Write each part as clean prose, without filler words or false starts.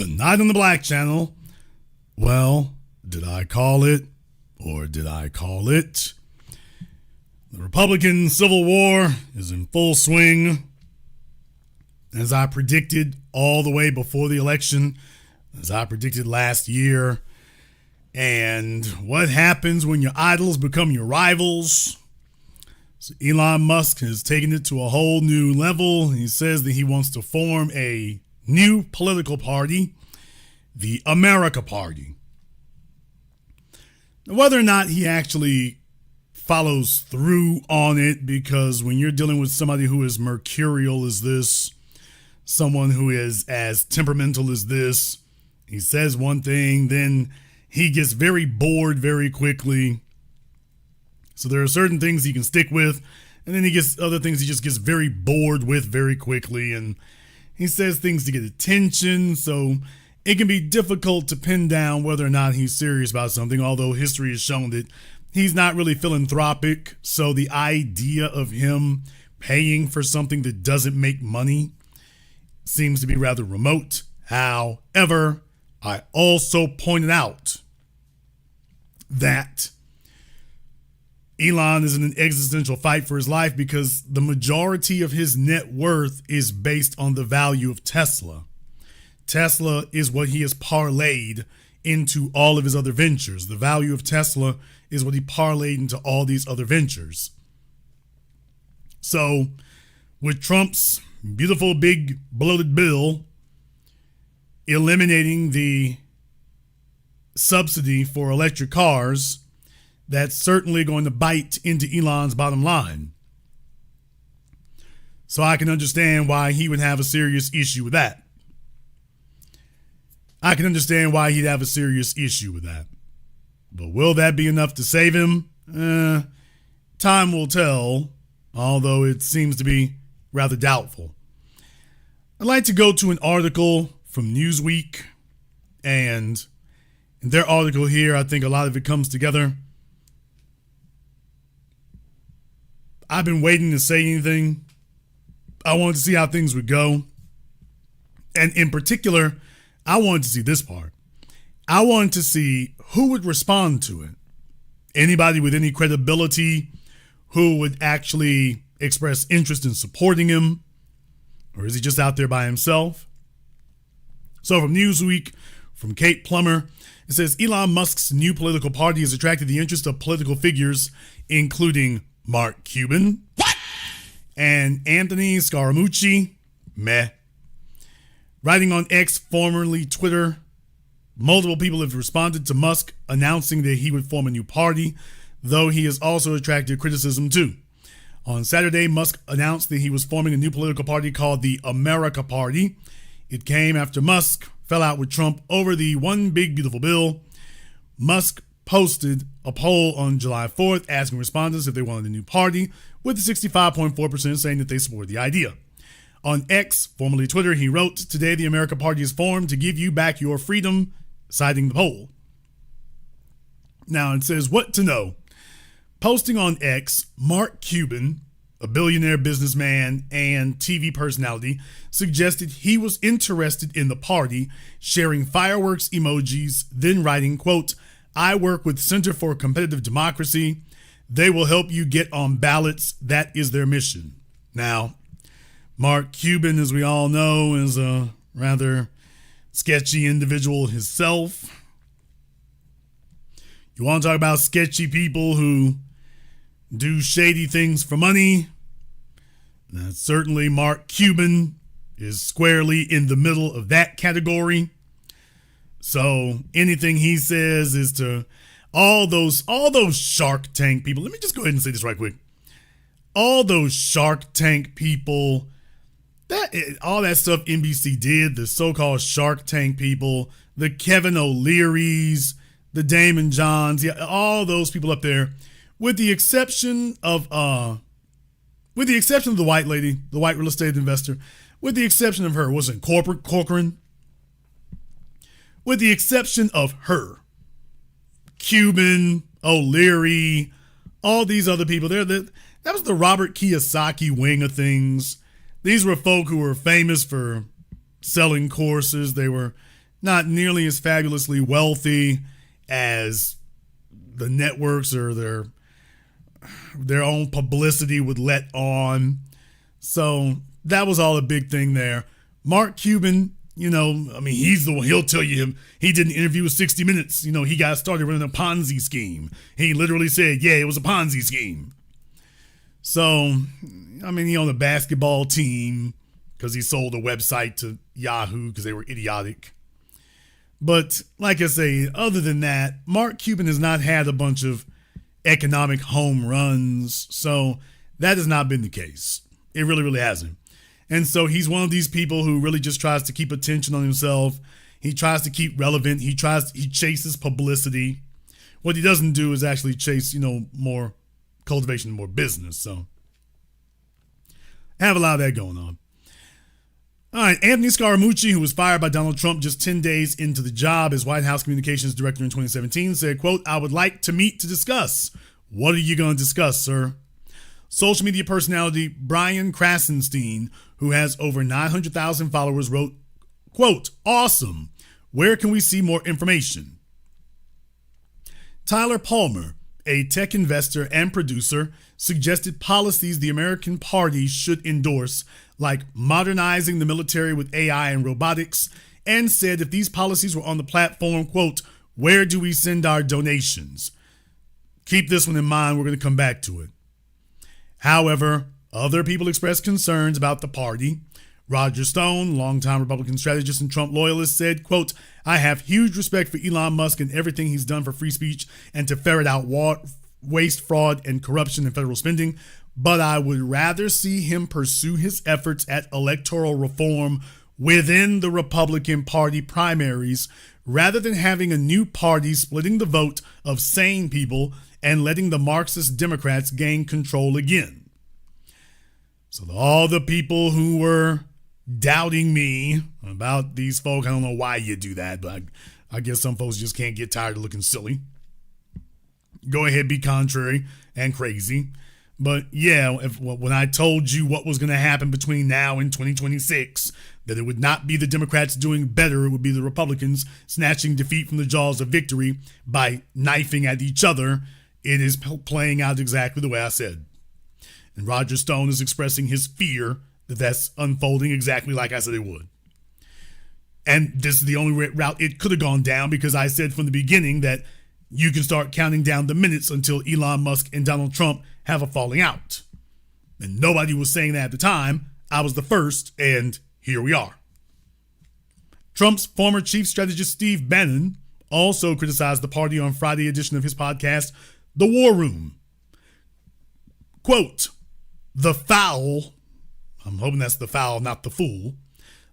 Night on the Black Channel. Well, did I call it or did I call it? The Republican Civil War is in full swing. As I predicted all the way before the election, as I predicted last year. And what happens when your idols become your rivals? So Elon Musk has taken it to a whole new level. He says that he wants to form a new political party, the America Party. Now, whether or not he actually follows through on it, because when you're dealing with somebody who is mercurial as this, someone who is as temperamental as this, he says one thing, then he gets very bored very quickly. So there are certain things he can stick with, and then he gets other things he just gets very bored with very quickly. And he says things to get attention, so it can be difficult to pin down whether or not he's serious about something, although history has shown that he's not really philanthropic. So the idea of him paying for something that doesn't make money seems to be rather remote. However, I also pointed out that Elon is in an existential fight for his life because the majority of his net worth is based on the value of Tesla. Tesla is what he has parlayed into all of his other ventures. The value of Tesla is what he parlayed into all these other ventures. So with Trump's beautiful big bloated bill eliminating the subsidy for electric cars, that's certainly going to bite into Elon's bottom line. So I can understand why he would have a serious issue with that. I can understand why he'd have a serious issue with that. But will that be enough to save him? Time will tell, although it seems to be rather doubtful. I'd like to go to an article from Newsweek, and in their article here, I think a lot of it comes together. I've been waiting to say anything. I wanted to see how things would go. And in particular, I wanted to see this part. I wanted to see who would respond to it. Anybody with any credibility who would actually express interest in supporting him, or is he just out there by himself? So from Newsweek, from Kate Plummer, it says Elon Musk's new political party has attracted the interest of political figures, including Mark Cuban and Anthony Scaramucci. Meh. Writing on X, formerly Twitter, multiple people have responded to Musk announcing that he would form a new party, though he has also attracted criticism too. On Saturday, Musk announced that he was forming a new political party called the America Party. It came after Musk fell out with Trump over the One Big Beautiful Bill. Musk posted a poll on July 4th asking respondents if they wanted a new party, with 65.4% saying that they supported the idea. On X, formerly Twitter, he wrote, "Today the America Party is formed to give you back your freedom," citing the poll. Now it says what to know. Posting on X, Mark Cuban, a billionaire businessman and TV personality, suggested he was interested in the party, sharing fireworks emojis, then writing, quote, "I work with Center for Competitive Democracy. They will help you get on ballots. That is their mission." Now, Mark Cuban, as we all know, is a rather sketchy individual himself. You want to talk about sketchy people who do shady things for money? Certainly Mark Cuban is squarely in the middle of that category. So anything he says is to all those Shark Tank people. Let me just go ahead and say this right quick. All those Shark Tank people, all that stuff NBC did, the so-called Shark Tank people, the Kevin O'Learys, the Damon Johns, yeah, all those people up there, with the exception of the white lady, the white real estate investor, with the exception of her, wasn't Corcoran? With the exception of her, Cuban, O'Leary, all these other people, that was the Robert Kiyosaki wing of things. These were folk who were famous for selling courses. They were not nearly as fabulously wealthy as the networks or their own publicity would let on. So that was all a big thing there. Mark Cuban, he's the one, he'll tell you him. He did an interview with 60 Minutes. He got started running a Ponzi scheme. He literally said, yeah, it was a Ponzi scheme. So, he owned a basketball team because he sold a website to Yahoo because they were idiotic. But like I say, other than that, Mark Cuban has not had a bunch of economic home runs. So that has not been the case. It really, really hasn't. And so he's one of these people who really just tries to keep attention on himself. He tries to keep relevant. He chases publicity. What he doesn't do is actually chase, more cultivation, more business. So I have a lot of that going on. All right, Anthony Scaramucci, who was fired by Donald Trump just 10 days into the job as White House Communications Director in 2017, said, quote, "I would like to meet to discuss." What are you going to discuss, sir? Social media personality Brian Krasenstein, who has over 900,000 followers, wrote, quote, "Awesome. Where can we see more information?" Tyler Palmer, a tech investor and producer, suggested policies the American party should endorse, like modernizing the military with AI and robotics, and said if these policies were on the platform, quote, "Where do we send our donations?" Keep this one in mind. We're going to come back to it. However, other people expressed concerns about the party. Roger Stone, longtime Republican strategist and Trump loyalist, said, quote, "I have huge respect for Elon Musk and everything he's done for free speech and to ferret out waste, fraud, and corruption in federal spending, but I would rather see him pursue his efforts at electoral reform within the Republican Party primaries rather than having a new party splitting the vote of sane people and letting the Marxist Democrats gain control again." So all the people who were doubting me about these folk, I don't know why you do that, but I guess some folks just can't get tired of looking silly. Go ahead, be contrary and crazy. But yeah, when I told you what was going to happen between now and 2026, that it would not be the Democrats doing better, it would be the Republicans snatching defeat from the jaws of victory by knifing at each other, it is playing out exactly the way I said. And Roger Stone is expressing his fear that that's unfolding exactly like I said it would. And this is the only route it could have gone down, because I said from the beginning that you can start counting down the minutes until Elon Musk and Donald Trump have a falling out. And nobody was saying that at the time. I was the first, and here we are. Trump's former chief strategist Steve Bannon also criticized the party on Friday edition of his podcast, The War Room. Quote, "The foul," I'm hoping that's the foul, not the fool,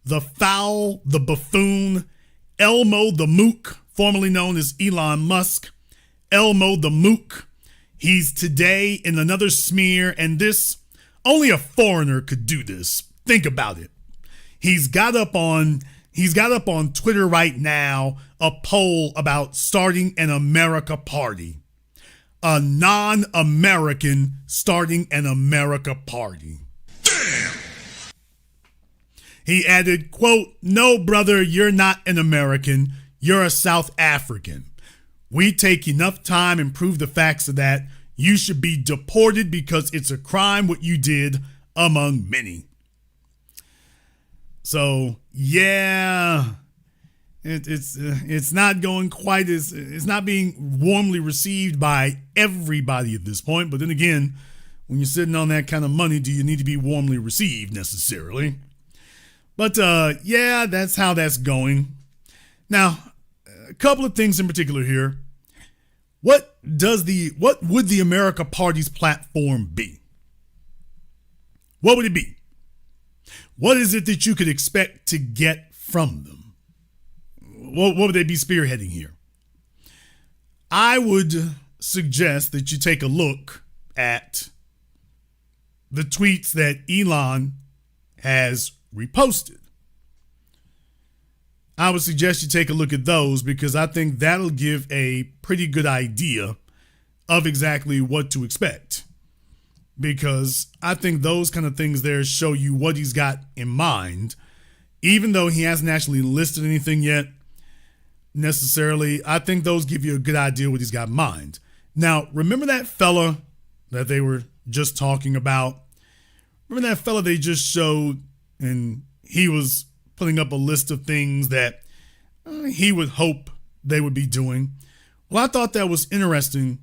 "the foul, the buffoon, Elmo the Mook, formerly known as Elon Musk, Elmo the Mook, he's today in another smear, and this, only a foreigner could do this. Think about it. He's got up on Twitter right now a poll about starting an America party. A non-American starting an America party. Damn! He added, quote, "No, brother, you're not an American. You're a South African. We take enough time and prove the facts of that. You should be deported because it's a crime what you did, among many." So, yeah, it's not going quite as, it's not being warmly received by everybody at this point. But then again, when you're sitting on that kind of money, do you need to be warmly received necessarily? But yeah, that's how that's going. Now, a couple of things in particular here. What would the America Party's platform be? What would it be? What is it that you could expect to get from them? What would they be spearheading here? I would suggest that you take a look at the tweets that Elon has reposted. I would suggest you take a look at those, because I think that'll give a pretty good idea of exactly what to expect. Because I think those kind of things there show you what he's got in mind. Even though he hasn't actually listed anything yet, necessarily. I think those give you a good idea what he's got in mind. Now, remember that fella that they were just talking about? Remember that fella they just showed, and he was putting up a list of things that he would hope they would be doing. Well, I thought that was interesting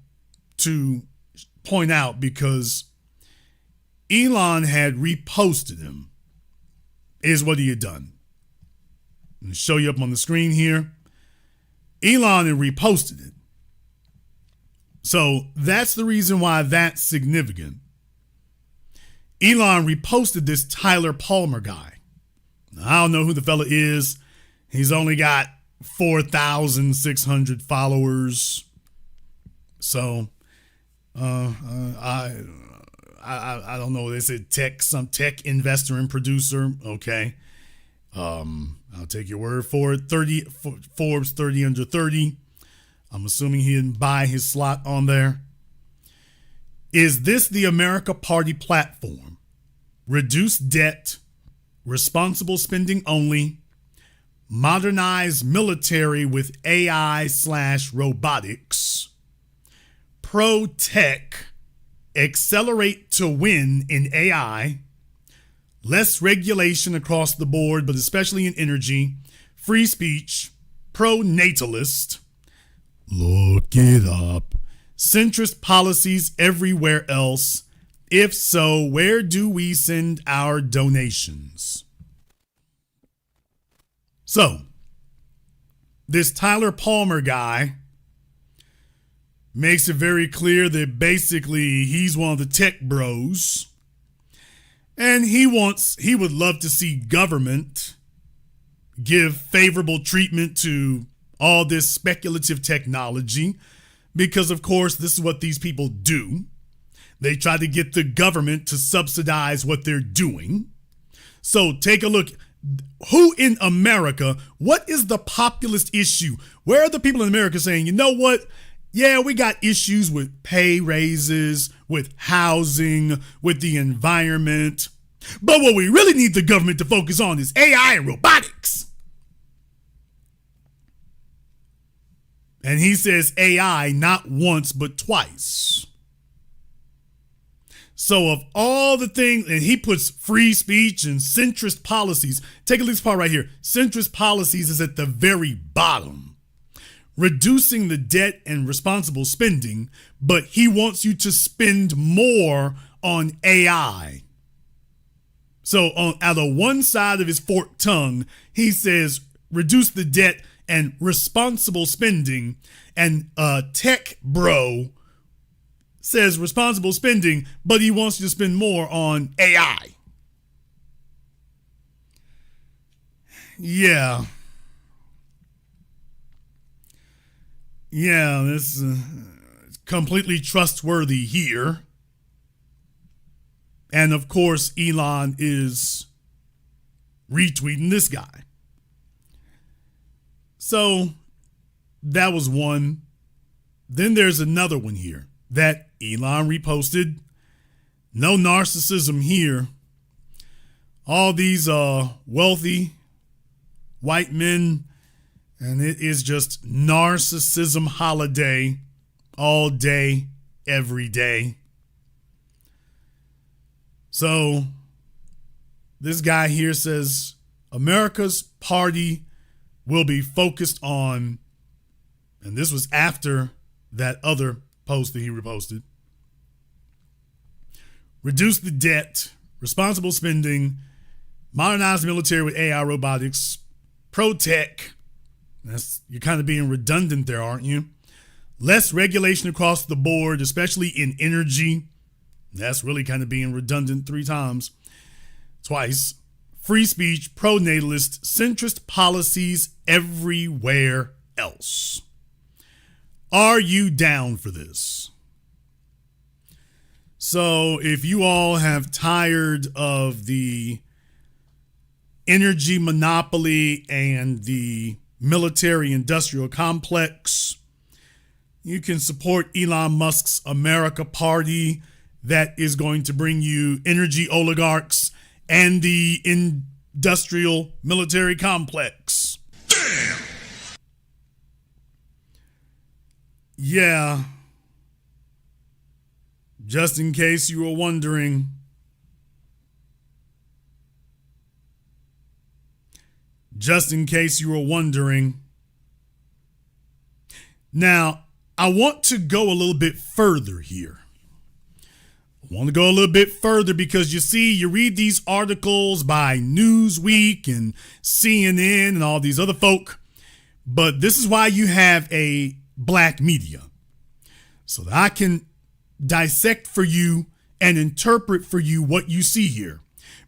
to point out because Elon had reposted him, is what he had done. I'm going to show you up on the screen here. Elon had reposted it. So that's the reason why that's significant. Elon reposted this Tyler Palmer guy. Now, I don't know who the fella is. He's only got 4,600 followers. So I don't know. They said some tech investor and producer. Okay. I'll take your word for it. Forbes 30 under 30. I'm assuming he didn't buy his slot on there. Is this the America Party platform? Reduce debt, responsible spending only, modernize military with AI/robotics, pro-tech, accelerate to win in AI, less regulation across the board, but especially in energy, free speech, pro-natalist, look it up, centrist policies everywhere else. If so, where do we send our donations? So, this Tyler Palmer guy makes it very clear that basically he's one of the tech bros. And he would love to see government give favorable treatment to all this speculative technology because, of course, this is what these people do. They try to get the government to subsidize what they're doing. So take a look. Who in America, what is the populist issue? Where are the people in America saying, you know what? Yeah, we got issues with pay raises, with housing, with the environment. But what we really need the government to focus on is AI and robotics. And he says AI not once, but twice. So of all the things, and he puts free speech and centrist policies. Take a look at this part right here. Centrist policies is at the very bottom. Reducing the debt and responsible spending, but he wants you to spend more on AI. So out of one side of his forked tongue, he says reduce the debt and responsible spending, and tech bro says responsible spending, but he wants you to spend more on AI. Yeah. Yeah, this is completely trustworthy here. And of course, Elon is retweeting this guy. So that was one. Then there's another one here that Elon reposted. No narcissism here. All these wealthy white men, and it is just narcissism holiday all day, every day. So this guy here says America's party will be focused on, and this was after that other post that he reposted, reduce the debt, responsible spending, modernize the military with AI robotics, pro-tech. You're kind of being redundant there, aren't you? Less regulation across the board, especially in energy. That's really kind of being redundant twice. Free speech, pro-natalist, centrist policies everywhere else. Are you down for this? So if you all have tired of the energy monopoly and the military industrial complex, you can support Elon Musk's America Party that is going to bring you energy oligarchs and the industrial military complex. Damn! Yeah, just in case you were wondering. Just in case you were wondering. Now, I want to go a little bit further here. I want to go a little bit further because you see, you read these articles by Newsweek and CNN and all these other folk, but this is why you have a black media, so that I can dissect for you and interpret for you what you see here,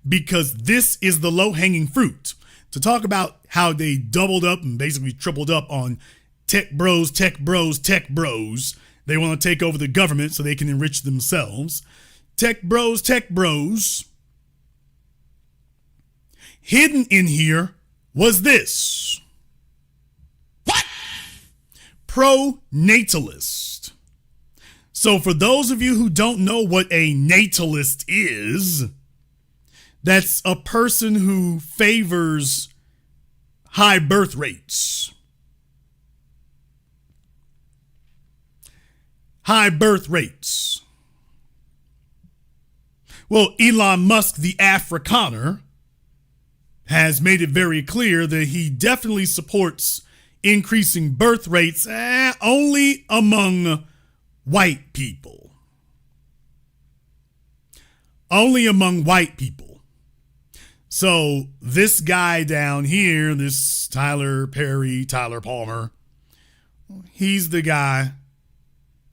because this is the low-hanging fruit. To talk about how they doubled up and basically tripled up on tech bros. They want to take over the government so they can enrich themselves. Tech bros. Hidden in here was this. What? Pro-natalist. So for those of you who don't know what a natalist is, that's a person who favors high birth rates. High birth rates. Well, Elon Musk, the Afrikaner, has made it very clear that he definitely supports increasing birth rates only among white people. Only among white people. So this guy down here, this Tyler Palmer, he's the guy.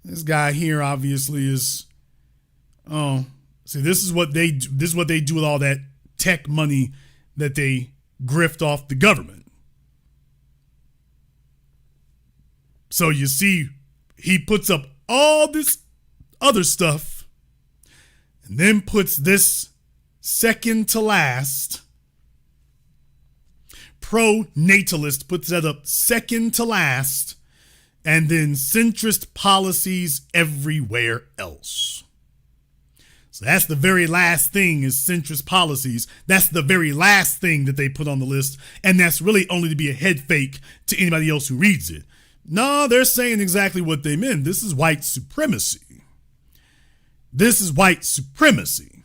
This guy here obviously is, see, this is what they do. This is what they do with all that tech money that they grift off the government. So you see, he puts up all this other stuff and then puts this second to last. Pro-natalist puts that up second to last, and then centrist policies everywhere else. So that's the very last thing, is centrist policies. That's the very last thing that they put on the list, and that's really only to be a head fake to anybody else who reads it. No, they're saying exactly what they meant. This is white supremacy. This is white supremacy.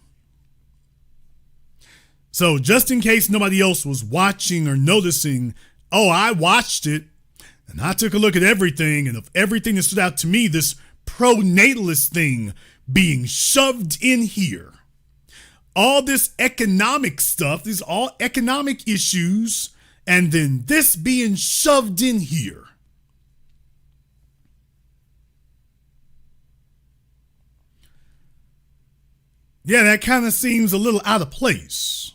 So just in case nobody else was watching or noticing, I watched it and I took a look at everything, and of everything that stood out to me, this pro-natalist thing being shoved in here. All this economic stuff, these all economic issues, and then this being shoved in here. Yeah, that kind of seems a little out of place.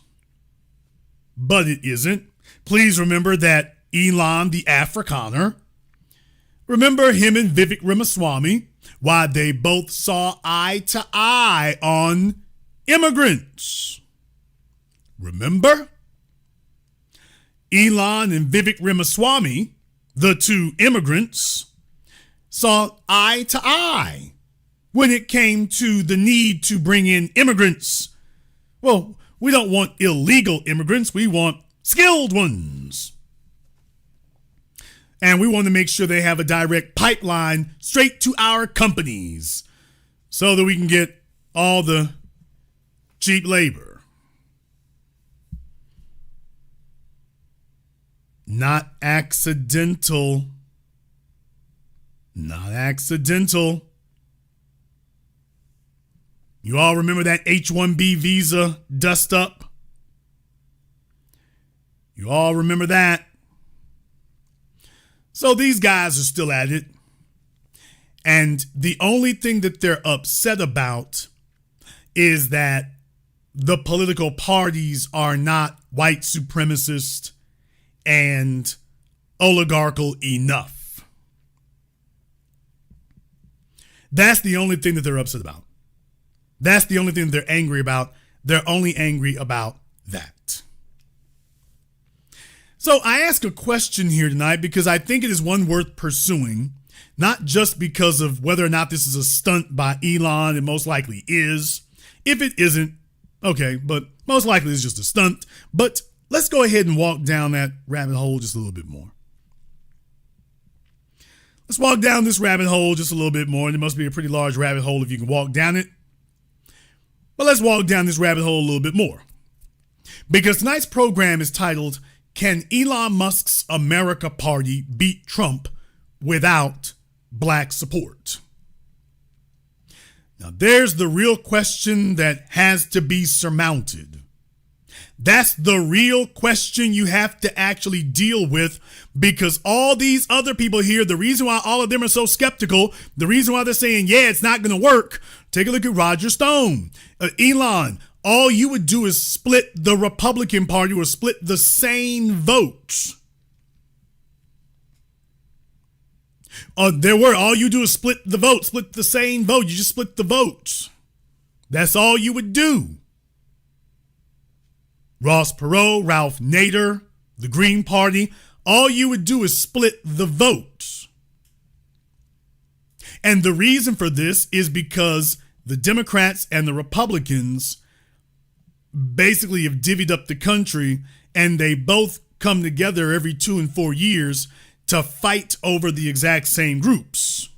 But it isn't. Please remember that Elon, the Afrikaner, remember him and Vivek Ramaswamy, why they both saw eye to eye on immigrants. Remember? Elon and Vivek Ramaswamy, the two immigrants, saw eye to eye when it came to the need to bring in immigrants. Well, we don't want illegal immigrants. We want skilled ones. And we want to make sure they have a direct pipeline straight to our companies so that we can get all the cheap labor. Not accidental. Not accidental. You all remember that H-1B visa dust up? You all remember that? So these guys are still at it. And the only thing that they're upset about is that the political parties are not white supremacist and oligarchical enough. That's the only thing that they're upset about. That's the only thing that they're angry about. They're only angry about that. So I ask a question here tonight because I think it is one worth pursuing, not just because of whether or not this is a stunt by Elon. It most likely is. If it isn't, okay, but most likely it's just a stunt. But let's go ahead and walk down that rabbit hole just a little bit more. Let's walk down this rabbit hole just a little bit more. And it must be a pretty large rabbit hole if you can walk down it. But let's walk down this rabbit hole a little bit more. Because tonight's program is titled, Can Elon Musk's America Party Beat Trump Without Black Support? Now, there's the real question that has to be surmounted. That's the real question you have to actually deal with, because all these other people here, the reason why all of them are so skeptical, the reason why they're saying, yeah, it's not going to work. Take a look at Roger Stone, Elon. All you would do is split the Republican Party or split the sane votes. All you do is split the vote, split the sane vote. You just split the votes. That's all you would do. Ross Perot, Ralph Nader, the Green Party, all you would do is split the votes. And the reason for this is because the Democrats and the Republicans basically have divvied up the country, and they both come together every 2 and 4 years to fight over the exact same groups.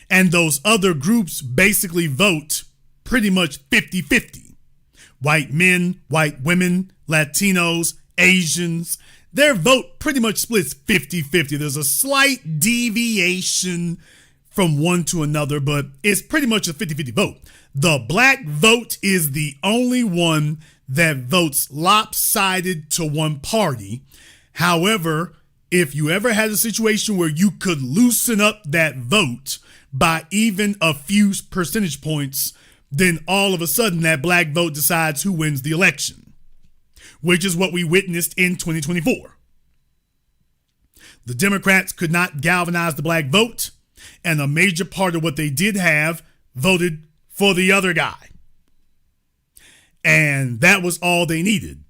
And those other groups basically vote pretty much 50-50. White men, white women, Latinos, Asians, their vote pretty much splits 50-50. There's a slight deviation from one to another, but it's pretty much a 50-50 vote. The black vote is the only one that votes lopsided to one party. However, if you ever had a situation where you could loosen up that vote by even a few percentage points, then all of a sudden that black vote decides who wins the election, which is what we witnessed in 2024. The Democrats could not galvanize the black vote, and a major part of what they did have voted for the other guy. And that was all they needed.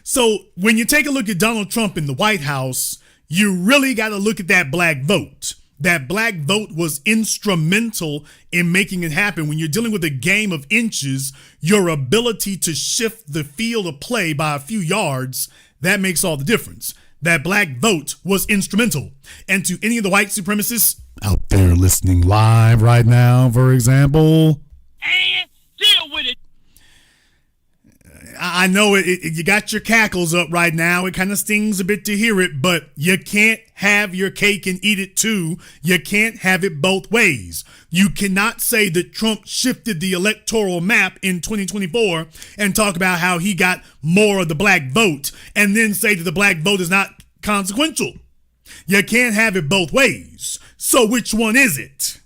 So when you take a look at Donald Trump in the White House, you really got to look at that black vote. That black vote was instrumental in making it happen. When you're dealing with a game of inches, your ability to shift the field of play by a few yards, that makes all the difference. That black vote was instrumental. And to any of the white supremacists out there listening live right now, for example, and deal with it. I know you got your cackles up right now. It kind of stings a bit to hear it, but you can't have your cake and eat it too. You can't have it both ways. You cannot say that Trump shifted the electoral map in 2024 and talk about how he got more of the black vote and then say that the black vote is not consequential. You can't have it both ways. So which one is it?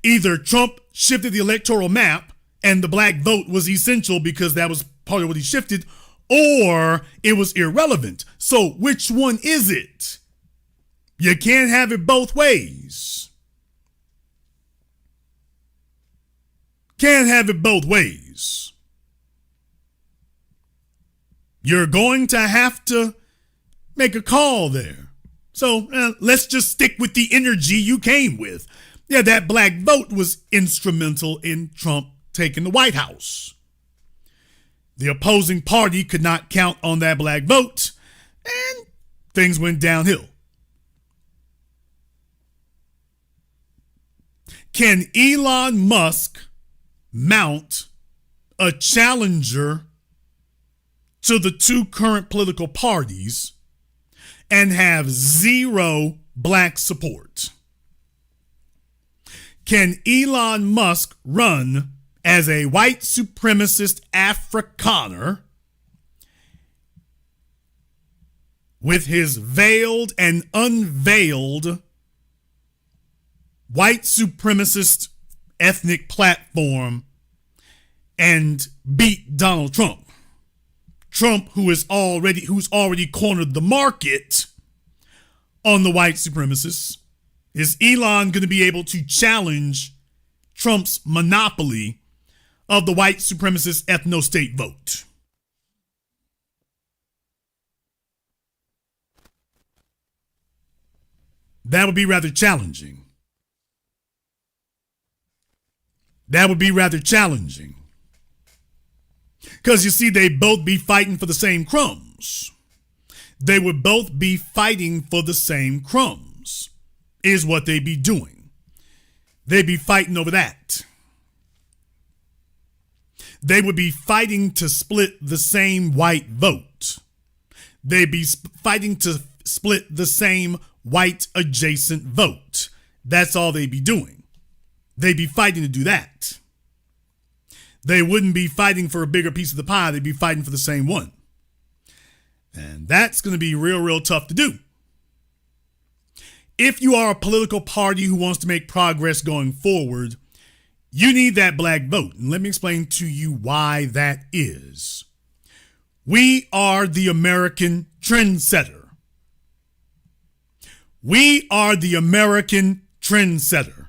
Either Trump shifted the electoral map and the black vote was essential because that was part of what he shifted, or it was irrelevant. So which one is it? You can't have it both ways. Can't have it both ways. You're going to have to make a call there. So let's just stick with the energy you came with. Yeah, that black vote was instrumental in Trump taking the White House. The opposing party could not count on that black vote, and things went downhill. Can Elon Musk mount a challenger to the two current political parties and have zero black support? Can Elon Musk run as a white supremacist Afrikaner with his veiled and unveiled white supremacist ethnic platform and beat Donald Trump? Trump, who's already cornered the market on the white supremacists. Is Elon going to be able to challenge Trump's monopoly of the white supremacist ethno-state vote? That would be rather challenging. That would be rather challenging. Because you see, they both be fighting for the same crumbs. They would both be fighting for the same crumbs, is what they'd be doing. They'd be fighting over that. They would be fighting to split the same white vote. They'd be fighting to split the same white adjacent vote. That's all they'd be doing. They'd be fighting to do that. They wouldn't be fighting for a bigger piece of the pie. They'd be fighting for the same one. And that's going to be real tough to do. If you are a political party who wants to make progress going forward, you need that black vote. And let me explain to you why that is. We are the American trendsetter. We are the American trendsetter.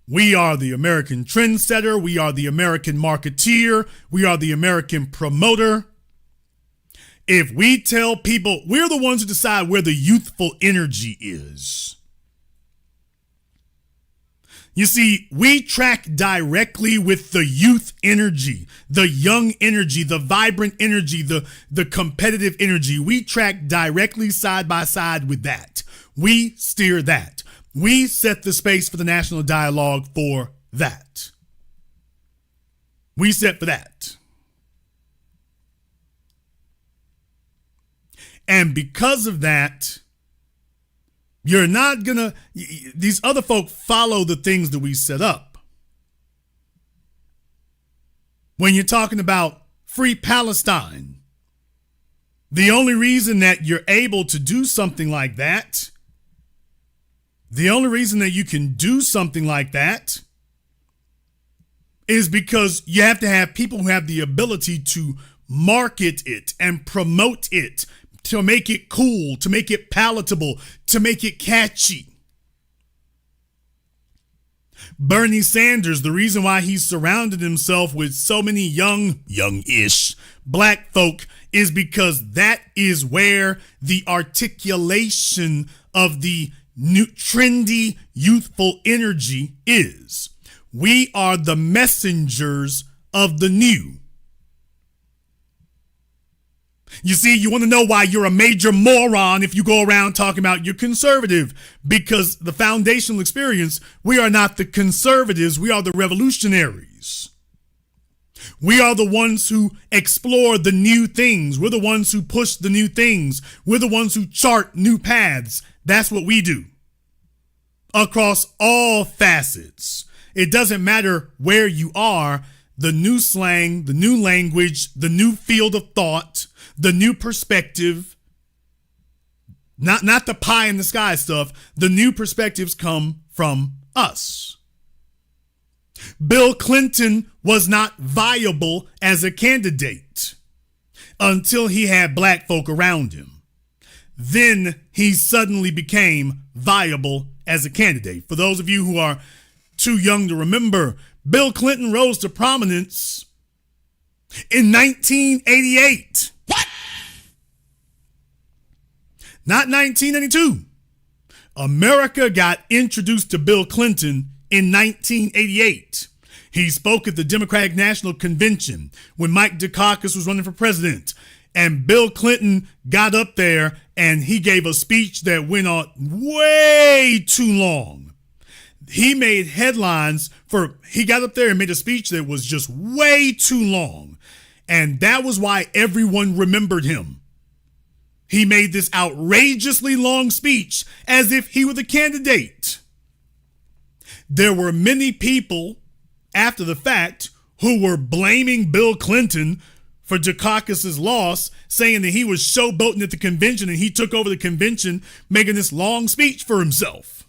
We are the American trendsetter. We are the American marketeer. We are the American promoter. If we tell people, we're the ones who decide where the youthful energy is. You see, we track directly with the youth energy, the young energy, the vibrant energy, the competitive energy. We track directly side by side with that. We steer that. We set the space for the national dialogue for that. We set for that. And because of that, you're not gonna, these other folk follow the things that we set up. When you're talking about free Palestine, the only reason that you're able to do something like that, the only reason that you can do something like that is because you have to have people who have the ability to market it and promote it, to make it cool, to make it palatable, to make it catchy. Bernie Sanders, the reason why he surrounded himself with so many youngish black folk is because that is where the articulation of the new trendy youthful energy is. We are the messengers of the new. You see, you want to know why you're a major moron if you go around talking about you're conservative, because the foundational experience, we are not the conservatives, we are the revolutionaries. We are the ones who explore the new things. We're the ones who push the new things. We're the ones who chart new paths. That's what we do. Across all facets. It doesn't matter where you are, the new slang, the new language, the new field of thought, the new perspective, not the pie in the sky stuff, the new perspectives come from us. Bill Clinton was not viable as a candidate until he had black folk around him. Then he suddenly became viable as a candidate. For those of you who are too young to remember, Bill Clinton rose to prominence in 1988. What? Not 1992. America got introduced to Bill Clinton in 1988. He spoke at the Democratic National Convention when Mike Dukakis was running for president. And Bill Clinton got up there and he gave a speech that went on way too long. He made headlines he got up there and made a speech that was just way too long. And that was why everyone remembered him. He made this outrageously long speech as if he were the candidate. There were many people after the fact who were blaming Bill Clinton for Dukakis' loss, saying that he was showboating at the convention and he took over the convention making this long speech for himself.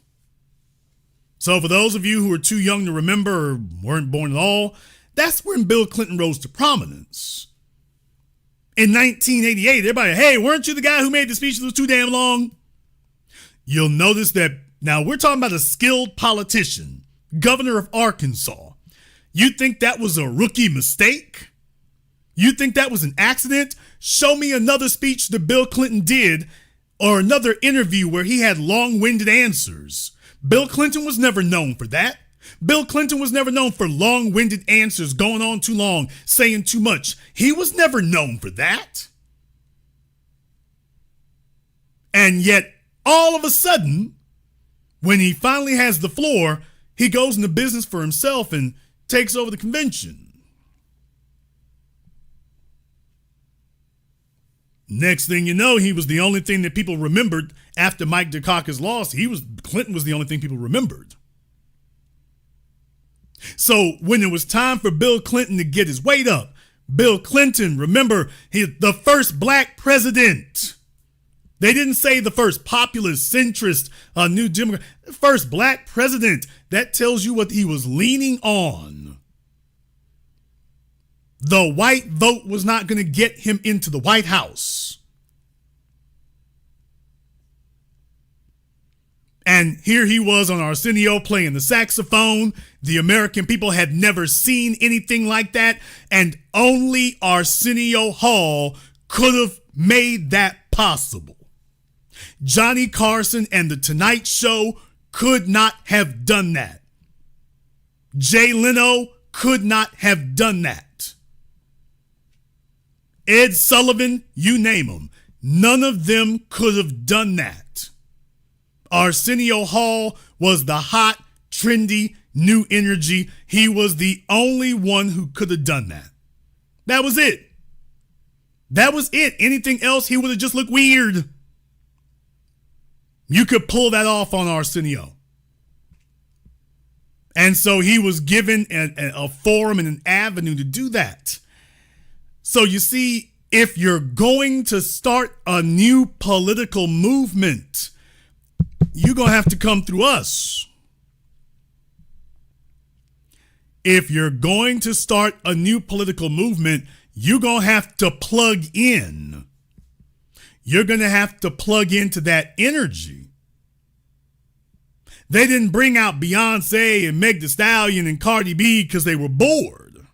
So for those of you who are too young to remember or weren't born at all, that's when Bill Clinton rose to prominence. In 1988, everybody, hey, weren't you the guy who made the speech that was too damn long? You'll notice that now we're talking about a skilled politician, governor of Arkansas. You think that was a rookie mistake? You think that was an accident? Show me another speech that Bill Clinton did or another interview where he had long-winded answers. Bill Clinton was never known for that. Bill Clinton was never known for long-winded answers, going on too long, saying too much. He was never known for that. And yet, all of a sudden, when he finally has the floor, he goes into business for himself and takes over the convention. Next thing you know, he was the only thing that people remembered after Mike Dukakis lost. Clinton was the only thing people remembered. So when it was time for Bill Clinton to get his weight up, Bill Clinton, remember, the first black president. They didn't say the first populist, centrist, new Democrat. The first black president. That tells you what he was leaning on. The white vote was not going to get him into the White House. And here he was on Arsenio playing the saxophone. The American people had never seen anything like that. And only Arsenio Hall could have made that possible. Johnny Carson and The Tonight Show could not have done that. Jay Leno could not have done that. Ed Sullivan, you name them. None of them could have done that. Arsenio Hall was the hot, trendy, new energy. He was the only one who could have done that. That was it. That was it. Anything else, he would have just looked weird. You could pull that off on Arsenio. And so he was given a forum and an avenue to do that. So you see, if you're going to start a new political movement, you're going to have to come through us. If you're going to start a new political movement, you're going to have to plug in. You're going to have to plug into that energy. They didn't bring out Beyonce and Meg Thee Stallion and Cardi B because they were bored.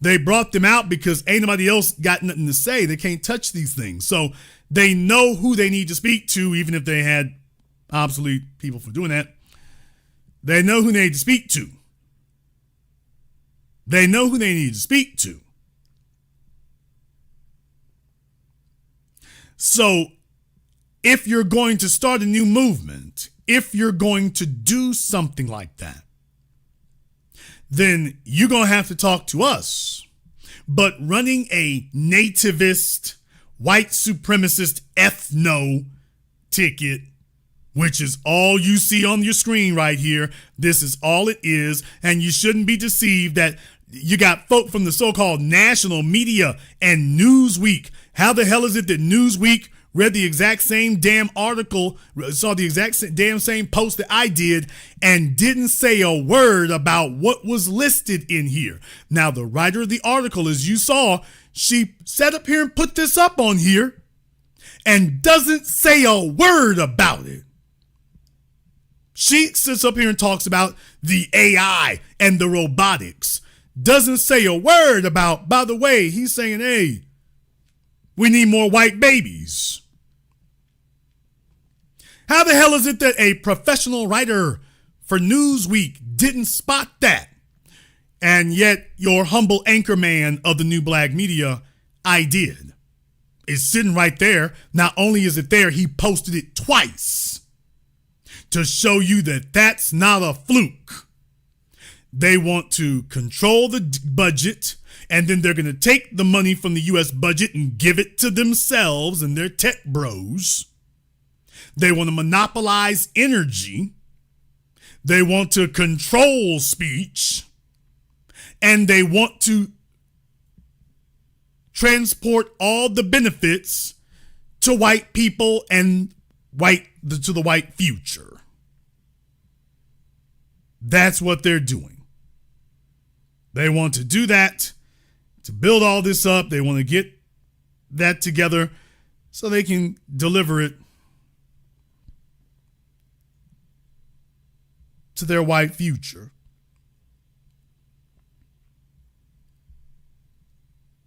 They brought them out because ain't nobody else got nothing to say. They can't touch these things. So they know who they need to speak to, even if they had obsolete people for doing that. They know who they need to speak to. They know who they need to speak to. So if you're going to start a new movement, if you're going to do something like that, then you're going to have to talk to us. But running a nativist, white supremacist ethno ticket, which is all you see on your screen right here, this is all it is, and you shouldn't be deceived that you got folk from the so-called national media and Newsweek. How the hell is it that Newsweek read the exact same damn article, saw the exact damn same post that I did, and didn't say a word about what was listed in here? Now, the writer of the article, as you saw, she sat up here and put this up on here and doesn't say a word about it. She sits up here and talks about the AI and the robotics. Doesn't say a word about, by the way, he's saying, hey, we need more white babies. How the hell is it that a professional writer for Newsweek didn't spot that? And yet your humble anchorman of the new black media, I did. It's sitting right there. Not only is it there, he posted it twice to show you that that's not a fluke. They want to control the budget, and then they're going to take the money from the U.S. budget and give it to themselves and their tech bros. They want to monopolize energy. They want to control speech. And they want to transport all the benefits to white people and to the white future. That's what they're doing. They want to do that, to build all this up. They want to get that together so they can deliver it to their white future.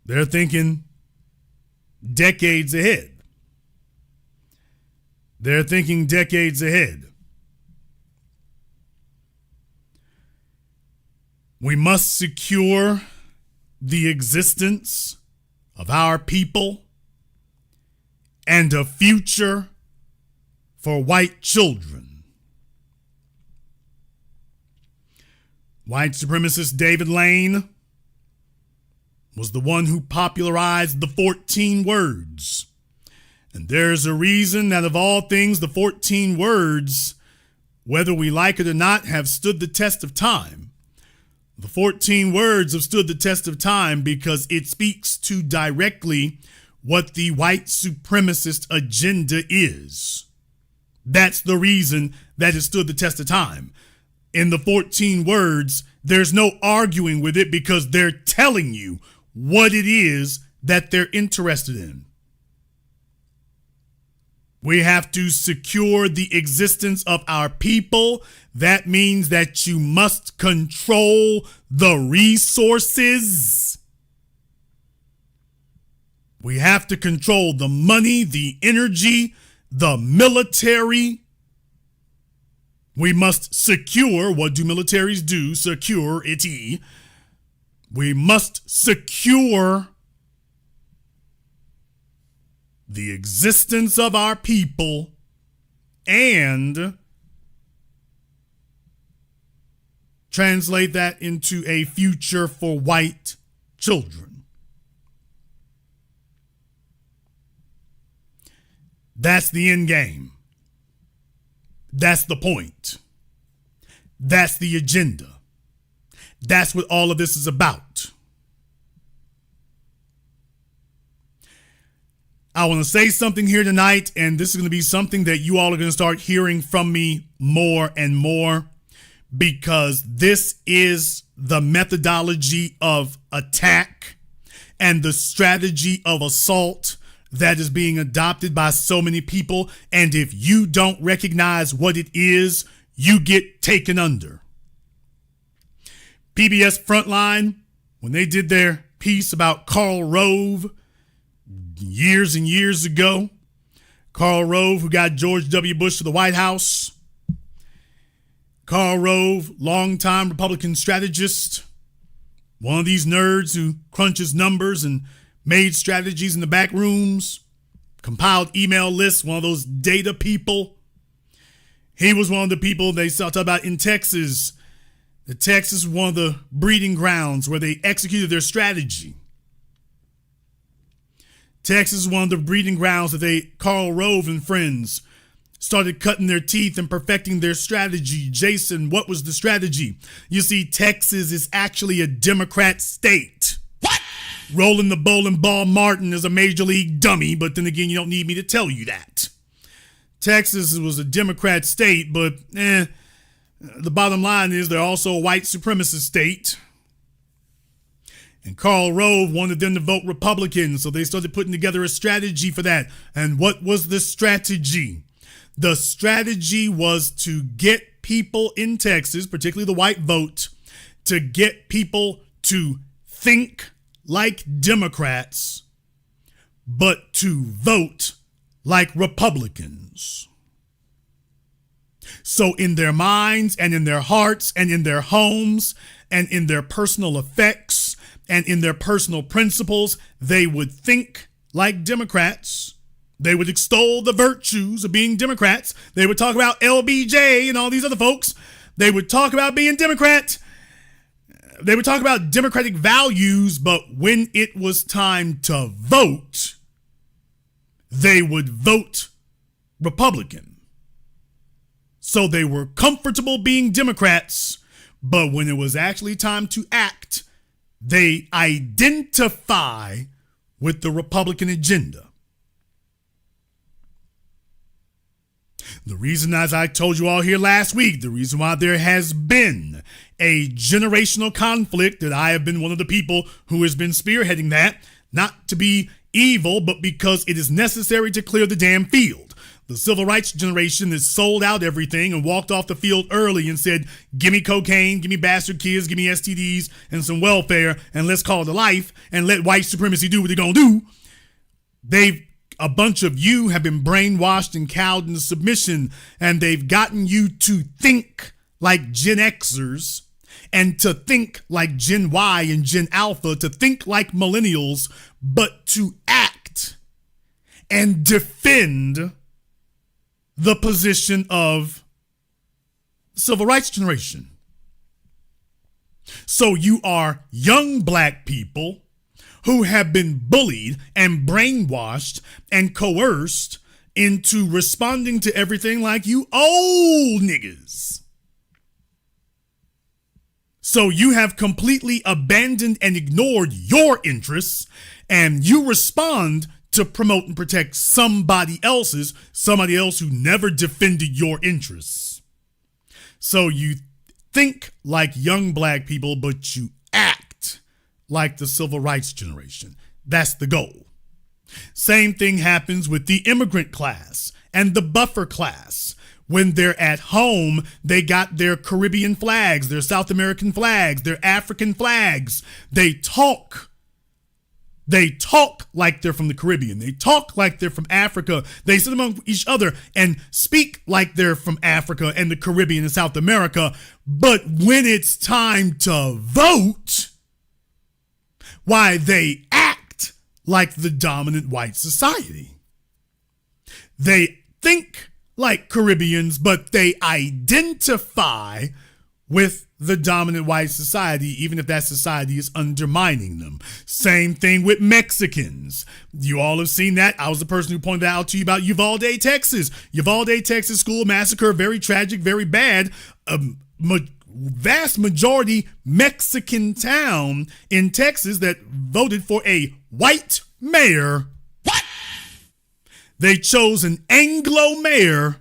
They're thinking decades ahead. They're thinking decades ahead. We must secure the existence of our people and a future for white children. White supremacist David Lane was the one who popularized the 14 words. And there's a reason that of all things, the 14 words, whether we like it or not, have stood the test of time. The 14 words have stood the test of time because it speaks to directly what the white supremacist agenda is. That's the reason that it stood the test of time. In the 14 words, there's no arguing with it because they're telling you what it is that they're interested in. We have to secure the existence of our people. That means that you must control the resources. We have to control the money, the energy, the military. We must secure, what do militaries do? Security. We must secure the existence of our people and translate that into a future for white children. That's the end game. That's the point. That's the agenda. That's what all of this is about. I want to say something here tonight, and this is going to be something that you all are going to start hearing from me more and more, because this is the methodology of attack and the strategy of assault that is being adopted by so many people. And if you don't recognize what it is, you get taken under. PBS Frontline, when they did their piece about Karl Rove years and years ago, Karl Rove, who got George W. Bush to the White House, Karl Rove, longtime Republican strategist, one of these nerds who crunches numbers and made strategies in the back rooms, compiled email lists, one of those data people. He was one of the people they talked about in Texas. The Texas was one of the breeding grounds where they executed their strategy. Texas is one of the breeding grounds that Karl Rove and friends started cutting their teeth and perfecting their strategy. Jason, what was the strategy? You see, Texas is actually a Democrat state. What? Rolling the bowling ball Martin is a major league dummy, but then again, you don't need me to tell you that. Texas was a Democrat state, but the bottom line is they're also a white supremacist state. And Karl Rove wanted them to vote Republican, so they started putting together a strategy for that. And what was the strategy? The strategy was to get people in Texas, particularly the white vote, to get people to think like Democrats, but to vote like Republicans. So in their minds and in their hearts and in their homes and in their personal effects and in their personal principles, they would think like Democrats. They would extol the virtues of being Democrats. They would talk about LBJ and all these other folks. They would talk about being Democrat. They would talk about democratic values, but when it was time to vote, they would vote Republican. So they were comfortable being Democrats, but when it was actually time to act, they identify with the Republican agenda. The reason, as I told you all here last week, the reason why there has been a generational conflict, that I have been one of the people who has been spearheading that, not to be evil, but because it is necessary to clear the damn field. The civil rights generation that sold out everything and walked off the field early and said, give me cocaine, give me bastard kids, give me STDs and some welfare, and let's call it a life and let white supremacy do what they're going to do. A bunch of you have been brainwashed and cowed into submission, and they've gotten you to think like Gen Xers and to think like Gen Y and Gen Alpha, to think like millennials, but to act and defend the position of civil rights generation. So you are young black people who have been bullied and brainwashed and coerced into responding to everything like you old niggas. So you have completely abandoned and ignored your interests, and you respond to promote and protect somebody else who never defended your interests. So you think like young black people, but you act like the civil rights generation. That's the goal. Same thing happens with the immigrant class and the buffer class. When they're at home, they got their Caribbean flags, their South American flags, their African flags. They talk like they're from the Caribbean. They talk like they're from Africa. They sit among each other and speak like they're from Africa and the Caribbean and South America. But when it's time to vote, why, they act like the dominant white society. They think like Caribbeans, but they identify with the dominant white society, even if that society is undermining them. Same thing with Mexicans. You all have seen that. I was the person who pointed out to you about Uvalde, Texas. Uvalde, Texas school massacre, very tragic, very bad. Vast majority Mexican town in Texas that voted for a white mayor. What? They chose an Anglo mayor.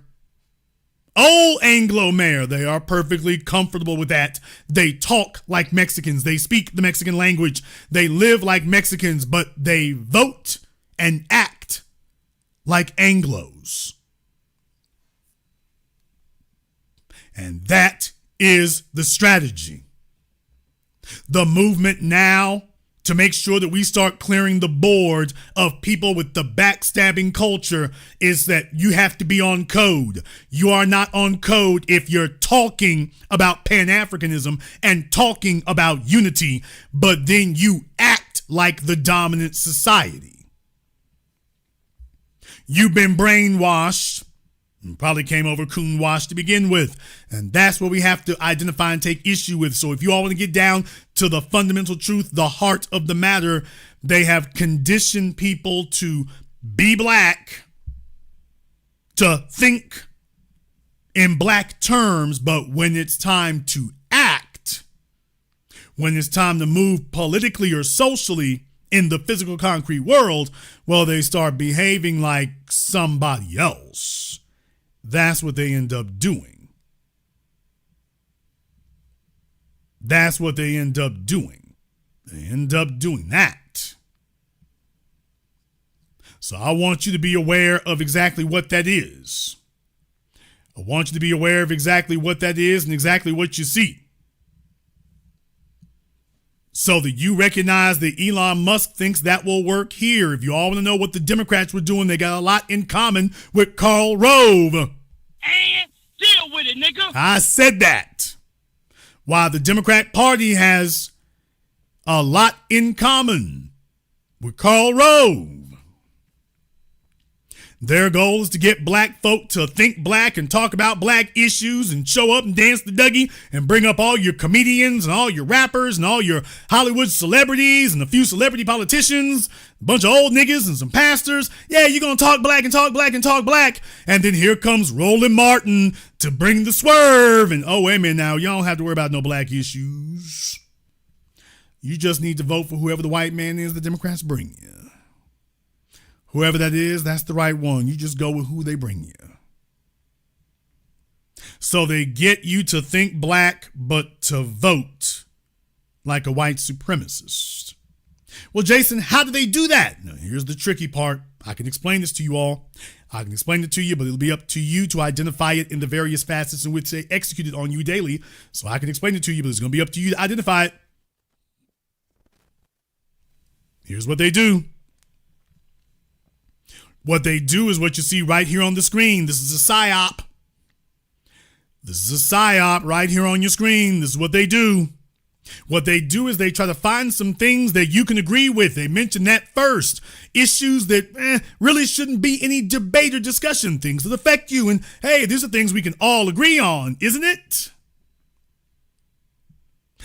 Old Anglo mayor. They are perfectly comfortable with that. They talk like Mexicans. They speak the Mexican language. They live like Mexicans, but they vote and act like Anglos. And that is the strategy. The movement now to make sure that we start clearing the board of people with the backstabbing culture is that you have to be on code. You are not on code if you're talking about Pan-Africanism and talking about unity, but then you act like the dominant society. You've been brainwashed. You probably came over coon wash to begin with. And that's what we have to identify and take issue with. So if you all want to get down to the fundamental truth, the heart of the matter, they have conditioned people to be black, to think in black terms, but when it's time to act, when it's time to move politically or socially in the physical concrete world, well, they start behaving like somebody else. That's what they end up doing. That's what they end up doing. They end up doing that. So I want you to be aware of exactly what that is. I want you to be aware of exactly what that is and exactly what you see. So that you recognize that Elon Musk thinks that will work here. If you all want to know what the Democrats were doing, they got a lot in common with Karl Rove. And deal with it, nigga. I said that. While the Democrat Party has a lot in common with Karl Rove. Their goal is to get black folk to think black and talk about black issues and show up and dance the Dougie and bring up all your comedians and all your rappers and all your Hollywood celebrities and a few celebrity politicians, a bunch of old niggas and some pastors. Yeah, you're going to talk black and talk black and talk black. And then here comes Roland Martin to bring the swerve. And oh, wait a minute now, y'all don't have to worry about no black issues. You just need to vote for whoever the white man is the Democrats bring you. Whoever that is, that's the right one. You just go with who they bring you. So they get you to think black, but to vote like a white supremacist. Well, Jason, how do they do that? Now, here's the tricky part. I can explain this to you all. I can explain it to you, but it'll be up to you to identify it in the various facets in which they execute it on you daily. So I can explain it to you, but it's going to be up to you to identify it. Here's what they do. What they do is what you see right here on the screen. This is a psyop. This is a psyop right here on your screen. This is what they do. What they do is they try to find some things that you can agree with. They mention that first. Issues that really shouldn't be any debate or discussion, things that affect you. And hey, these are things we can all agree on, isn't it?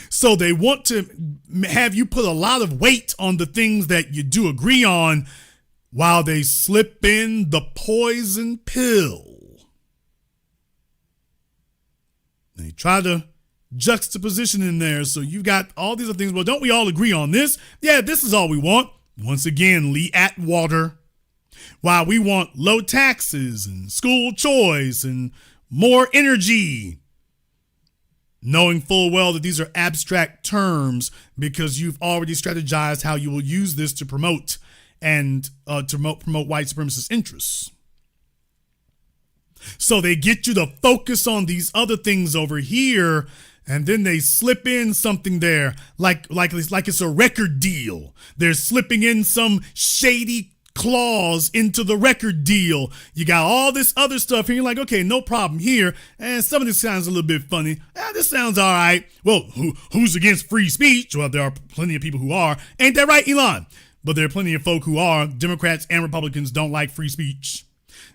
So they want to have you put a lot of weight on the things that you do agree on while they slip in the poison pill. They try to juxtaposition in there. So you've got all these other things. Well, don't we all agree on this? Yeah, this is all we want. Once again, Lee Atwater. While we want low taxes and school choice and more energy. Knowing full well that these are abstract terms because you've already strategized how you will use this to promote and to promote white supremacist interests. So they get you to focus on these other things over here, and then they slip in something there like it's a record deal. They're slipping in some shady clause into the record deal. You got all this other stuff here. You're like, okay, no problem here. And some of this sounds a little bit funny. This sounds all right. Well, who's against free speech? Well, there are plenty of people who are. Ain't that right, Elon? But there are plenty of folk who are. Democrats and Republicans don't like free speech.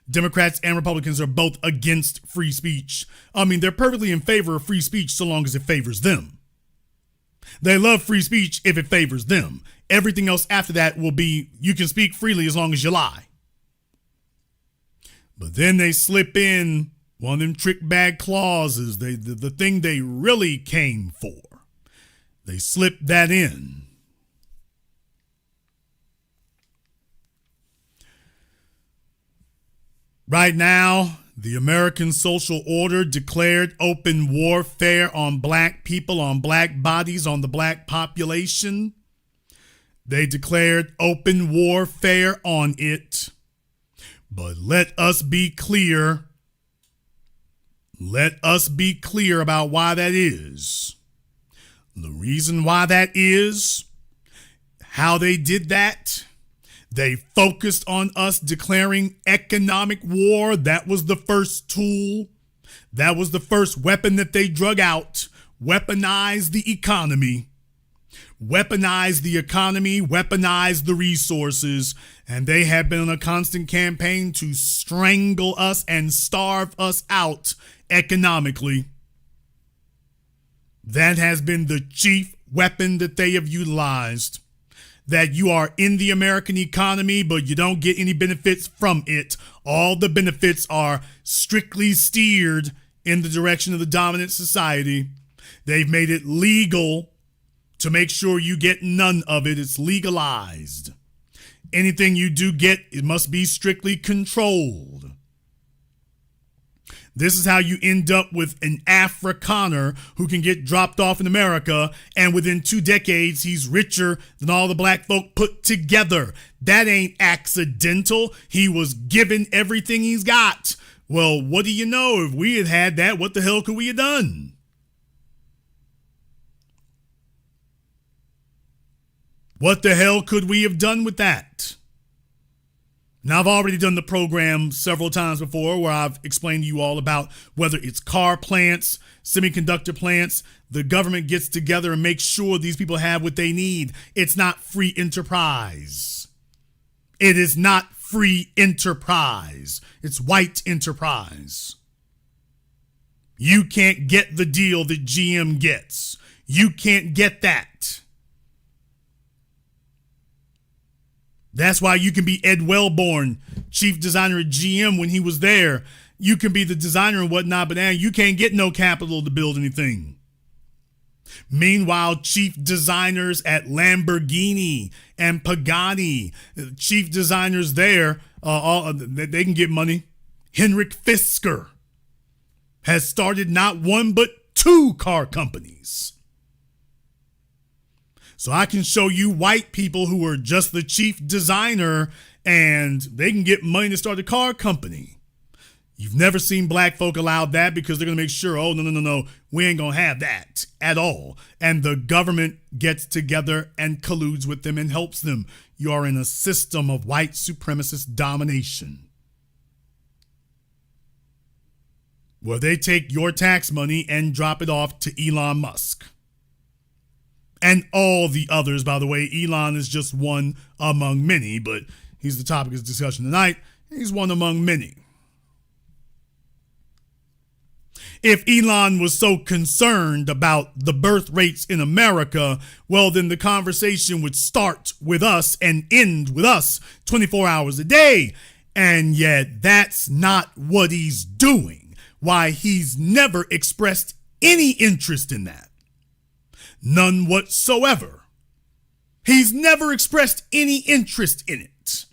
Democrats and Republicans are both against free speech. I mean, they're perfectly in favor of free speech so long as it favors them. They love free speech if it favors them. Everything else after that will be, you can speak freely as long as you lie. But then they slip in one of them trick bag clauses, the thing they really came for. They slip that in. Right now, the American social order declared open warfare on black people, on black bodies, on the black population. They declared open warfare on it. But let us be clear. Let us be clear about why that is. The reason why that is, how they did that. They focused on us declaring economic war. That was the first tool. That was the first weapon that they drug out. Weaponize the economy. Weaponize the economy, weaponize the resources. And they have been on a constant campaign to strangle us and starve us out economically. That has been the chief weapon that they have utilized. That you are in the American economy, but you don't get any benefits from it. All the benefits are strictly steered in the direction of the dominant society. They've made it legal to make sure you get none of it. It's legalized. Anything you do get, it must be strictly controlled. This is how you end up with an Afrikaner who can get dropped off in America, and within 2 decades, he's richer than all the black folk put together. That ain't accidental. He was given everything he's got. Well, what do you know? If we had had that, what the hell could we have done? What the hell could we have done with that? Now, I've already done the program several times before where I've explained to you all about whether it's car plants, semiconductor plants, the government gets together and makes sure these people have what they need. It's not free enterprise. It is not free enterprise. It's white enterprise. You can't get the deal that GM gets. You can't get that. That's why you can be Ed Wellborn, chief designer at GM when he was there. You can be the designer and whatnot, but you can't get no capital to build anything. Meanwhile, chief designers at Lamborghini and Pagani, chief designers there, they can get money. Henrik Fisker has started not one but 2 car companies. So I can show you white people who are just the chief designer and they can get money to start a car company. You've never seen black folk allowed that because they're going to make sure, oh, no, we ain't going to have that at all. And the government gets together and colludes with them and helps them. You are in a system of white supremacist domination, where they take your tax money and drop it off to Elon Musk. And all the others, by the way. Elon is just one among many, but he's the topic of discussion tonight. He's one among many. If Elon was so concerned about the birth rates in America, well, then the conversation would start with us and end with us 24 hours a day. And yet that's not what he's doing. Why, he's never expressed any interest in that. None whatsoever. He's never expressed any interest in it.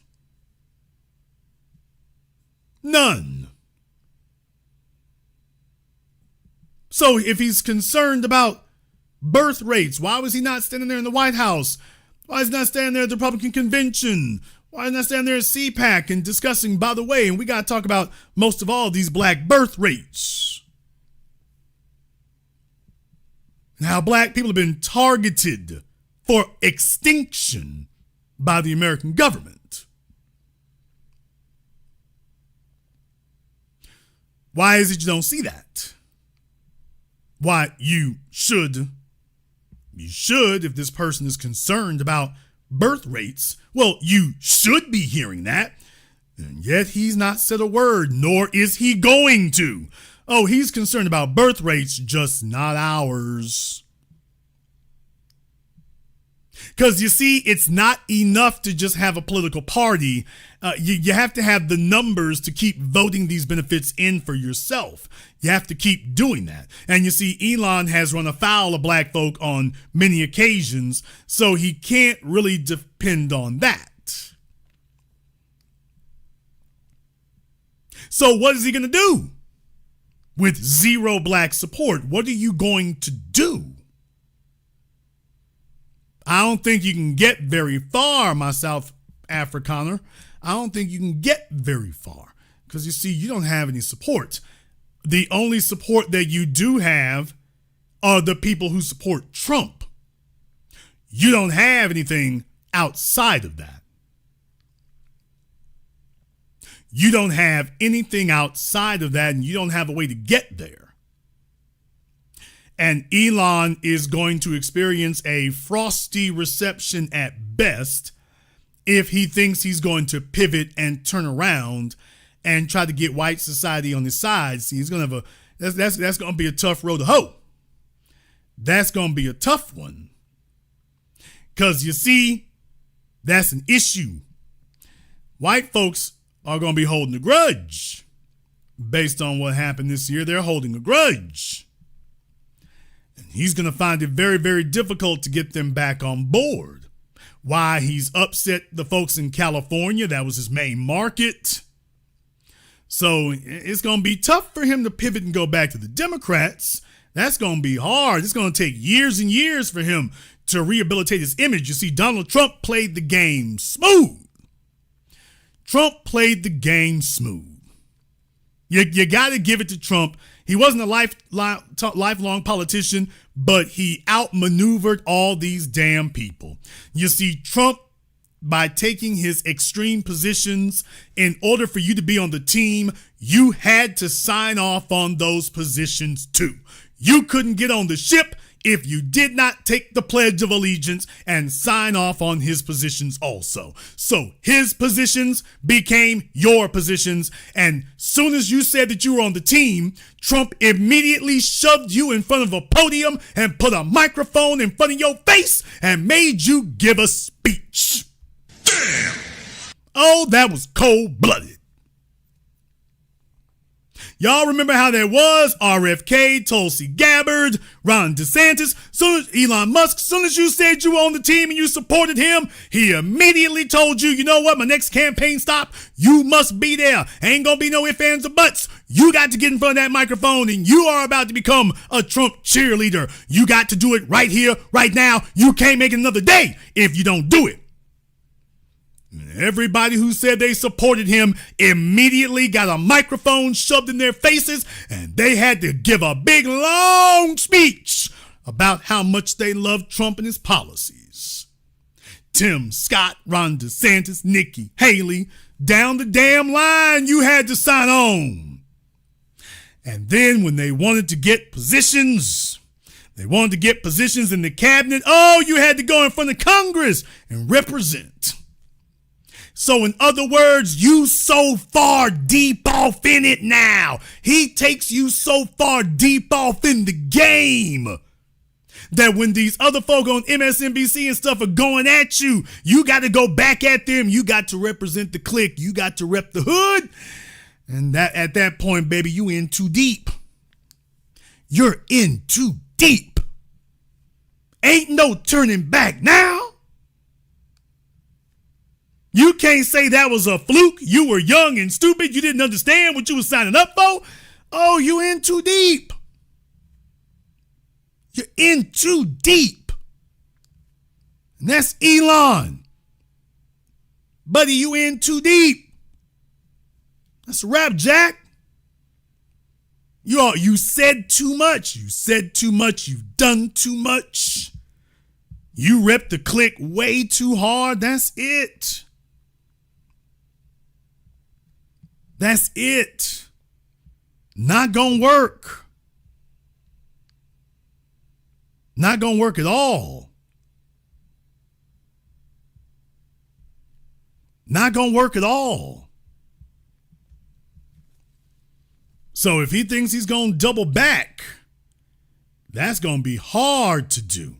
None. So if he's concerned about birth rates, why was he not standing there in the White House? Why is he not standing there at the Republican convention? Why is he not standing there at CPAC and discussing, by the way, and we got to talk about most of all these black birth rates. And how black people have been targeted for extinction by the American government. Why is it you don't see that? Why, you should, if this person is concerned about birth rates, well, you should be hearing that. And yet he's not said a word, nor is he going to. Oh, he's concerned about birth rates, just not ours. Because you see, it's not enough to just have a political party. You have to have the numbers to keep voting these benefits in for yourself. You have to keep doing that. And you see, Elon has run afoul of black folk on many occasions, so he can't really depend on that. So what is he going to do? With zero black support, what are you going to do? I don't think you can get very far, my South Afrikaner. I don't think you can get very far because you see, you don't have any support. The only support that you do have are the people who support Trump. You don't have anything outside of that. You don't have anything outside of that, and you don't have a way to get there. And Elon is going to experience a frosty reception at best if he thinks he's going to pivot and turn around and try to get white society on his side. See, he's going to have that's going to be a tough road to hoe. That's going to be a tough one. Because you see, that's an issue. White folks are going to be holding a grudge. Based on what happened this year, they're holding a grudge. And he's going to find it very, very difficult to get them back on board. Why, he's upset the folks in California. That was his main market. So it's going to be tough for him to pivot and go back to the Democrats. That's going to be hard. It's going to take years and years for him to rehabilitate his image. You see, Donald Trump played the game smooth. Trump played the game smooth. You got to give it to Trump. He wasn't a lifelong politician, but he outmaneuvered all these damn people. You see, Trump, by taking his extreme positions, in order for you to be on the team, you had to sign off on those positions too. You couldn't get on the ship if you did not take the Pledge of Allegiance and sign off on his positions also. So his positions became your positions, and soon as you said that you were on the team, Trump immediately shoved you in front of a podium and put a microphone in front of your face and made you give a speech. Damn! Oh, that was cold-blooded. Y'all remember how that was? RFK, Tulsi Gabbard, Ron DeSantis. Soon as Elon Musk, soon as you said you were on the team and you supported him, he immediately told you, you know what, my next campaign stop, you must be there. Ain't gonna be no ifs, ands, or buts. You got to get in front of that microphone and you are about to become a Trump cheerleader. You got to do it right here, right now. You can't make it another day if you don't do it. Everybody who said they supported him immediately got a microphone shoved in their faces, and they had to give a big, long speech about how much they loved Trump and his policies. Tim Scott, Ron DeSantis, Nikki Haley, down the damn line you had to sign on. And then when they wanted to get positions, They wanted to get positions in the cabinet. Oh, you had to go in front of Congress and represent. So in other words, you so far deep off in it now. He takes you so far deep off in the game that when these other folk on MSNBC and stuff are going at you, you got to go back at them. You got to represent the clique. You got to rep the hood. And that at that point, baby, you in too deep. You're in too deep. Ain't no turning back now. You can't say that was a fluke. You were young and stupid. You didn't understand what you were signing up for. Oh, you in too deep. You're in too deep. And that's Elon. Buddy, you in too deep. That's a wrap, Jack. You said too much. You said too much. You've done too much. You repped the clique way too hard. That's it. That's it. Not gonna work. Not gonna work at all. Not gonna work at all. So if he thinks he's gonna double back, that's gonna be hard to do.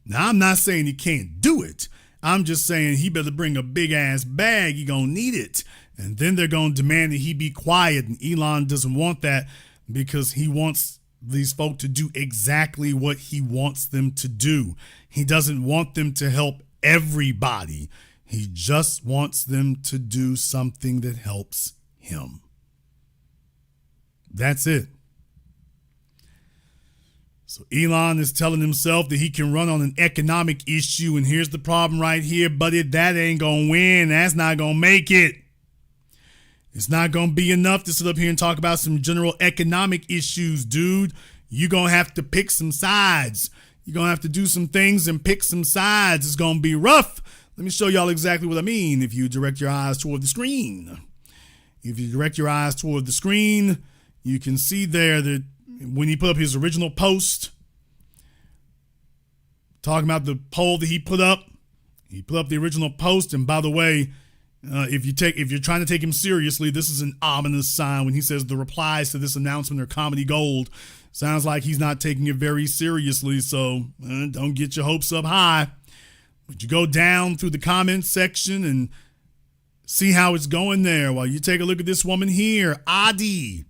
Now, I'm not saying he can't do it. I'm just saying he better bring a big ass bag. He gonna need it. And then they're going to demand that he be quiet. And Elon doesn't want that because he wants these folk to do exactly what he wants them to do. He doesn't want them to help everybody. He just wants them to do something that helps him. That's it. So Elon is telling himself that he can run on an economic issue. And here's the problem right here, buddy. That ain't going to win. That's not going to make it. It's not going to be enough to sit up here and talk about some general economic issues, dude. You're going to have to pick some sides. You're going to have to do some things and pick some sides. It's going to be rough. Let me show y'all exactly what I mean if you direct your eyes toward the screen. If you direct your eyes toward the screen, you can see there that when he put up his original post, talking about the poll that he put up the original post. And by the way, if you're trying to take him seriously, this is an ominous sign when he says the replies to this announcement are comedy gold. Sounds like he's not taking it very seriously, so don't get your hopes up high. But you go down through the comments section and see how it's going there while you take a look at this woman here, Adi.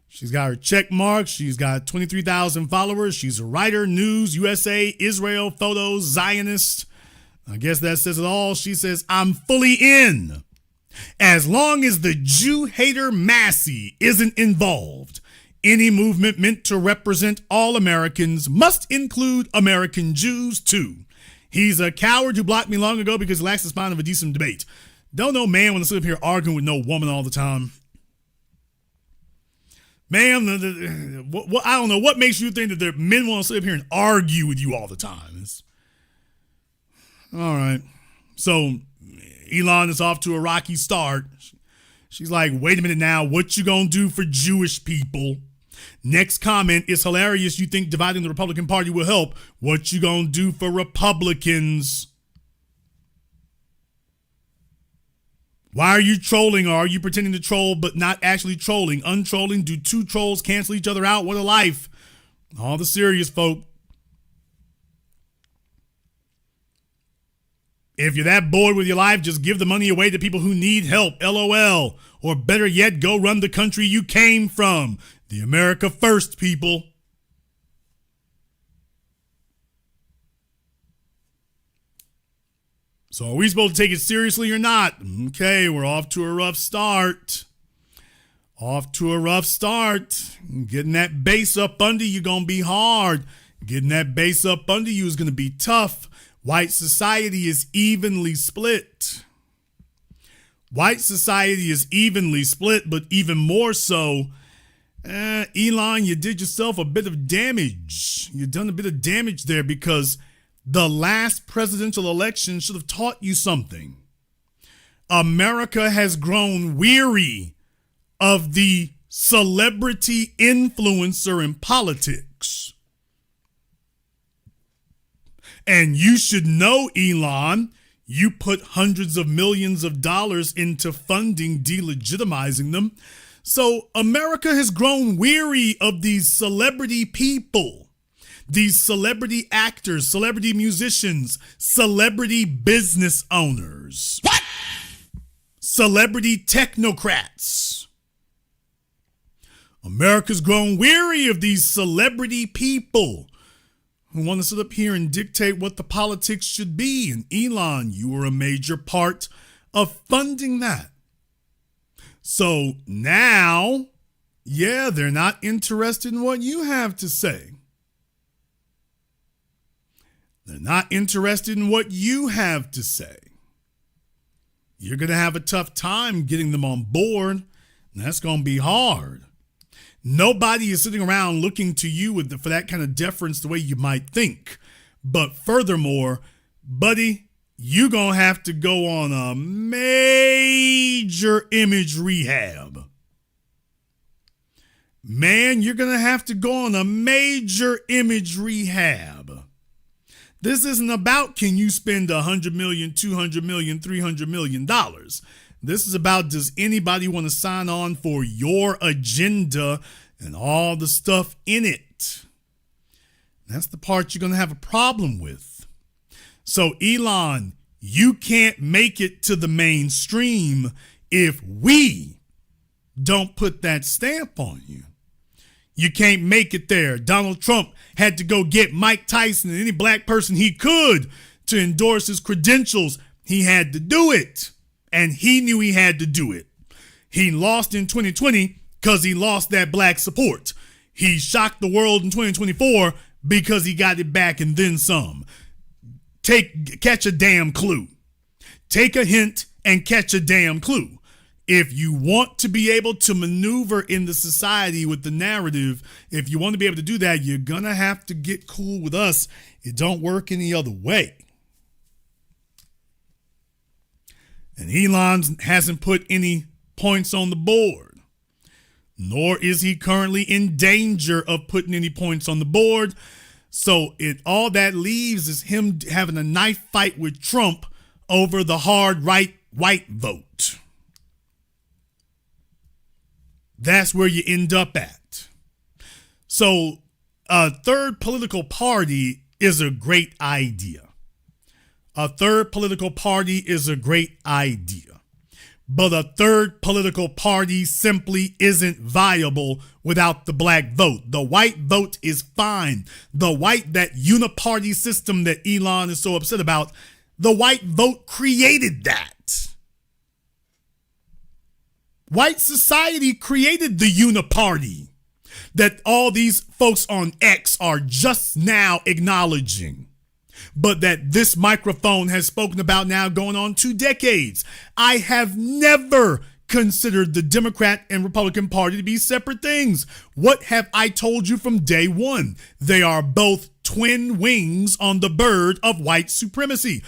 She's got her check mark. She's got 23,000 followers. She's a writer, news, USA, Israel, photos, Zionist. I guess that says it all. She says, I'm fully in. As long as the Jew hater Massey isn't involved, any movement meant to represent all Americans must include American Jews too. He's a coward who blocked me long ago because he lacks the spine of a decent debate. Don't know, man, when I sit up here arguing with no woman all the time. Man, I don't know. What makes you think that the men want to sit up here and argue with you all the time? All right. So Elon is off to a rocky start. She's like, wait a minute now. What you gonna do for Jewish people? Next comment is hilarious. You think dividing the Republican Party will help. What you gonna do for Republicans? Why are you trolling, or are you pretending to troll but not actually trolling? Untrolling? Do two trolls cancel each other out? What a life. All the serious folk. If you're that bored with your life, just give the money away to people who need help. LOL. Or better yet, go run the country you came from. The America First people. So are we supposed to take it seriously or not? Okay, we're off to a rough start. Off to a rough start. Getting that base up under you going to be hard. Getting that base up under you is going to be tough. White society is evenly split. White society is evenly split, but even more so, Elon, you did yourself a bit of damage. You've done a bit of damage there because the last presidential election should have taught you something. America has grown weary of the celebrity influencer in politics. And you should know, Elon, you put hundreds of millions of dollars into funding delegitimizing them. So America has grown weary of these celebrity people, these celebrity actors, celebrity musicians, celebrity business owners. What? Celebrity technocrats. America's grown weary of these celebrity people who want to sit up here and dictate what the politics should be. And Elon, you were a major part of funding that. So now, yeah, they're not interested in what you have to say. They're not interested in what you have to say. You're going to have a tough time getting them on board, and that's going to be hard. Nobody is sitting around looking to you for that kind of deference the way you might think. But furthermore, buddy, you're going to have to go on a major image rehab. Man, you're going to have to go on a major image rehab. This isn't about can you spend $100 million, $200 million, $300 million. This is about, does anybody want to sign on for your agenda and all the stuff in it? That's the part you're going to have a problem with. So Elon, you can't make it to the mainstream if we don't put that stamp on you. You can't make it there. Donald Trump had to go get Mike Tyson and any black person he could to endorse his credentials. He had to do it. And he knew he had to do it. He lost in 2020 because he lost that black support. He shocked the world in 2024 because he got it back and then some. Catch a damn clue. Take a hint and catch a damn clue. If you want to be able to maneuver in the society with the narrative, if you want to be able to do that, you're going to have to get cool with us. It don't work any other way. And Elon hasn't put any points on the board, nor is he currently in danger of putting any points on the board. So all that leaves is him having a knife fight with Trump over the hard right white vote. That's where you end up at. So a third political party is a great idea. A third political party is a great idea. But a third political party simply isn't viable without the black vote. The white vote is fine. That uniparty system that Elon is so upset about, the white vote created that. White society created the uniparty that all these folks on X are just now acknowledging, but that this microphone has spoken about now going on 2 decades. I have never considered the Democrat and Republican Party to be separate things. What have I told you from day one? They are both twin wings on the bird of white supremacy.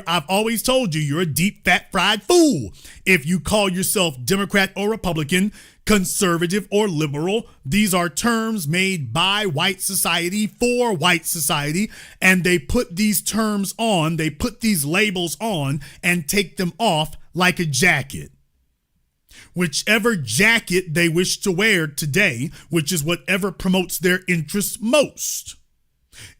I've always told you, you're a deep, fat, fried fool if you call yourself Democrat or Republican, conservative or liberal. These are terms made by white society for white society, and they put these terms on, they put these labels on and take them off like a jacket. Whichever jacket they wish to wear today, which is whatever promotes their interests most.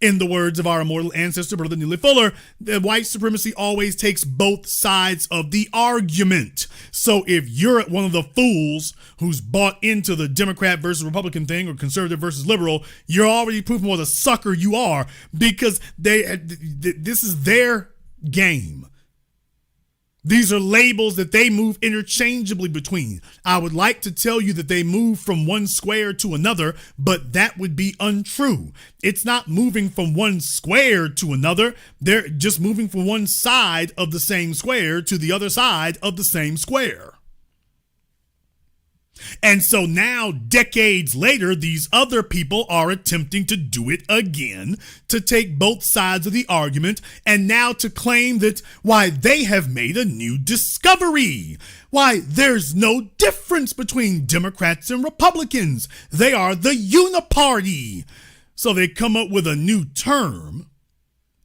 In the words of our immortal ancestor, Brother Neely Fuller, the white supremacy always takes both sides of the argument. So if you're one of the fools who's bought into the Democrat versus Republican thing or conservative versus liberal, you're already proving what a sucker you are, because this is their game. These are labels that they move interchangeably between. I would like to tell you that they move from one square to another, but that would be untrue. It's not moving from one square to another. They're just moving from one side of the same square to the other side of the same square. And so now, decades later, these other people are attempting to do it again, to take both sides of the argument, and now to claim that, why, they have made a new discovery. Why, there's no difference between Democrats and Republicans. They are the uniparty. So they come up with a new term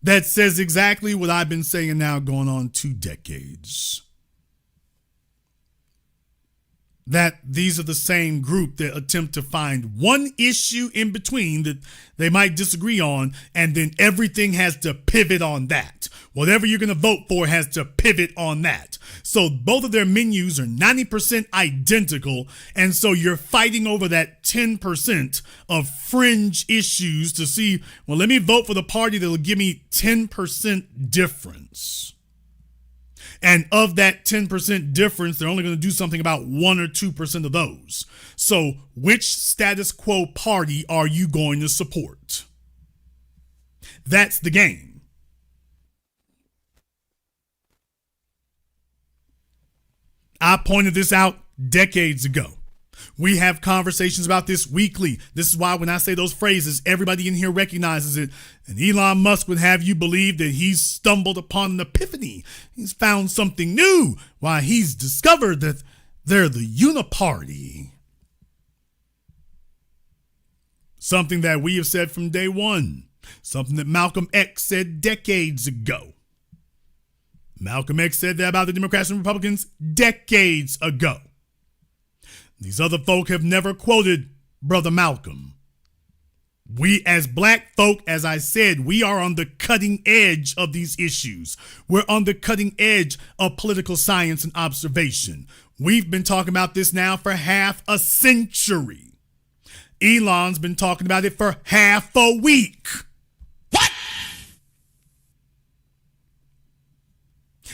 that says exactly what I've been saying now going on 2 decades. That these are the same group that attempt to find one issue in between that they might disagree on, and then everything has to pivot on that. Whatever you're going to vote for has to pivot on that. So both of their menus are 90% identical, and so you're fighting over that 10% of fringe issues to see, well, let me vote for the party that will give me 10% difference. And of that 10% difference, they're only going to do something about 1 or 2% of those. So which status quo party are you going to support? That's the game. I pointed this out decades ago. We have conversations about this weekly. This is why when I say those phrases, everybody in here recognizes it. And Elon Musk would have you believe that he's stumbled upon an epiphany. He's found something new. Why, he's discovered that they're the uniparty. Something that we have said from day one. Something that Malcolm X said decades ago. Malcolm X said that about the Democrats and Republicans decades ago. These other folk have never quoted Brother Malcolm. We as black folk, as I said, we are on the cutting edge of these issues. We're on the cutting edge of political science and observation. We've been talking about this now for half a century. Elon's been talking about it for half a week. What?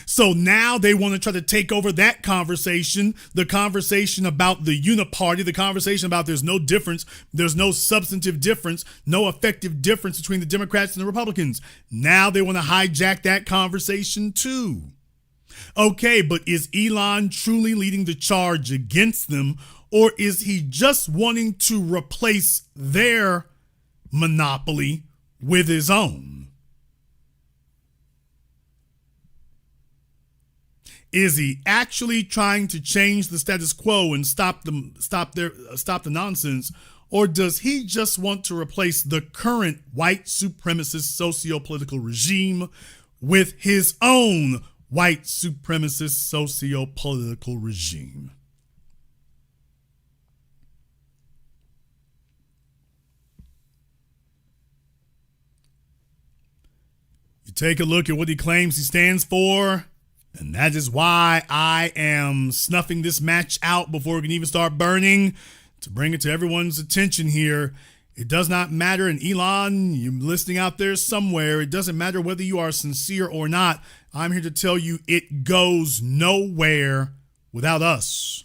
So now they want to try to take over that conversation, the conversation about the uniparty, the conversation about there's no difference, there's no substantive difference, no effective difference between the Democrats and the Republicans. Now they want to hijack that conversation too. Okay, but is Elon truly leading the charge against them, or is he just wanting to replace their monopoly with his own? Is he actually trying to change the status quo and stop the nonsense, or does he just want to replace the current white supremacist socio-political regime with his own white supremacist socio-political regime? You take a look at what he claims he stands for, and that is why I am snuffing this match out before we can even start burning, to bring it to everyone's attention here. It does not matter, and Elon, you're listening out there somewhere, it doesn't matter whether you are sincere or not. I'm here to tell you it goes nowhere without us.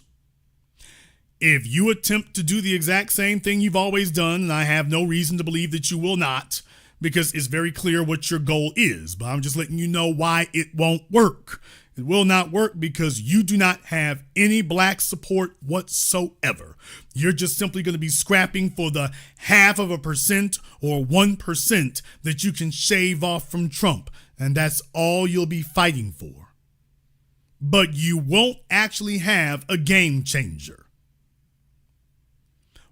If you attempt to do the exact same thing you've always done, and I have no reason to believe that you will not, because it's very clear what your goal is, but I'm just letting you know why it won't work. It will not work because you do not have any black support whatsoever. You're just simply going to be scrapping for the 0.5% or 1% that you can shave off from Trump, and that's all you'll be fighting for. But you won't actually have a game changer.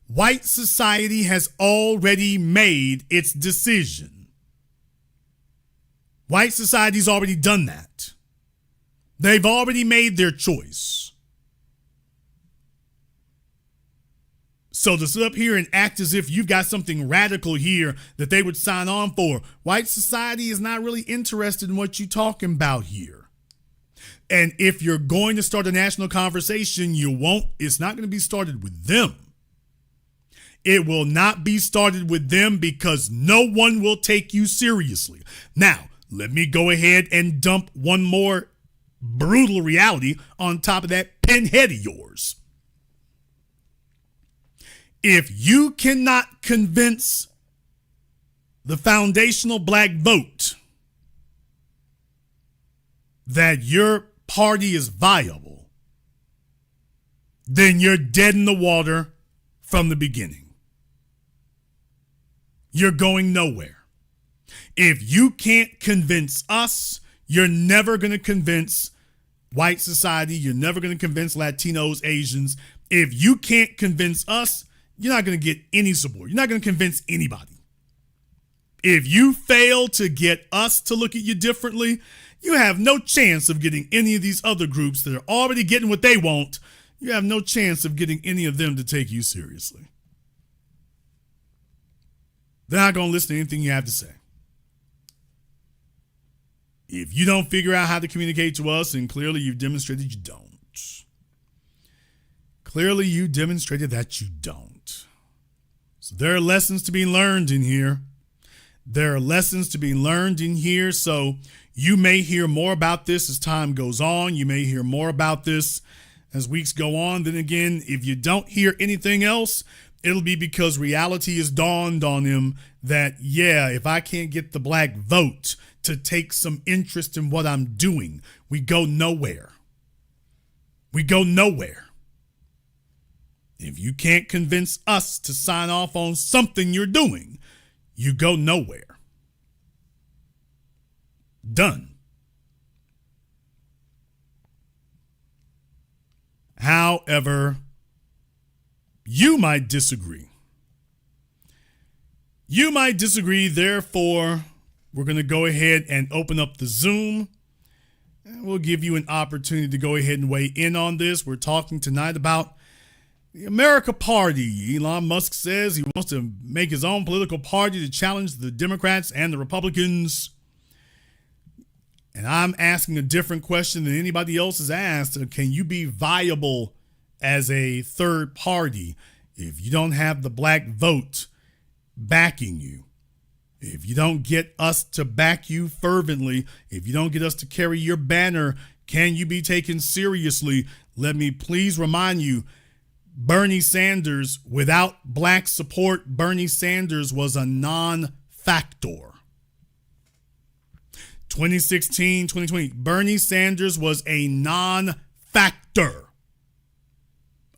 White society has already made its decision. White society's already done that. They've already made their choice. So to sit up here and act as if you've got something radical here that they would sign on for, white society is not really interested in what you're talking about here. And if you're going to start a national conversation, it's not going to be started with them. It will not be started with them because no one will take you seriously. Now, let me go ahead and dump one more brutal reality on top of that pinhead of yours. If you cannot convince the foundational black vote that your party is viable, then you're dead in the water from the beginning. You're going nowhere. If you can't convince us, you're never going to convince white society. You're never going to convince Latinos, Asians. If you can't convince us, you're not going to get any support. You're not going to convince anybody. If you fail to get us to look at you differently, you have no chance of getting any of these other groups that are already getting what they want. You have no chance of getting any of them to take you seriously. They're not going to listen to anything you have to say. If you don't figure out how to communicate to us, and clearly you've demonstrated you don't. Clearly you demonstrated that you don't. So there are lessons to be learned in here. There are lessons to be learned in here. So you may hear more about this as time goes on. You may hear more about this as weeks go on. Then again, if you don't hear anything else, it'll be because reality has dawned on him that, yeah, if I can't get the black vote to take some interest in what I'm doing, we go nowhere. We go nowhere. If you can't convince us to sign off on something you're doing, you go nowhere. Done. However, you might disagree. You might disagree, therefore, we're going to go ahead and open up the Zoom. And we'll give you an opportunity to go ahead and weigh in on this. We're talking tonight about the America Party. Elon Musk says he wants to make his own political party to challenge the Democrats and the Republicans. And I'm asking a different question than anybody else has asked. Can you be viable as a third party if you don't have the black vote backing you? If you don't get us to back you fervently, if you don't get us to carry your banner, can you be taken seriously? Let me please remind you, Bernie Sanders, without black support, Bernie Sanders was a non-factor. 2016, 2020, Bernie Sanders was a non-factor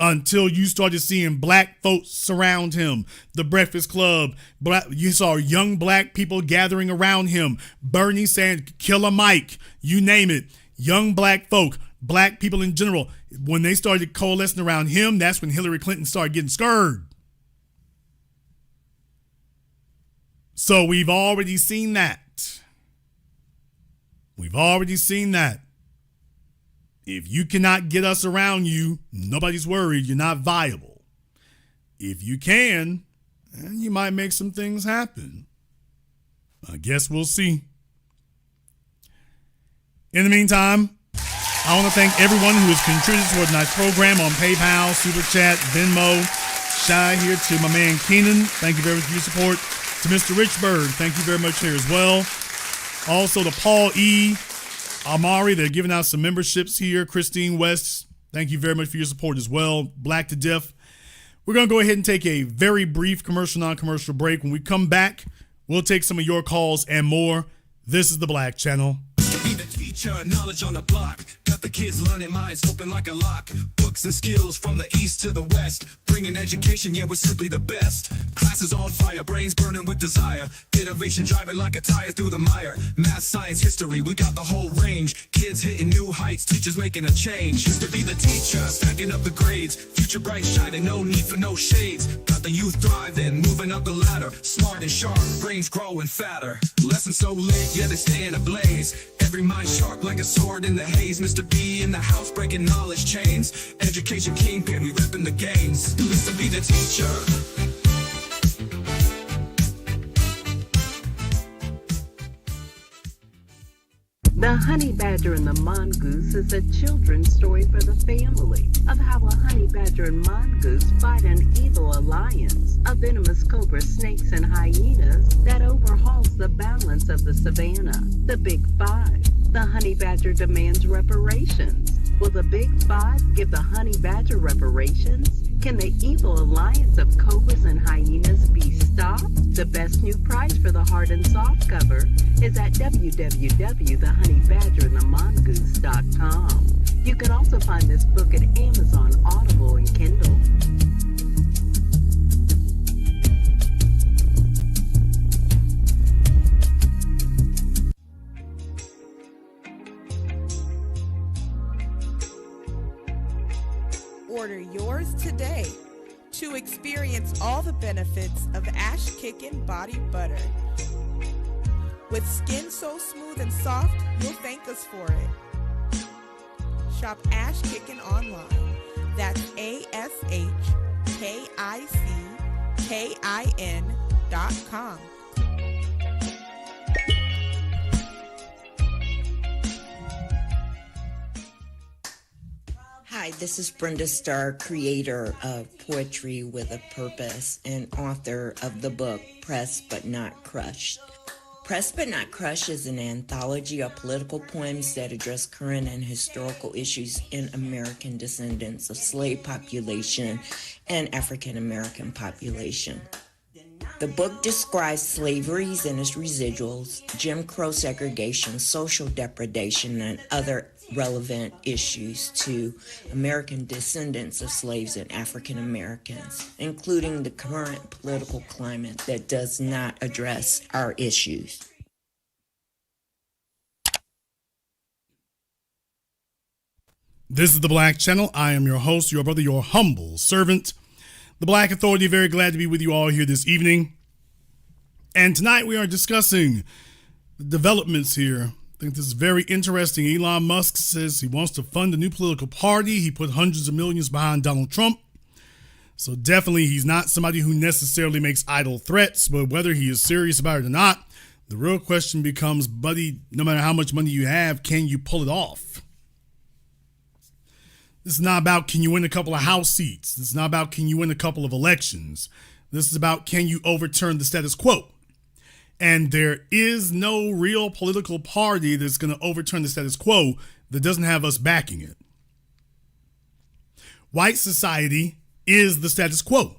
until you started seeing black folks surround him. The Breakfast Club, you saw young black people gathering around him. Bernie Sanders, Killer Mike, you name it. Young black folk, black people in general, when they started coalescing around him, that's when Hillary Clinton started getting scared. So we've already seen that. We've already seen that. If you cannot get us around you, nobody's worried. You're not viable. If you can, you might make some things happen. I guess we'll see. In the meantime, I want to thank everyone who has contributed toward tonight's program on PayPal, Super Chat, Venmo. Shout out here to my man Keenan. Thank you very much for your support. To Mr. Richburg, thank you very much here as well. Also to Paul E. Amari, they're giving out some memberships here. Christine West, thank you very much for your support as well. Black to Deaf. We're going to go ahead and take a very brief commercial, non-commercial break. When we come back, we'll take some of your calls and more. This is the Black Channel. Be the teacher, knowledge on the block. Got the kids learning, minds open like a lock. Books and skills from the east to the west. Bringing education, yeah, we're simply the best. Classes on fire, brains burning with desire. Innovation driving like a tire through the mire. Math, science, history, we got the whole range. Kids hitting new heights, teachers making a change. Used to be the teacher, stacking up the grades. Future bright shining, no need for no shades. Got the youth thriving, moving up the ladder. Smart and sharp, brains growing fatter. Lessons so lit, yeah, they stay in a blaze. Every mind sharp like a sword in the haze. Mr. B in the house breaking knowledge chains. Education kingpin, we ripping the games. Used to be the teacher. The Honey Badger and the Mongoose is a children's story for the family of how a honey badger and mongoose fight an evil alliance of venomous cobra snakes and hyenas that overhauls the balance of the savannah. The Big Five. The honey badger demands reparations. Will the Big Five give the honey badger reparations? Can the evil alliance of cobras and hyenas be stopped? The best new price for the hard and soft cover is at www.thehoneyBadgerandthemongoose.com. You can also find this book at Amazon, Audible, and Kindle. Order yours today to experience all the benefits of Ash Kickin' Body Butter. With skin so smooth and soft, you'll thank us for it. Shop Ash Kickin' online. That's ASHKICKIN.com. Hi, this is Brenda Starr, creator of Poetry with a Purpose and author of the book Pressed But Not Crushed. Pressed But Not Crushed is an anthology of political poems that address current and historical issues in American descendants of slave population and African American population. The book describes slaveries and its residuals, Jim Crow segregation, social depredation, and other relevant issues to American descendants of slaves and African Americans, including the current political climate that does not address our issues. This is the Black Channel. I am your host, your brother, your humble servant, the Black Authority. Very glad to be with you all here this evening. And tonight we are discussing the developments here. I think this is very interesting. Elon Musk says he wants to fund a new political party. He put hundreds of millions behind Donald Trump. So definitely he's not somebody who necessarily makes idle threats, but whether he is serious about it or not, the real question becomes, buddy, no matter how much money you have, can you pull it off? This is not about can you win a couple of House seats. This is not about can you win a couple of elections. This is about can you overturn the status quo. And there is no real political party that's going to overturn the status quo that doesn't have us backing it. White society is the status quo.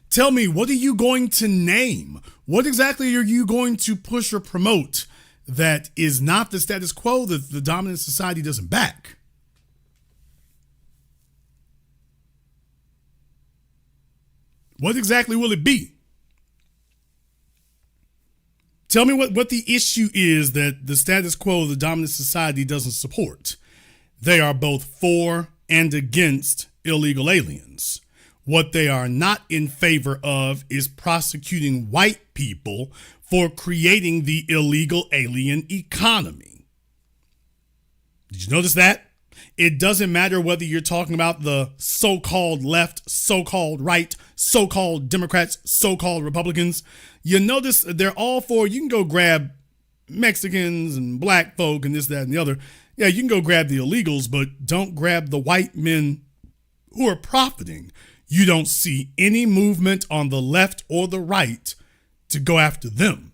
Tell me, what are you going to name? What exactly are you going to push or promote that is not the status quo that the dominant society doesn't back? What exactly will it be? Tell me what the issue is that the status quo of the dominant society doesn't support. They are both for and against illegal aliens. What they are not in favor of is prosecuting white people for creating the illegal alien economy. Did you notice that? It doesn't matter whether you're talking about the so-called left, so-called right, so-called Democrats, so-called Republicans. You notice they're all for, you can go grab Mexicans and black folk and this, that, and the other. Yeah, you can go grab the illegals, but don't grab the white men who are profiting. You don't see any movement on the left or the right to go after them.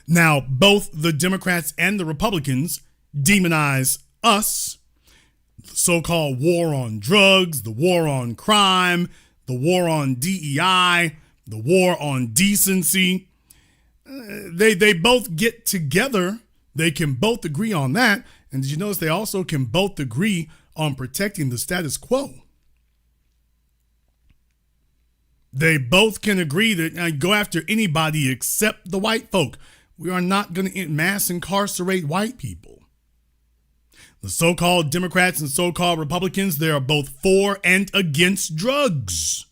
Now, both the Democrats and the Republicans demonize us, the so-called war on drugs, the war on crime, the war on DEI, the war on decency. They both get together. They can both agree on that. And did you notice they also can both agree on protecting the status quo? They both can agree that go after anybody except the white folk. We are not going to mass incarcerate white people. The so-called Democrats and so-called Republicans, they are both for and against drugs.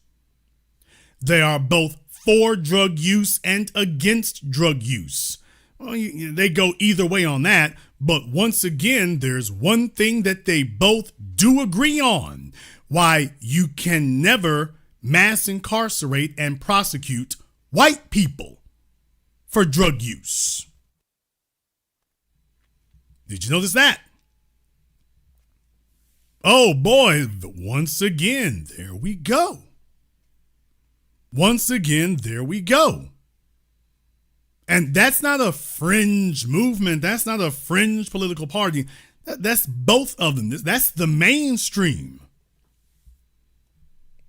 They are both for drug use and against drug use. Well, they go either way on that. But once again, there's one thing that they both do agree on: why you can never mass incarcerate and prosecute white people for drug use. Did you notice that? Oh boy, once again, there we go. Once again, there we go. And that's not a fringe movement. That's not a fringe political party. That's both of them. That's the mainstream.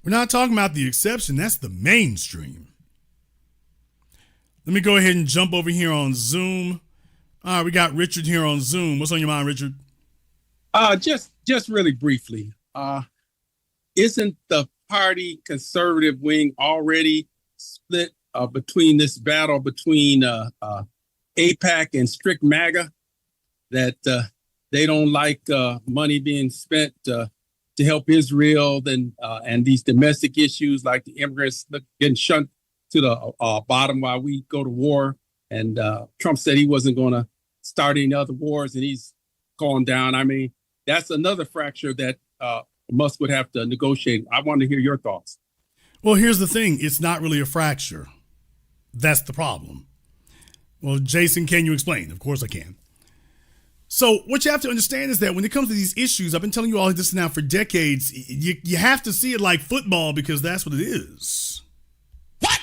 We're not talking about the exception. That's the mainstream. Let me go ahead and jump over here on Zoom. All right, we got Richard here on Zoom. What's on your mind, Richard? Just really briefly, isn't the party conservative wing already split between this battle between AIPAC and strict MAGA, that they don't like money being spent to help Israel and these domestic issues like the immigrants getting to the bottom while we go to war. And Trump said he wasn't going to start any other wars, and he's gone down. I mean, that's another fracture that Musk would have to negotiate. I want to hear your thoughts. Well, here's the thing. It's not really a fracture. That's the problem. Well, Jason, can you explain? Of course I can. So what you have to understand is that when it comes to these issues, I've been telling you all this now for decades, you have to see it like football because that's what it is. What?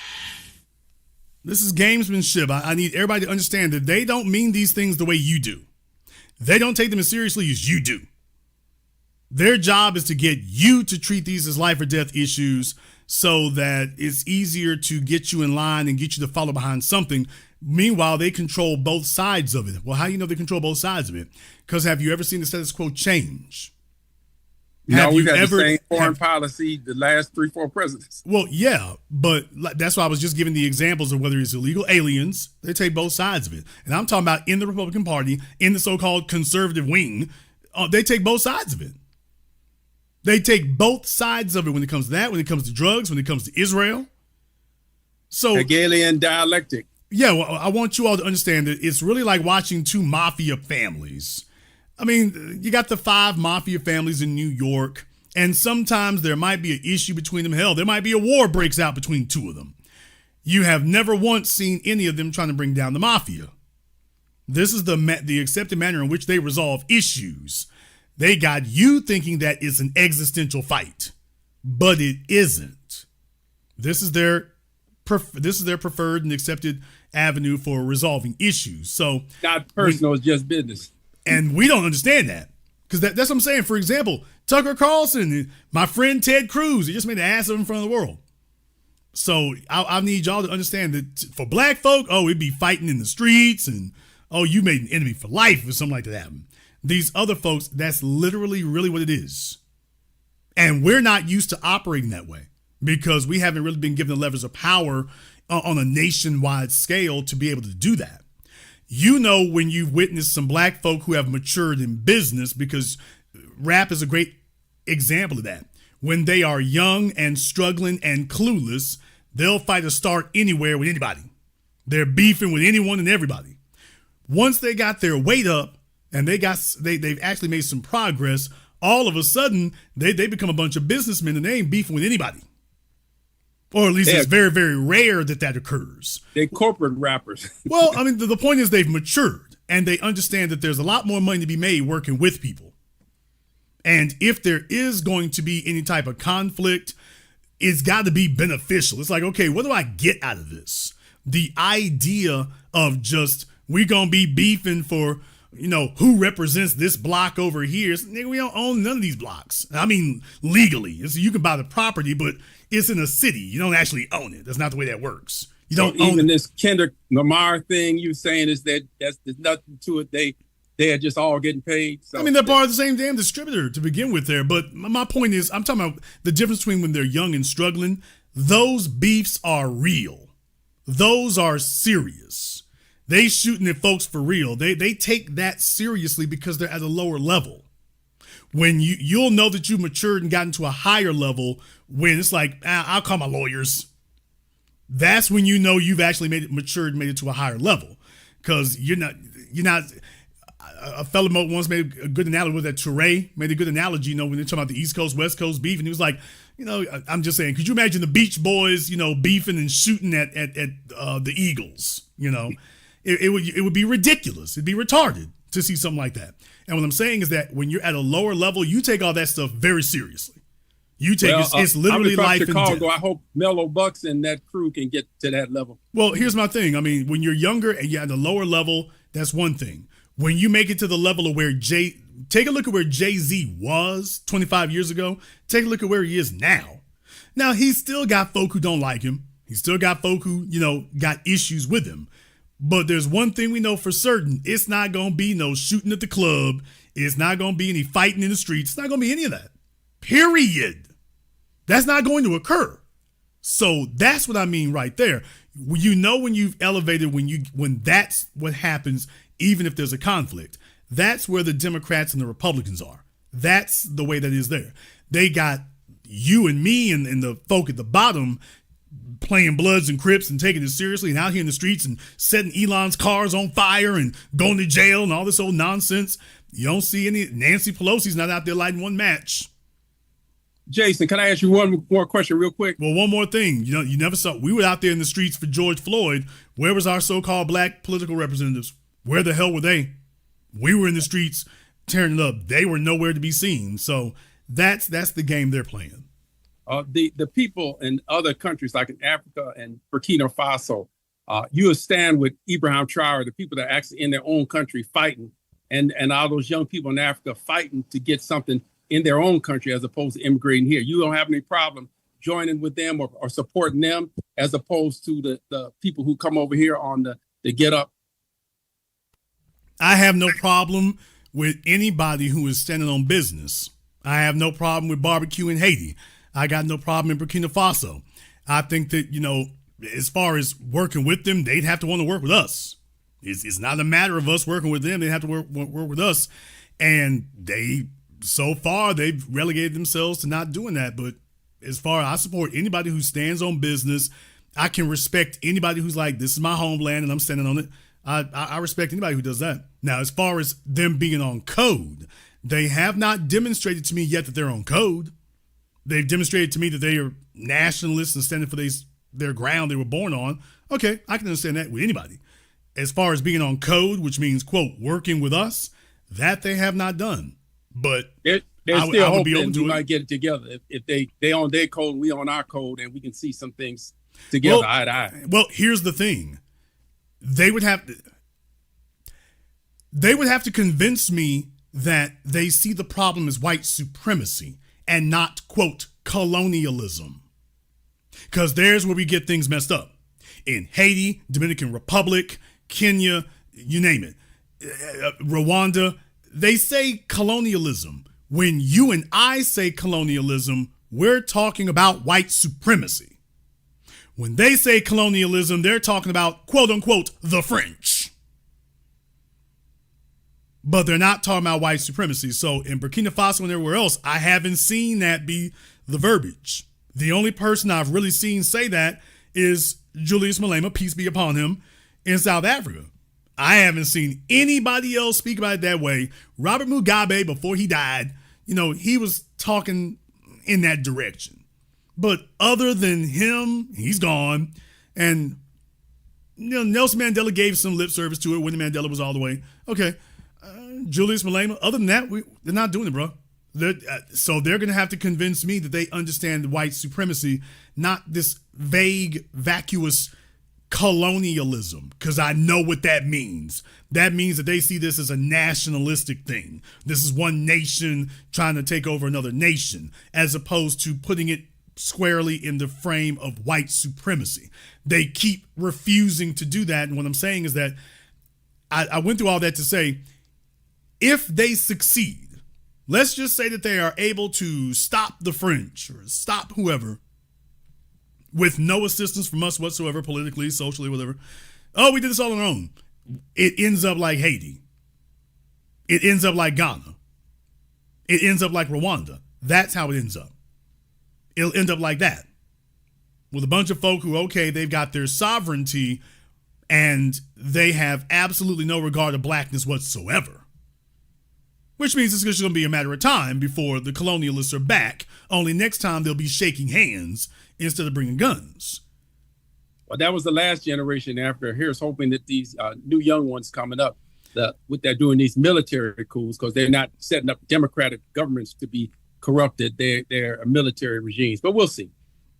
This is gamesmanship. I need everybody to understand that they don't mean these things the way you do. They don't take them as seriously as you do. Their job is to get you to treat these as life or death issues so that it's easier to get you in line and get you to follow behind something. Meanwhile, they control both sides of it. Well, how do you know they control both sides of it? Because have you ever seen the status quo change? No, we've had the same foreign policy the last 3-4 presidents. Well, yeah, but that's why I was just giving the examples of whether it's illegal aliens. They take both sides of it. And I'm talking about in the Republican Party, in the so-called conservative wing, they take both sides of it. They take both sides of it when it comes to that, when it comes to drugs, when it comes to Israel. So Hegelian dialectic. Yeah, well, I want you all to understand that it's really like watching two mafia families. I mean, you got the 5 mafia families in New York, and sometimes there might be an issue between them. Hell, there might be a war breaks out between 2 of them. You have never once seen any of them trying to bring down the mafia. This is the accepted manner in which they resolve issues. They got you thinking that it's an existential fight, but it isn't. This is their preferred and accepted avenue for resolving issues. So not personal, it's just business. And we don't understand that because that's what I'm saying. For example, Tucker Carlson, my friend Ted Cruz, he just made an ass of him in front of the world. So I need y'all to understand that for black folk, it'd be fighting in the streets and, you made an enemy for life or something like that happen. These other folks, that's literally really what it is. And we're not used to operating that way because we haven't really been given the levers of power on a nationwide scale to be able to do that. You know, when you've witnessed some black folk who have matured in business, because rap is a great example of that. When they are young and struggling and clueless, they'll fight a start anywhere with anybody. They're beefing with anyone and everybody. Once they got their weight up and they've actually made some progress, all of a sudden they become a bunch of businessmen and they ain't beefing with anybody. Or at least it's very, very rare that occurs. They're corporate rappers. Well, I mean, the point is they've matured and they understand that there's a lot more money to be made working with people. And if there is going to be any type of conflict, it's got to be beneficial. It's like, okay, what do I get out of this? The idea of just, we're going to be beefing for, who represents this block over here. Nigga, we don't own none of these blocks. I mean, legally. You can buy the property, but it's in a city. You don't actually own it. That's not the way that works. You don't own even this Kendrick Lamar thing you saying is that there's nothing to it. They are just all getting paid. So. I mean, they're part of the same damn distributor to begin with there. But my point is, I'm talking about the difference between when they're young and struggling. Those beefs are real. Those are serious. They shooting at folks for real. They take that seriously because they're at a lower level. When you'll know that you've matured and gotten to a higher level when it's like, I'll call my lawyers. That's when you know you've actually matured and made it to a higher level. Because you're not, a fellow once made a good analogy with that. Touré made a good analogy, when they're talking about the East Coast, West Coast beef. And he was like, I'm just saying, could you imagine the Beach Boys, beefing and shooting at the Eagles, It would be ridiculous. It'd be retarded to see something like that. And what I'm saying is that when you're at a lower level, you take all that stuff very seriously. You take it's literally life and death. I hope Mellow Bucks and that crew can get to that level. Well, here's my thing. I mean, when you're younger and you're at a lower level, that's one thing. When you make it to the level of where take a look at where Jay-Z was 25 years ago. Take a look at where he is now. Now, he's still got folk who don't like him. He's still got folk who, got issues with him. But there's one thing we know for certain. It's not going to be no shooting at the club. It's not going to be any fighting in the streets. It's not going to be any of that. Period. That's not going to occur. So that's what I mean right there. When you've elevated, when that's what happens, even if there's a conflict, that's where the Democrats and the Republicans are. That's the way that is there. They got you and me and the folk at the bottom playing Bloods and Crips and taking it seriously and out here in the streets and setting Elon's cars on fire and going to jail and all this old nonsense. You don't see any. Nancy Pelosi's not out there lighting one match. Jason, can I ask you one more question real quick? Well, one more thing. You never saw. We were out there in the streets for George Floyd. Where was our so-called black political representatives? Where the hell were they? We were in the streets tearing it up. They were nowhere to be seen. So that's the game they're playing. The people in other countries like in Africa and Burkina Faso, you stand with Ibrahim Traore, the people that are actually in their own country fighting, and all those young people in Africa fighting to get something in their own country as opposed to immigrating here. You don't have any problem joining with them or supporting them as opposed to the people who come over here on the get up. I have no problem with anybody who is standing on business. I have no problem with barbecue in Haiti. I got no problem in Burkina Faso. I think that, as far as working with them, they'd have to want to work with us. It's not a matter of us working with them. They have to work with us. And so far, they've relegated themselves to not doing that. But as far as I support anybody who stands on business, I can respect anybody who's like, this is my homeland and I'm standing on it. I respect anybody who does that. Now, as far as them being on code, they have not demonstrated to me yet that they're on code. They've demonstrated to me that they are nationalists and standing for their ground they were born on. Okay, I can understand that with anybody. As far as being on code, which means, quote, working with us, that they have not done. But they're still hoping we might get it together. If they on their code, we on our code, and we can see some things together eye to eye. Well, here's the thing. They would have to convince me that they see the problem as white supremacy and not, quote, colonialism. Because there's where we get things messed up. In Haiti, Dominican Republic, Kenya, you name it, Rwanda, they say colonialism. When you and I say colonialism, we're talking about white supremacy. When they say colonialism, they're talking about, quote unquote, the French. But they're not talking about white supremacy. So in Burkina Faso and everywhere else, I haven't seen that be the verbiage. The only person I've really seen say that is Julius Malema, peace be upon him, in South Africa. I haven't seen anybody else speak about it that way. Robert Mugabe, before he died, he was talking in that direction. But other than him, he's gone. And Nelson Mandela gave some lip service to it when Mandela was all the way. Okay, Julius Malema, other than that, they're not doing it, bro. So they're going to have to convince me that they understand white supremacy, not this vague, vacuous colonialism, because I know what that means. That means that they see this as a nationalistic thing. This is one nation trying to take over another nation, as opposed to putting it squarely in the frame of white supremacy. They keep refusing to do that. And what I'm saying is that I went through all that to say, if they succeed, let's just say that they are able to stop the French or stop whoever with no assistance from us whatsoever, politically, socially, whatever. Oh, we did this all on our own. It ends up like Haiti. It ends up like Ghana. It ends up like Rwanda. That's how it ends up. It'll end up like that. With a bunch of folk who, okay, they've got their sovereignty and they have absolutely no regard to blackness whatsoever. Which means it's just going to be a matter of time before the colonialists are back. Only next time they'll be shaking hands instead of bringing guns. Well, that was the last generation after. Here's hoping that these new young ones coming up, with that doing these military coups, because they're not setting up democratic governments to be corrupted. They're military regimes, but we'll see.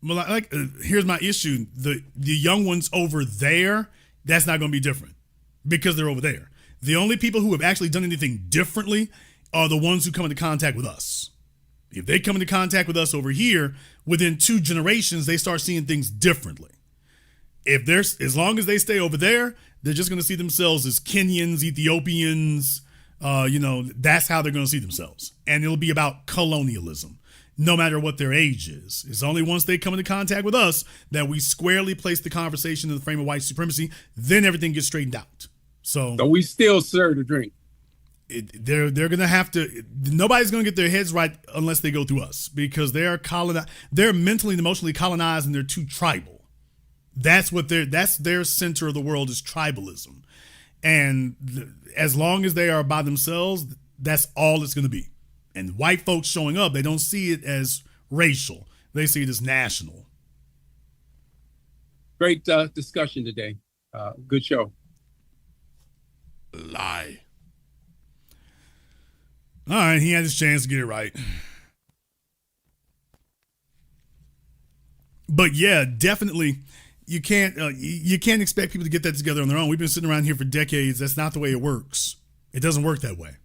Well, here's my issue. The young ones over there, that's not going to be different because they're over there. The only people who have actually done anything differently are the ones who come into contact with us. If they come into contact with us over here, within 2 generations, they start seeing things differently. As long as they stay over there, they're just going to see themselves as Kenyans, Ethiopians. That's how they're going to see themselves. And it'll be about colonialism, no matter what their age is. It's only once they come into contact with us that we squarely place the conversation in the frame of white supremacy. Then everything gets straightened out. So we still serve the drink. They're going to have to. Nobody's going to get their heads right unless they go through us, because they're mentally and emotionally colonized and they're too tribal. That's their center of the world is tribalism. And as long as they are by themselves, that's all it's going to be. And white folks showing up, they don't see it as racial. They see it as national. Great discussion today. Good show. Lie. All right, he had his chance to get it right. But yeah, definitely, you can't expect people to get that together on their own. We've been sitting around here for decades. That's not the way it works. It doesn't work that way.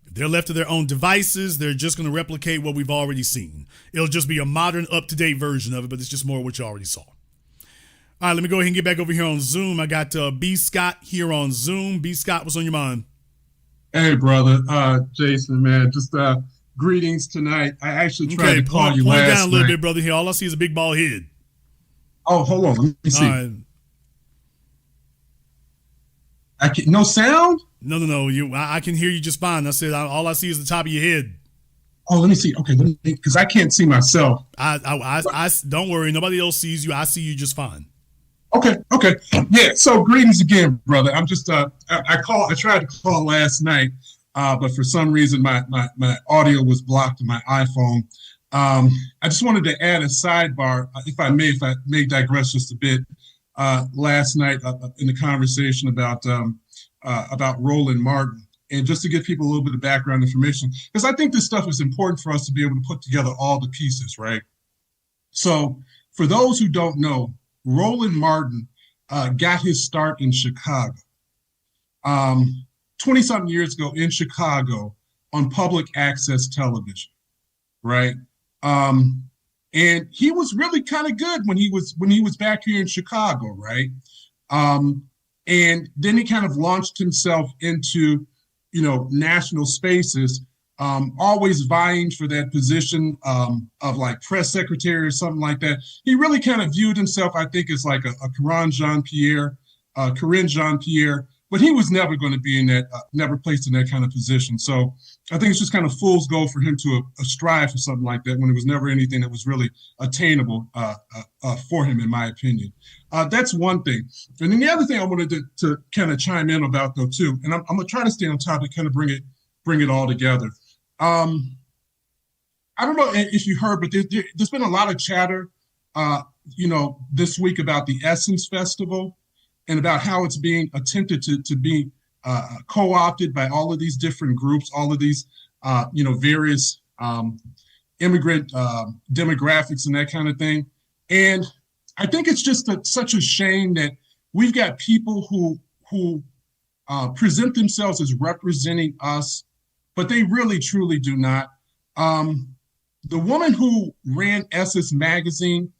If they're left to their own devices, they're just going to replicate what we've already seen. It'll just be a modern, up-to-date version of it, but it's just more what you already saw. All right, let me go ahead and get back over here on Zoom. I got B. Scott here on Zoom. B. Scott, what's on your mind? Hey, brother. Jason, man, just greetings tonight. I actually tried to call you last night. Down a little bit, brother. Here, all I see is a big bald head. Oh, hold on. Let me see. All right. No sound? No. I can hear you just fine. I said all I see is the top of your head. Oh, let me see. Okay, because I can't see myself. I don't worry. Nobody else sees you. I see you just fine. Okay. Yeah. So greetings again, brother. I'm just I tried to call last night, but for some reason my audio was blocked on my iPhone. I just wanted to add a sidebar, if I may digress just a bit. Last night in the conversation about Roland Martin, and just to give people a little bit of background information, because I think this stuff is important for us to be able to put together all the pieces, right? So for those who don't know, Roland Martin got his start in Chicago 20-something years ago in Chicago on public access television, right? And he was really kind of good when he was back here in Chicago, right? And then he kind of launched himself into, national spaces, always vying for that position of like press secretary or something like that. He really kind of viewed himself, I think, as like a Corinne Jean-Pierre, but he was never going to be never placed in that kind of position. So I think it's just kind of fool's gold for him to strive for something like that when it was never anything that was really attainable for him, in my opinion. That's one thing. And then the other thing I wanted to kind of chime in about, though, too, and I'm going to try to stay on topic, kind of bring it all together. I don't know if you heard, but there's been a lot of chatter, this week about the Essence Festival and about how it's being attempted to be co-opted by all of these different groups, all of these, various immigrant demographics and that kind of thing. And I think it's just such a shame that we've got people who present themselves as representing us, but they really, truly do not. The woman who ran Essence magazine,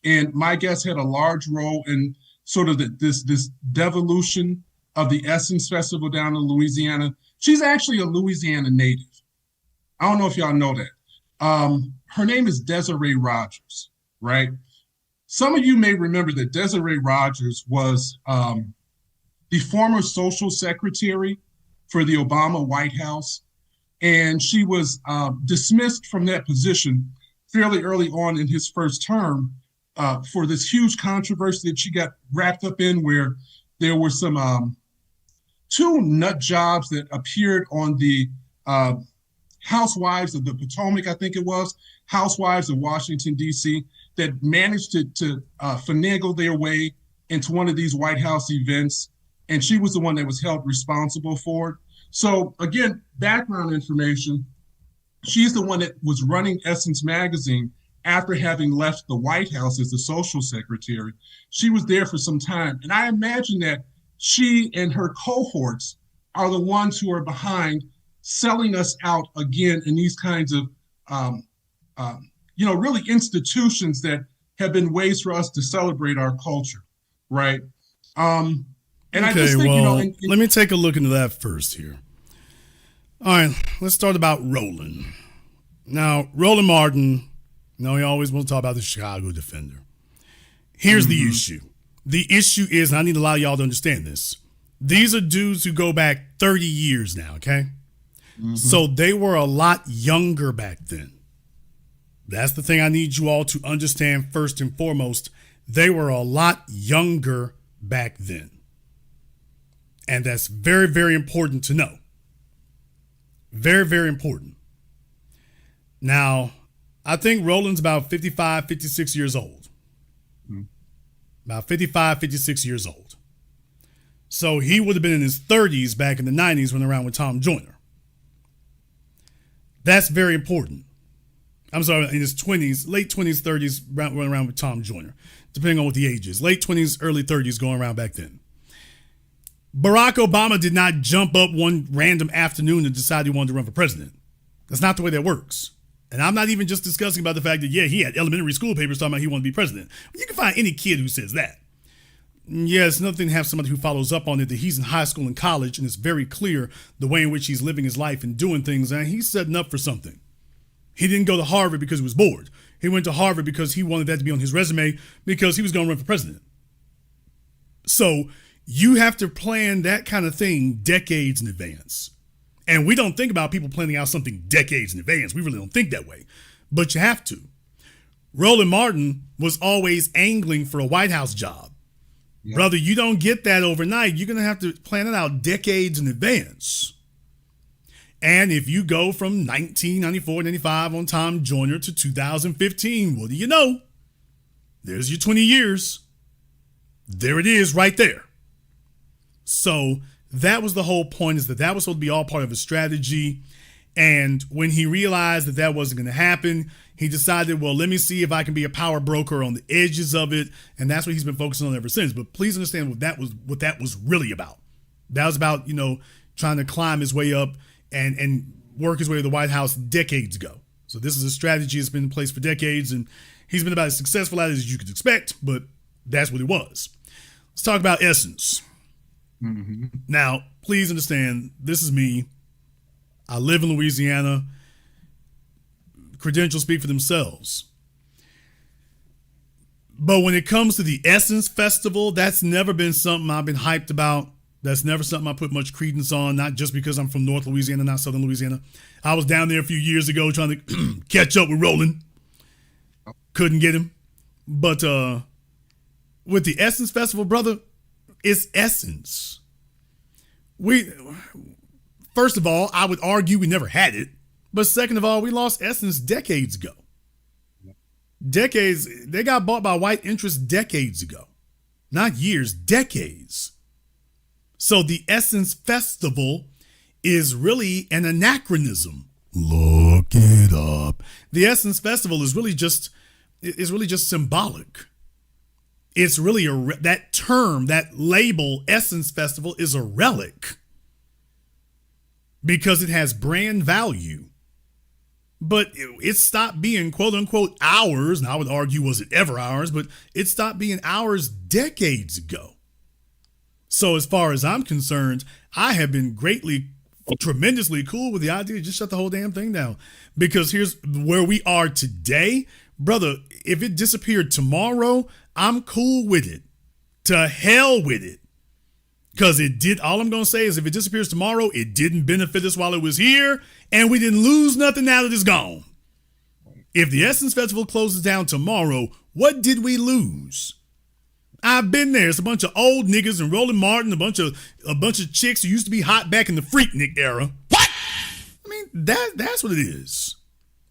and my guest had a large role in sort of this devolution of the Essence Festival down in Louisiana. She's actually a Louisiana native. I don't know if y'all know that. Her name is Desiree Rogers, right? Some of you may remember that Desiree Rogers was the former social secretary for the Obama White House. And she was dismissed from that position fairly early on in his first term for this huge controversy that she got wrapped up in, where there were some two nut jobs that appeared on the Housewives of the Potomac, I think it was, Housewives of Washington, D.C., that managed to finagle their way into one of these White House events. And she was the one that was held responsible for it. So again, background information, she's the one that was running Essence magazine after having left the White House as the social secretary. She was there for some time. And I imagine that she and her cohorts are the ones who are behind selling us out again in these kinds of, really institutions that have been ways for us to celebrate our culture, right? And okay, I just think, let me take a look into that first here. All right, let's start about Roland. Now, Roland Martin, he always wants to talk about the Chicago Defender. Here's the issue. The issue is, and I need to allow y'all to understand this, these are dudes who go back 30 years now, okay? So they were a lot younger back then. That's the thing I need you all to understand first and foremost. They were a lot younger back then. And that's very, very important to know. Very, very important. Now, I think Roland's about 55, 56 years old. About 55, 56 years old. So he would have been in his 30s back in the 90s when around with Tom Joyner. That's very important. I'm sorry, in his 20s, late 20s, 30s, running around with Tom Joyner, depending on what the age is. Late 20s, early 30s, going around back then. Barack Obama did not jump up one random afternoon and decide he wanted to run for president. That's not the way that works. And I'm not even just discussing about the fact that, yeah, he had elementary school papers talking about he wanted to be president. You can find any kid who says that. Yeah, it's another thing to have somebody who follows up on it, that he's in high school and college, and it's very clear the way in which he's living his life and doing things, and he's setting up for something. He didn't go to Harvard because he was bored. He went to Harvard because he wanted that to be on his resume because he was going to run for president. So you have to plan that kind of thing decades in advance. And we don't think about people planning out something decades in advance. We really don't think that way. But you have to. Roland Martin was always angling for a White House job. Yeah. Brother, you don't get that overnight. You're going to have to plan it out decades in advance. And if you go from 1994, 95 on Tom Joyner to 2015, what do you know? There's your 20 years. There it is right there. So that was the whole point, is that was supposed to be all part of his strategy. And when he realized that that wasn't going to happen, he decided, well, let me see if I can be a power broker on the edges of it. And that's what he's been focusing on ever since. But please understand what that was really about. That was about, trying to climb his way up and work his way to the White House decades ago. So this is a strategy that's been in place for decades, and he's been about as successful at it as you could expect, but that's what it was. Let's talk about Essence. Mm-hmm. Now, please understand, this is me. I live in Louisiana. Credentials speak for themselves. But when it comes to the Essence Festival, that's never been something I've been hyped about. That's never something I put much credence on, not just because I'm from North Louisiana, not Southern Louisiana. I was down there a few years ago trying to catch up with Roland. Couldn't get him. But with the Essence Festival, brother, it's Essence. First of all, I would argue we never had it. But second of all, we lost Essence decades ago. Decades. They got bought by white interests decades ago. Not years, decades. So the Essence Festival is really an anachronism. Look it up. The Essence Festival is really just symbolic. It's really that term, that label, Essence Festival, is a relic because it has brand value. But it stopped being quote unquote ours. Now I would argue, was it ever ours? But it stopped being ours decades ago. So as far as I'm concerned, I have been tremendously cool with the idea to just shut the whole damn thing down. Because here's where we are today. Brother, if it disappeared tomorrow, I'm cool with it. To hell with it. Because all I'm going to say is if it disappears tomorrow, it didn't benefit us while it was here, and we didn't lose nothing now that it's gone. If the Essence Festival closes down tomorrow, what did we lose? I've been there. It's a bunch of old niggas and Roland Martin, a bunch of chicks who used to be hot back in the Freaknik era. What? I mean, that's what it is.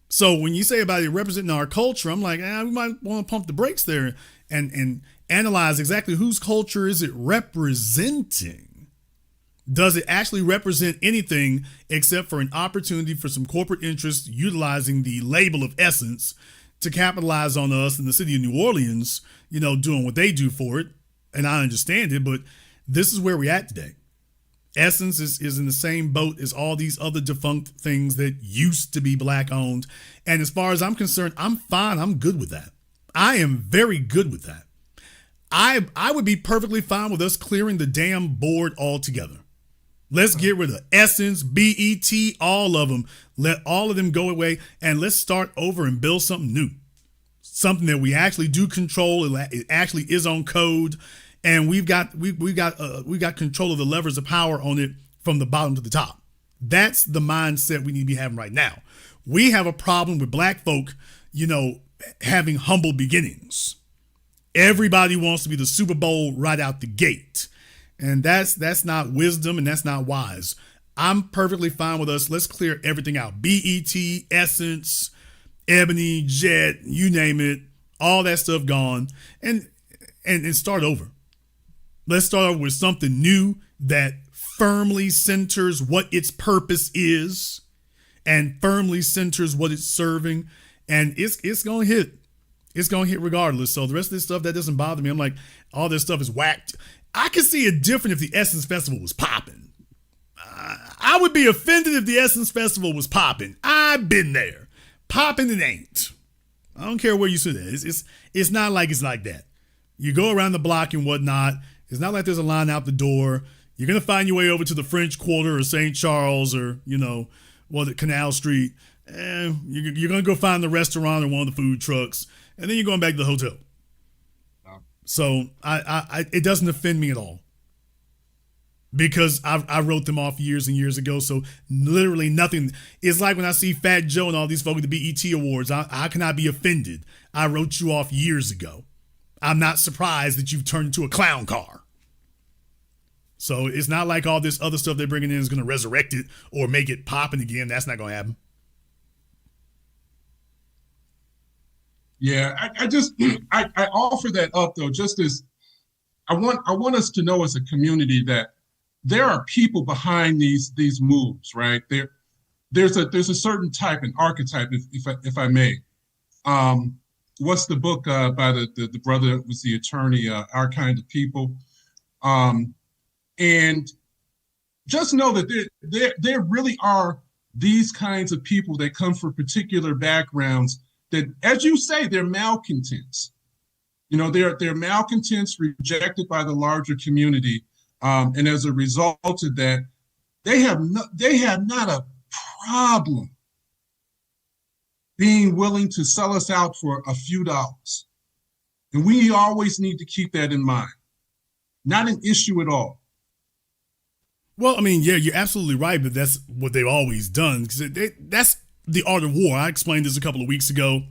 So when you say about it representing our culture, I'm like, we might want to pump the brakes there and analyze exactly whose culture is it representing. Does it actually represent anything except for an opportunity for some corporate interests utilizing the label of Essence to capitalize on us in the city of New Orleans, doing what they do for it? And I understand it, but this is where we're at today. Essence is in the same boat as all these other defunct things that used to be black owned. And as far as I'm concerned, I'm fine. I'm good with that. I am very good with that. I would be perfectly fine with us clearing the damn board altogether. Let's get rid of Essence, BET, all of them. Let all of them go away and let's start over and build something new. Something that we actually do control. It actually is on code. And we've got control of the levers of power on it from the bottom to the top. That's the mindset we need to be having right now. We have a problem with black folk, having humble beginnings. Everybody wants to be the Super Bowl right out the gate. And that's not wisdom and that's not wise. I'm perfectly fine with us. Let's clear everything out. BET, Essence, Ebony, Jet, you name it, all that stuff gone, and start over. Let's start over with something new that firmly centers what its purpose is and firmly centers what it's serving. And it's going to hit. It's going to hit regardless. So the rest of this stuff, that doesn't bother me. I'm like, all this stuff is whacked. I could see it different if the Essence Festival was popping. I would be offended if the Essence Festival was popping. I've been there. Popping it ain't. I don't care where you sit at. It's not like it's like that. You go around the block and whatnot. It's not like there's a line out the door. You're going to find your way over to the French Quarter or St. Charles or, Canal Street. You're going to go find the restaurant or one of the food trucks. And then you're going back to the hotel. So it doesn't offend me at all. Because I wrote them off years and years ago. So literally nothing. It's like when I see Fat Joe and all these folks at the BET Awards. I cannot be offended. I wrote you off years ago. I'm not surprised that you've turned into a clown car. So it's not like all this other stuff they're bringing in is going to resurrect it or make it popping again. That's not going to happen. Yeah, I offer that up though, just as I want us to know as a community that there are people behind these moves, right? There's a certain type, an archetype, if I may. What's the book by the brother that was the attorney, Our Kind of People? And just know that there really are these kinds of people that come from particular backgrounds that, as you say, they're malcontents. They're malcontents rejected by the larger community. And as a result of that, they have not a problem being willing to sell us out for a few dollars. And we always need to keep that in mind. Not an issue at all. Well, I mean, yeah, you're absolutely right, but that's what they've always done. That's the art of war. I explained this a couple of weeks ago.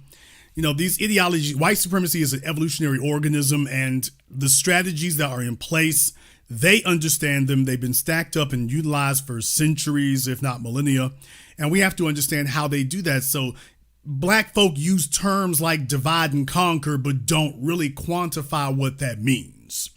These ideologies, white supremacy is an evolutionary organism, and the strategies that are in place, they understand them. They've been stacked up and utilized for centuries, if not millennia. And we have to understand how they do that. So Black folk use terms like divide and conquer, but don't really quantify what that means.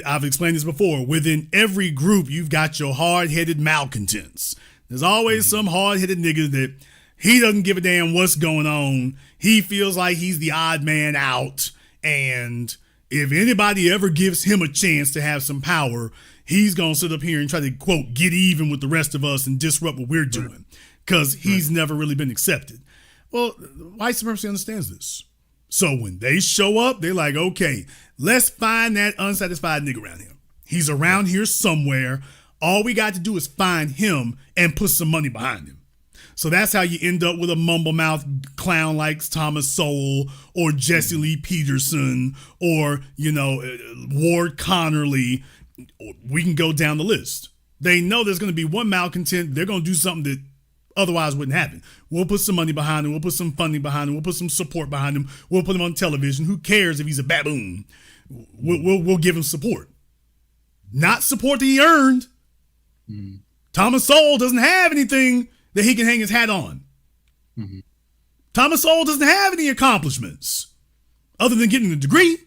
I've explained this before. Within every group, you've got your hard-headed malcontents. There's always some hard-headed nigga that he doesn't give a damn what's going on. He feels like he's the odd man out. And if anybody ever gives him a chance to have some power, he's going to sit up here and try to, quote, get even with the rest of us and disrupt what we're doing because he's never really been accepted. Well, white supremacy understands this. So when they show up, they're like, okay, let's find that unsatisfied nigga around here. He's around here somewhere. All we got to do is find him and put some money behind him. So that's how you end up with a mumble mouth clown like Thomas Sowell or Jesse Lee Peterson or, Ward Connerly. We can go down the list. They know there's going to be one malcontent. They're going to do something that otherwise wouldn't happen. We'll put some money behind him. We'll put some funding behind him. We'll put some support behind him. We'll put him on television. Who cares if he's a baboon? We'll give him support. Not support that he earned. Thomas Sowell doesn't have anything that he can hang his hat on. Thomas Sowell doesn't have any accomplishments other than getting a degree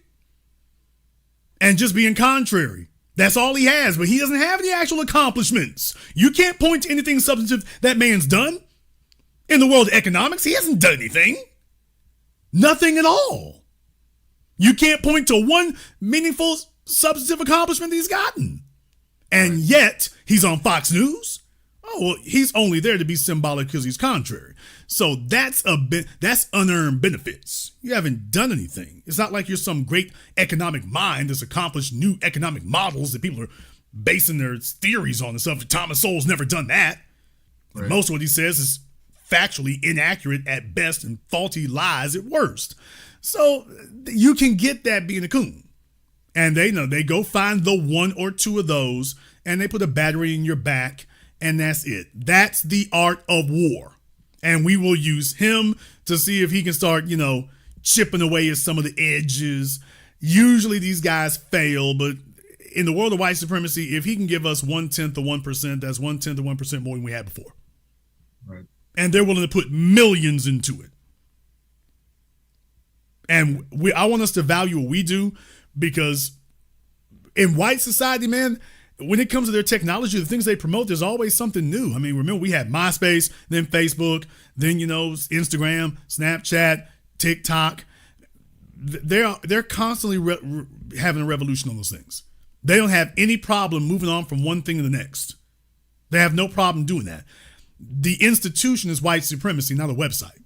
and just being contrary. That's all he has, but he doesn't have any actual accomplishments. You can't point to anything substantive that man's done. In the world of economics, he hasn't done anything. Nothing at all. You can't point to one meaningful substantive accomplishment that he's gotten. And yet, he's on Fox News. Oh, well, he's only there to be symbolic because he's contrary. So that's unearned benefits. You haven't done anything. It's not like you're some great economic mind that's accomplished new economic models that people are basing their theories on and stuff. Thomas Sowell's never done that. Right. Most of what he says is factually inaccurate at best and faulty lies at worst. So you can get that being a coon. And they go find the one or two of those and they put a battery in your back. And that's it. That's the art of war. And we will use him to see if he can start, chipping away at some of the edges. Usually these guys fail, but in the world of white supremacy, if he can give us 1/10 of 1%, that's 1/10 of 1% more than we had before. Right. And they're willing to put millions into it. And I want us to value what we do, because in white society, man, when it comes to their technology, the things they promote, there's always something new. I mean, remember, we had MySpace, then Facebook, then, Instagram, Snapchat, TikTok. They're constantly having a revolution on those things. They don't have any problem moving on from one thing to the next. They have no problem doing that. The institution is white supremacy, not a website.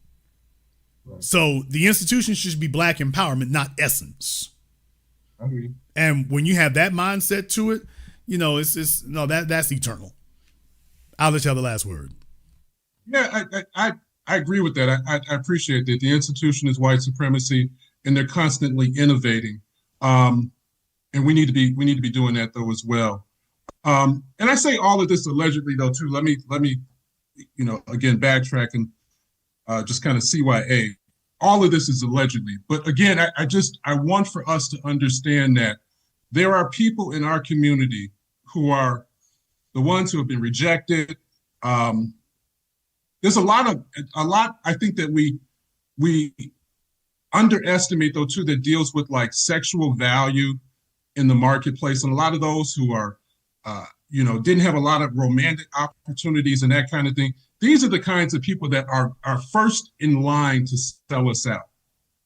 Right. So the institution should be black empowerment, not essence. I agree. And when you have that mindset to it, that's eternal. I'll let you have the last word. Yeah, I agree with that. I appreciate that. The institution is white supremacy, and they're constantly innovating. And we need to be doing that though as well. And I say all of this allegedly though too. Let me again backtrack and just kind of CYA. All of this is allegedly, but again, I want for us to understand that there are people in our community who are the ones who have been rejected. There's a lot I think that we underestimate though too, that deals with like sexual value in the marketplace, and a lot of those who are didn't have a lot of romantic opportunities and that kind of thing. These are the kinds of people that are first in line to sell us out.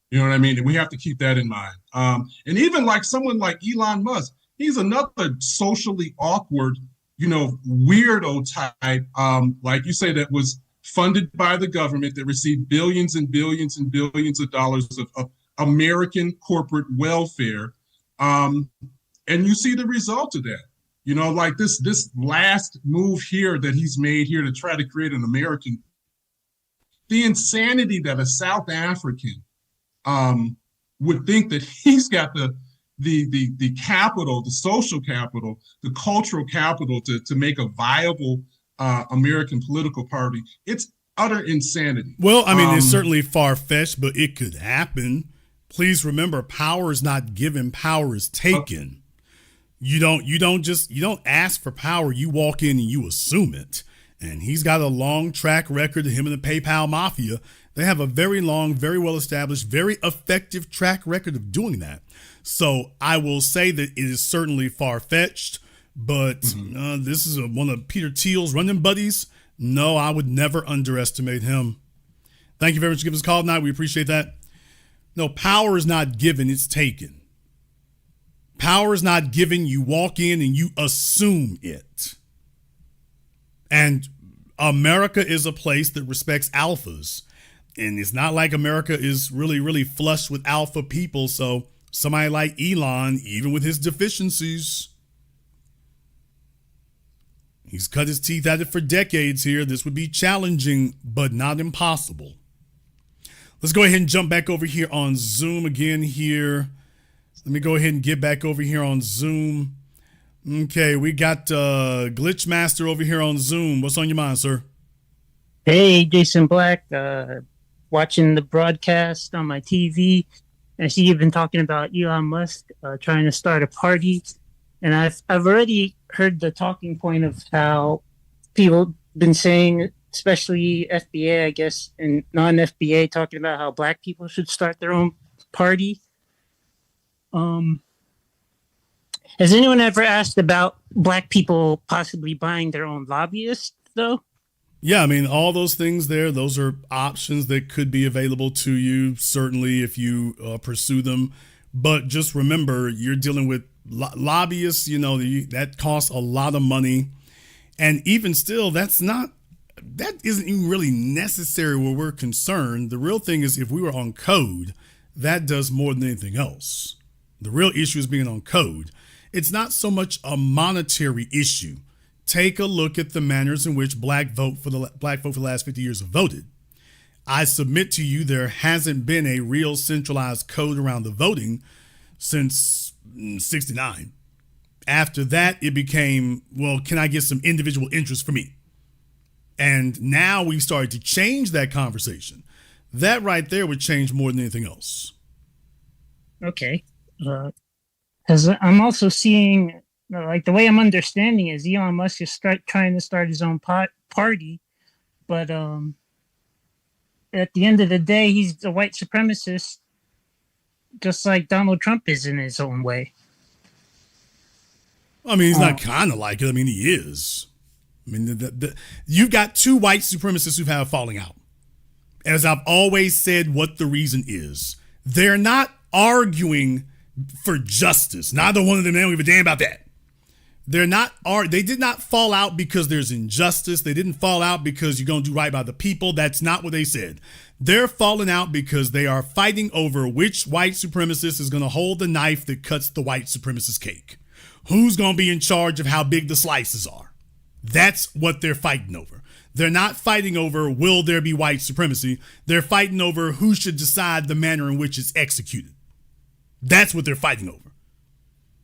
You know what I mean? And we have to keep that in mind. And even like someone like Elon Musk, he's another socially awkward, weirdo type, like you say, that was funded by the government, that received billions and billions and billions of dollars of American corporate welfare. And you see the result of that. Like this last move here that he's made here to try to create an American, the insanity that a South African would think that he's got the capital, the social capital, the cultural capital to make a viable American political party. It's utter insanity. Well, I mean, it's certainly far-fetched, but it could happen. Please remember, power is not given, power is taken. You don't ask for power, you walk in and you assume it. And he's got a long track record, him and the PayPal mafia. They have a very long, very well-established, very effective track record of doing that. So I will say that it is certainly far-fetched, but this is one of Peter Thiel's running buddies. No, I would never underestimate him. Thank you very much for giving us a call tonight. We appreciate that. No, power is not given, it's taken. Power is not given. You walk in and you assume it. And America is a place that respects alphas. And it's not like America is really, really flush with alpha people. So somebody like Elon, even with his deficiencies, he's cut his teeth at it for decades here. This would be challenging, but not impossible. Let's go ahead and jump back over here on Zoom again here. Let me go ahead and get back over here on Zoom. Okay, we got Glitchmaster over here on Zoom. What's on your mind, sir? Hey, Jason Black. Watching the broadcast on my TV. I see you've been talking about Elon Musk trying to start a party. And I've already heard the talking point of how people been saying, especially FBA, I guess, and non-FBA, talking about how black people should start their own party. Has anyone ever asked about black people possibly buying their own lobbyists, though? Yeah, I mean, all those things there, those are options that could be available to you, certainly, if you pursue them. But just remember, you're dealing with lobbyists, that costs a lot of money. And even still, that isn't even really necessary where we're concerned. The real thing is if we were on code, that does more than anything else. The real issue is being on code. It's not so much a monetary issue. Take a look at the manners in which black folk for the last 50 years have voted. I submit to you there hasn't been a real centralized code around the voting since 69. After that, it became, well, can I get some individual interest for me? And now we've started to change that conversation. That right there would change more than anything else. Okay. Because I'm also seeing, like, the way I'm understanding is Elon Musk is trying to start his own party, but at the end of the day, he's a white supremacist, just like Donald Trump is in his own way. I mean, he's not kind of like it. I mean, he is. I mean, you've got two white supremacists who've had a falling out. As I've always said, what the reason is. They're not arguing for justice. Neither one of them, they don't give a damn about that. They did not fall out because there's injustice. They didn't fall out because you're going to do right by the people. That's not what they said. They're falling out because they are fighting over which white supremacist is going to hold the knife that cuts the white supremacist cake. Who's going to be in charge of how big the slices are? That's what they're fighting over. They're not fighting over will there be white supremacy. They're fighting over who should decide the manner in which it's executed. That's what they're fighting over.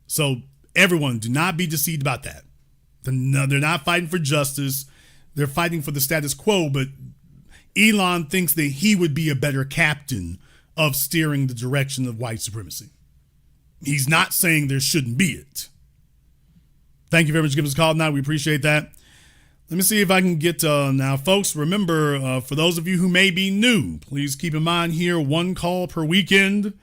So everyone, do not be deceived about that. They're not fighting for justice. They're fighting for the status quo, but Elon thinks that he would be a better captain of steering the direction of white supremacy. He's not saying there shouldn't be it. Thank you very much for giving us a call tonight. We appreciate that. Let me see if I can get now, folks. Remember, for those of you who may be new, please keep in mind here, one call per weekend.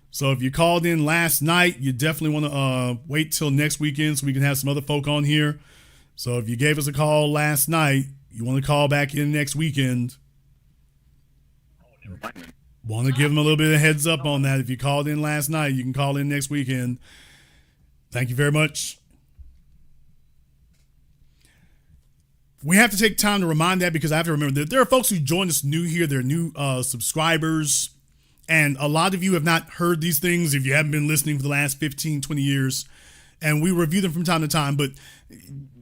So if you called in last night, you definitely want to wait till next weekend so we can have some other folk on here. So if you gave us a call last night, you want to call back in next weekend. Want to give them a little bit of heads up on that. If you called in last night, you can call in next weekend. Thank you very much. We have to take time to remind that because I have to remember that there are folks who joined us new here. They're new subscribers. And a lot of you have not heard these things if you haven't been listening for the last 15, 20 years. And we review them from time to time. But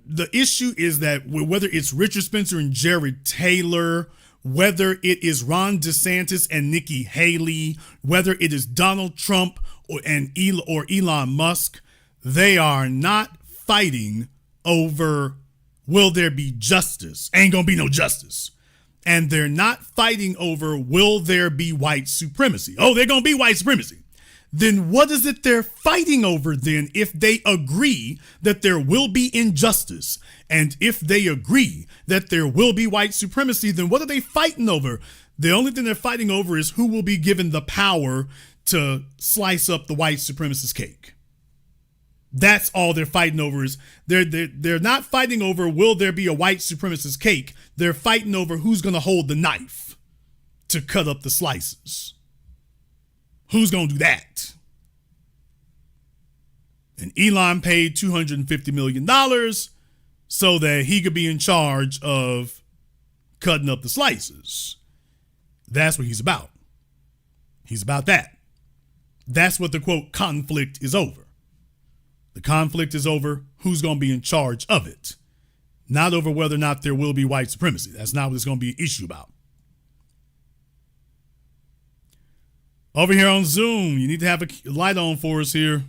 the issue is that whether it's Richard Spencer and Jared Taylor, whether it is Ron DeSantis and Nikki Haley, whether it is Donald Trump or Elon Musk, they are not fighting over will there be justice. Ain't gonna be no justice. And they're not fighting over will there be white supremacy. Oh, they're gonna be white supremacy. Then what is it they're fighting over then if they agree that there will be injustice? And if they agree that there will be white supremacy, then what are they fighting over? The only thing they're fighting over is who will be given the power to slice up the white supremacist cake. That's all they're fighting over. Is they're not fighting over will there be a white supremacist cake. They're fighting over who's going to hold the knife to cut up the slices. Who's going to do that? And Elon paid $250 million so that he could be in charge of cutting up the slices. That's what he's about. He's about that. That's what the quote conflict is over. The conflict is over who's going to be in charge of it, not over whether or not there will be white supremacy. That's not what it's going to be an issue about. Over here on Zoom, you need to have a light on for us here.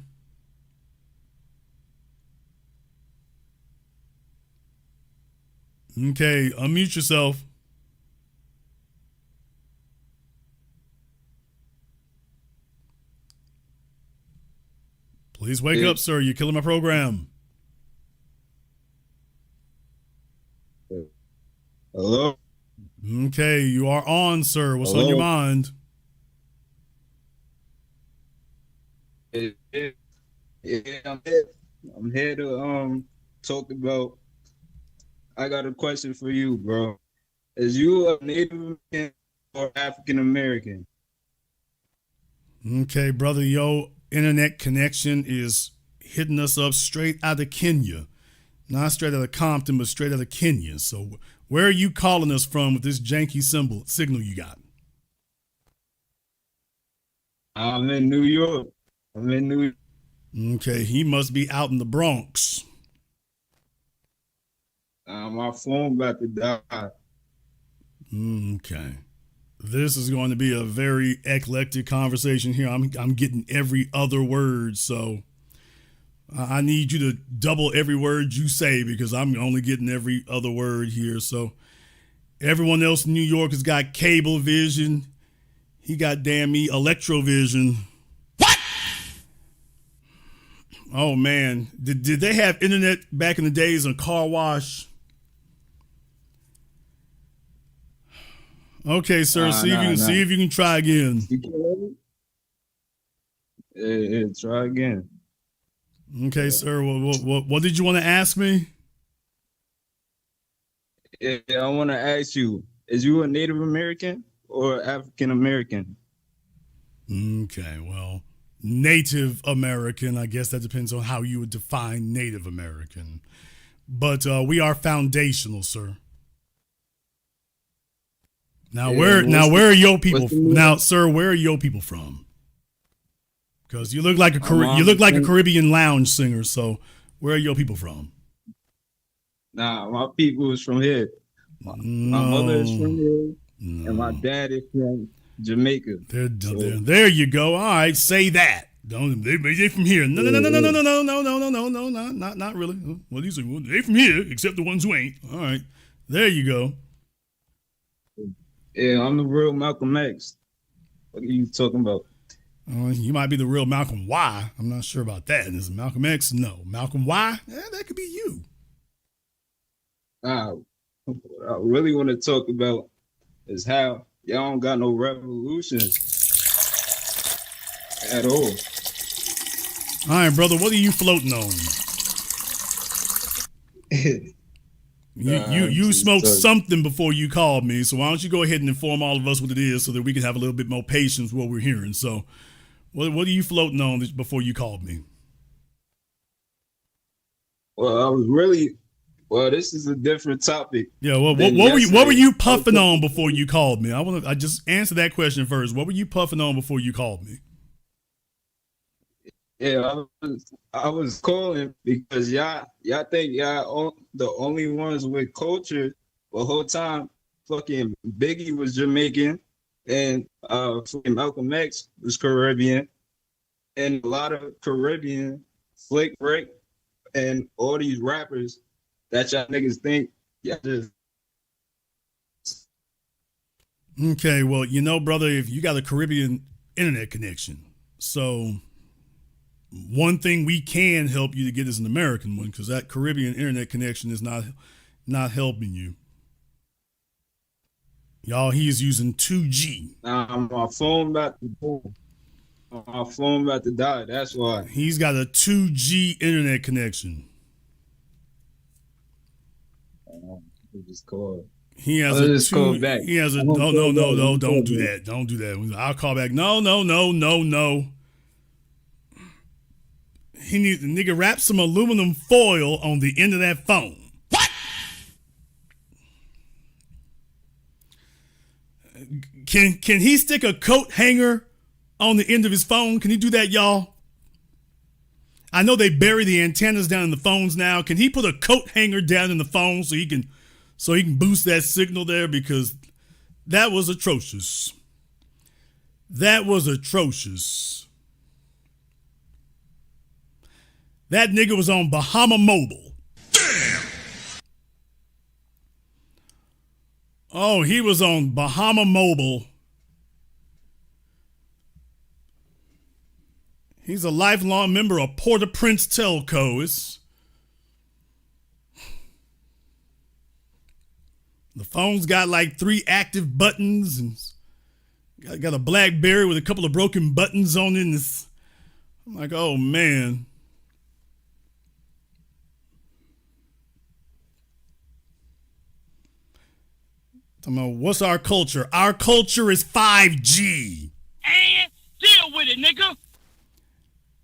Okay, unmute yourself. Please wake up, sir. You're killing my program. Hello? Okay, you are on, sir. What's Hello? on your mind? I'm here to talk about. I got a question for you, bro. Is you a Native American or African American? Okay, brother, your internet connection is hitting us up straight out of Kenya. Not straight out of Compton, but straight out of Kenya. So where are you calling us from with this janky signal you got? I'm in New York. Okay, he must be out in the Bronx. My phone about to die. Okay. This is going to be a very eclectic conversation here. I'm getting every other word, so I need you to double every word you say because I'm only getting every other word here. So everyone else in New York has got cable vision. He got damn me electrovision. What? Oh man, did they have internet back in the days on car wash? Okay, sir. See if you can try again. You can yeah, try again. Okay, sir. What did you want to ask me? Yeah, I want to ask you: is you a Native American or African American? Okay, well, Native American. I guess that depends on how you would define Native American. But we are foundational, sir. Now where are your people? Now, sir, where are your people from? Because you look like a Caribbean lounge singer. So where are your people from? Nah, my people is from here. My mother is from here, and my dad is from Jamaica. There you go. All right, say that. Don't they from here? No, not really. Well, these are they from here, except the ones who ain't. All right, there you go. Yeah, I'm the real Malcolm X. What are you talking about? You might be the real Malcolm Y. I'm not sure about that. Is it Malcolm X? No. Malcolm Y? Yeah, that could be you. What I really want to talk about is how y'all don't got no revolutions at all. All right, brother, what are you floating on? You smoked something before you called me, so why don't you go ahead and inform all of us what it is so that we can have a little bit more patience with what we're hearing. So what are you floating on before you called me? Well, this is a different topic. Yeah, well, what were you puffing on before you called me? I just answer that question first. What were you puffing on before you called me? Yeah, I was calling because y'all think y'all the only ones with culture. The whole time, fucking Biggie was Jamaican, and fucking Malcolm X was Caribbean, and a lot of Caribbean, Slick Rick, and all these rappers that y'all niggas think y'all just. Okay, well, brother, if you got a Caribbean internet connection, so one thing we can help you to get is an American one, because that Caribbean internet connection is not helping you. Y'all, he is using 2G. My phone about to die. That's why. He's got a 2G internet connection. Just call. He has a two. He has a no. Don't do that. Don't do that. I'll call back. No. He needs the nigga wrap some aluminum foil on the end of that phone. What? Can he stick a coat hanger on the end of his phone? Can he do that, y'all? I know they bury the antennas down in the phones now. Can he put a coat hanger down in the phone so he can boost that signal there? Because that was atrocious. That was atrocious. That nigga was on Bahama Mobile. Damn. Oh, he was on Bahama Mobile. He's a lifelong member of Port-au-Prince Telco. The phone's got like 3 active buttons and got a BlackBerry with a couple of broken buttons on it. And I'm like, oh man. What's our culture? Our culture is 5G. And deal with it, nigga.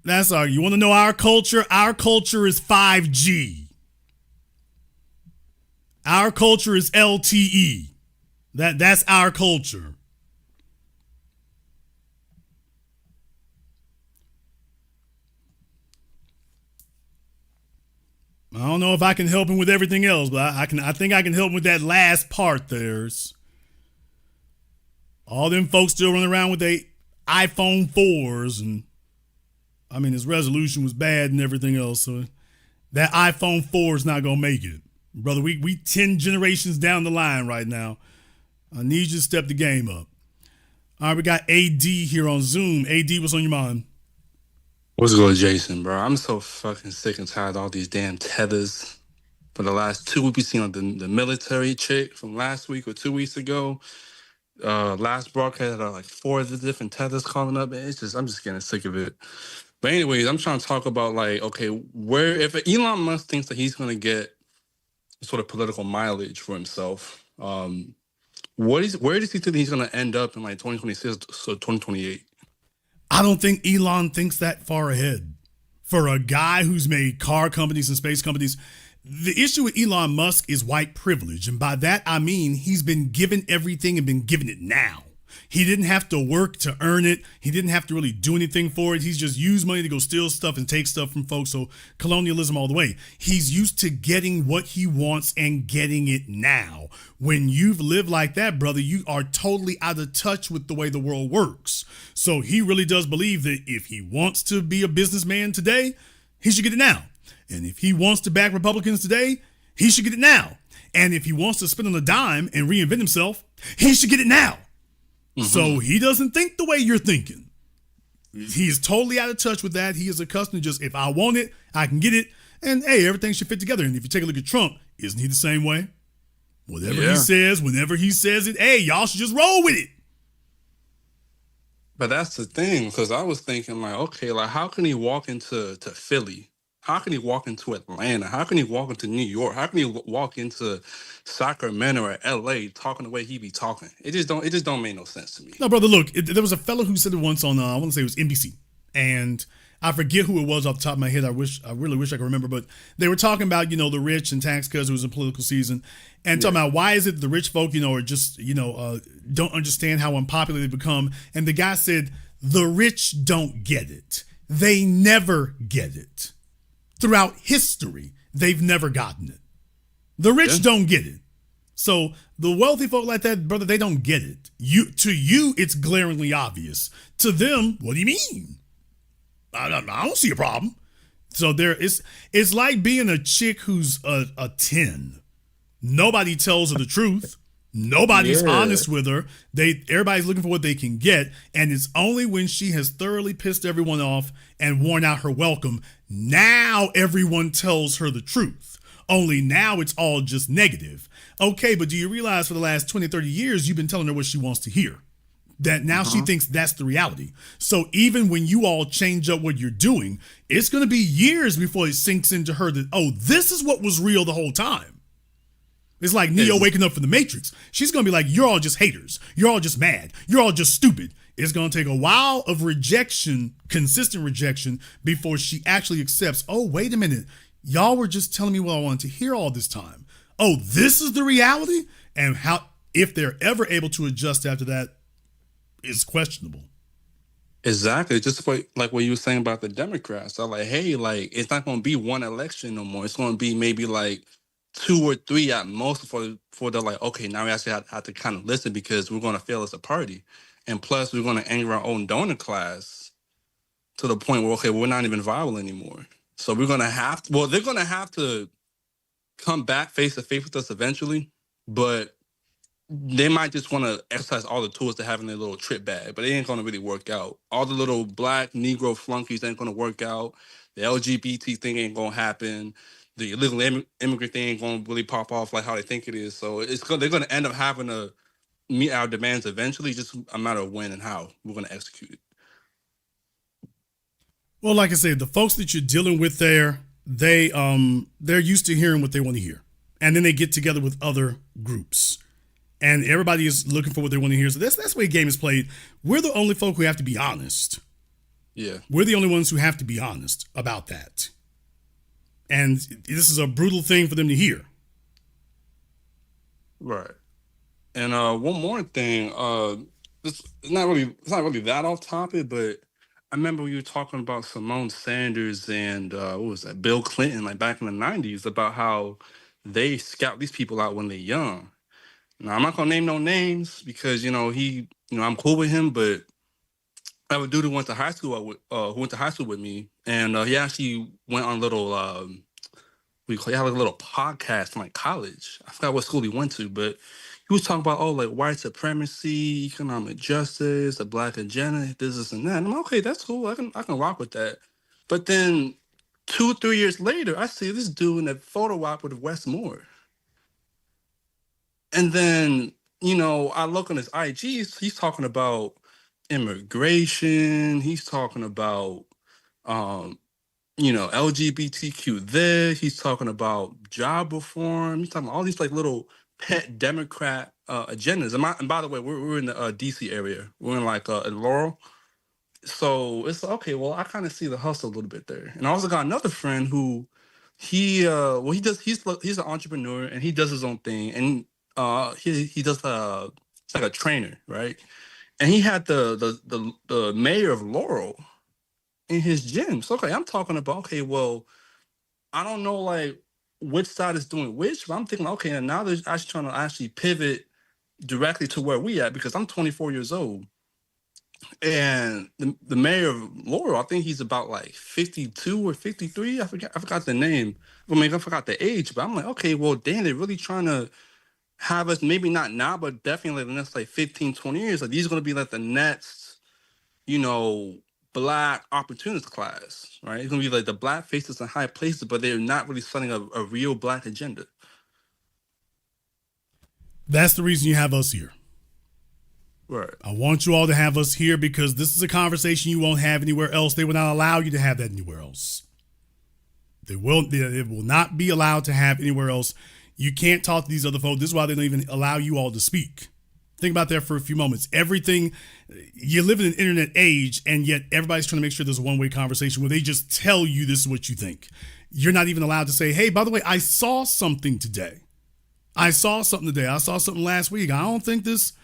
That's all. You want to know our culture? Our culture is 5G. Our culture is LTE. That's our culture. I don't know if I can help him with everything else, but I think I can help him with that last part there. All them folks still running around with their iPhone 4s, and I mean his resolution was bad and everything else. So that iPhone 4 is not gonna make it. Brother, we 10 generations down the line right now. I need you to step the game up. All right, we got AD here on Zoom. AD, what's on your mind? What's good, Jason, bro? I'm so fucking sick and tired of all these damn tethers. For the last 2 weeks, we seen like the military chick from last week or 2 weeks ago. Last broadcast had like 4 different tethers calling up. And I'm just getting sick of it. But anyways, I'm trying to talk about like, okay, where if Elon Musk thinks that he's gonna get sort of political mileage for himself, where does he think he's gonna end up in like 2026 so 2028? I don't think Elon thinks that far ahead. For a guy who's made car companies and space companies, the issue with Elon Musk is white privilege. And by that, I mean he's been given everything and been given it now. He didn't have to work to earn it. He didn't have to really do anything for it. He's just used money to go steal stuff and take stuff from folks. So colonialism all the way. He's used to getting what he wants and getting it now. When you've lived like that, brother, you are totally out of touch with the way the world works. So he really does believe that if he wants to be a businessman today, he should get it now. And if he wants to back Republicans today, he should get it now. And if he wants to spin on a dime and reinvent himself, he should get it now. So he doesn't think the way you're thinking. He is totally out of touch with that. He is accustomed to just, if I want it, I can get it. And hey, everything should fit together. And if you take a look at Trump, isn't he the same way? Whatever he says, whenever he says it, hey, y'all should just roll with it. But that's the thing, because I was thinking like, okay, like how can he walk into Philly? How can he walk into Atlanta? How can he walk into New York? How can he walk into Sacramento or LA talking the way he be talking? It just don't make no sense to me. No, brother, look, there was a fellow who said it once on, I want to say it was NBC. And I forget who it was off the top of my head. I really wish I could remember, but they were talking about, the rich and tax cuts. It was a political season, and talking about why is it the rich folk, are just, don't understand how unpopular they become. And the guy said, the rich don't get it. They never get it. Throughout history, they've never gotten it. The rich don't get it. So the wealthy folk like that, brother, they don't get it. To you, it's glaringly obvious. To them, what do you mean? I don't see a problem. So it's like being a chick who's a 10. Nobody tells her the truth. Nobody's honest with her. Everybody's looking for what they can get, and it's only when she has thoroughly pissed everyone off and worn out her welcome, now everyone tells her the truth. Only now it's all just negative. Okay, but do you realize for the last 20, 30 years, you've been telling her what she wants to hear? That now she thinks that's the reality. So even when you all change up what you're doing, it's going to be years before it sinks into her that, oh, this is what was real the whole time. It's like Neo waking up from the Matrix. She's going to be like, you're all just haters. You're all just mad. You're all just stupid. It's going to take a while of rejection, consistent rejection, before she actually accepts, oh, wait a minute. Y'all were just telling me what I wanted to hear all this time. Oh, this is the reality? And how, if they're ever able to adjust after that, is questionable. Exactly. Just like what you were saying about the Democrats. I'm like, hey, like, it's not going to be one election no more. It's going to be maybe like 2 or 3 at most for the like, okay, now we actually have to kind of listen because we're going to fail as a party. And plus, we're going to anger our own donor class to the point where, okay, we're not even viable anymore. So we're going to have to, they're going to have to come back face to face with us eventually, but they might just want to exercise all the tools they have in their little trip bag, but it ain't going to really work out. All the little black Negro flunkies ain't going to work out. The LGBT thing ain't going to happen. The illegal immigrant thing ain't going to really pop off like how they think it is. So they're going to end up having to meet our demands eventually, just a matter of when and how we're going to execute it. Well, like I said, the folks that you're dealing with there, they're used to hearing what they want to hear. And then they get together with other groups. And everybody is looking for what they want to hear. So that's the way the game is played. We're the only folk who have to be honest. Yeah. We're the only ones who have to be honest about that. And this is a brutal thing for them to hear. Right. And one more thing, it's not really that off topic, but I remember you were talking about Simone Sanders and what was that, Bill Clinton, like back in the 90s, about how they scout these people out when they're young. Now I'm not gonna name no names because I'm cool with him, but I have a dude who went to high school with me, and he actually went on a little he had like a little podcast from like college. I forgot what school he went to, but he was talking about, oh, like white supremacy, economic justice, the black agenda, this and that. And I'm like, okay, that's cool. I can rock with that. But then 2, 3 years later, I see this dude in a photo op with Westmore. And then, I look on his IGs, he's talking about immigration, he's talking about LGBTQ this, he's talking about job reform, he's talking about all these like little pet Democrat agendas. And by the way, we're in the DC area. We're in like in Laurel. So it's okay, well, I kind of see the hustle a little bit there. And I also got another friend who he's an entrepreneur and he does his own thing. And he does it's like a trainer, right? And he had the mayor of Laurel in his gym. So okay, I'm talking about, okay, well, I don't know like which side is doing which, but I'm thinking, okay, and now they're actually trying to actually pivot directly to where we at, because I'm 24 years old. And the mayor of Laurel, I think he's about like 52 or 53. I forgot the name. I forgot the age, but I'm like, okay, well, damn, they're really trying to have us, maybe not now, but definitely the next like 15, 20 years. Like these are going to be like the next, black opportunist class, right? It's going to be like the black faces in high places, but they're not really setting a real black agenda. That's the reason you have us here. Right. I want you all to have us here because this is a conversation you won't have anywhere else. They will not allow you to have that anywhere else. It will not be allowed to have anywhere else. You can't talk to these other folks. This is why they don't even allow you all to speak. Think about that for a few moments. Everything, you live in an internet age, and yet everybody's trying to make sure there's a one-way conversation where they just tell you this is what you think. You're not even allowed to say, hey, by the way, I saw something today. I saw something last week. I don't think this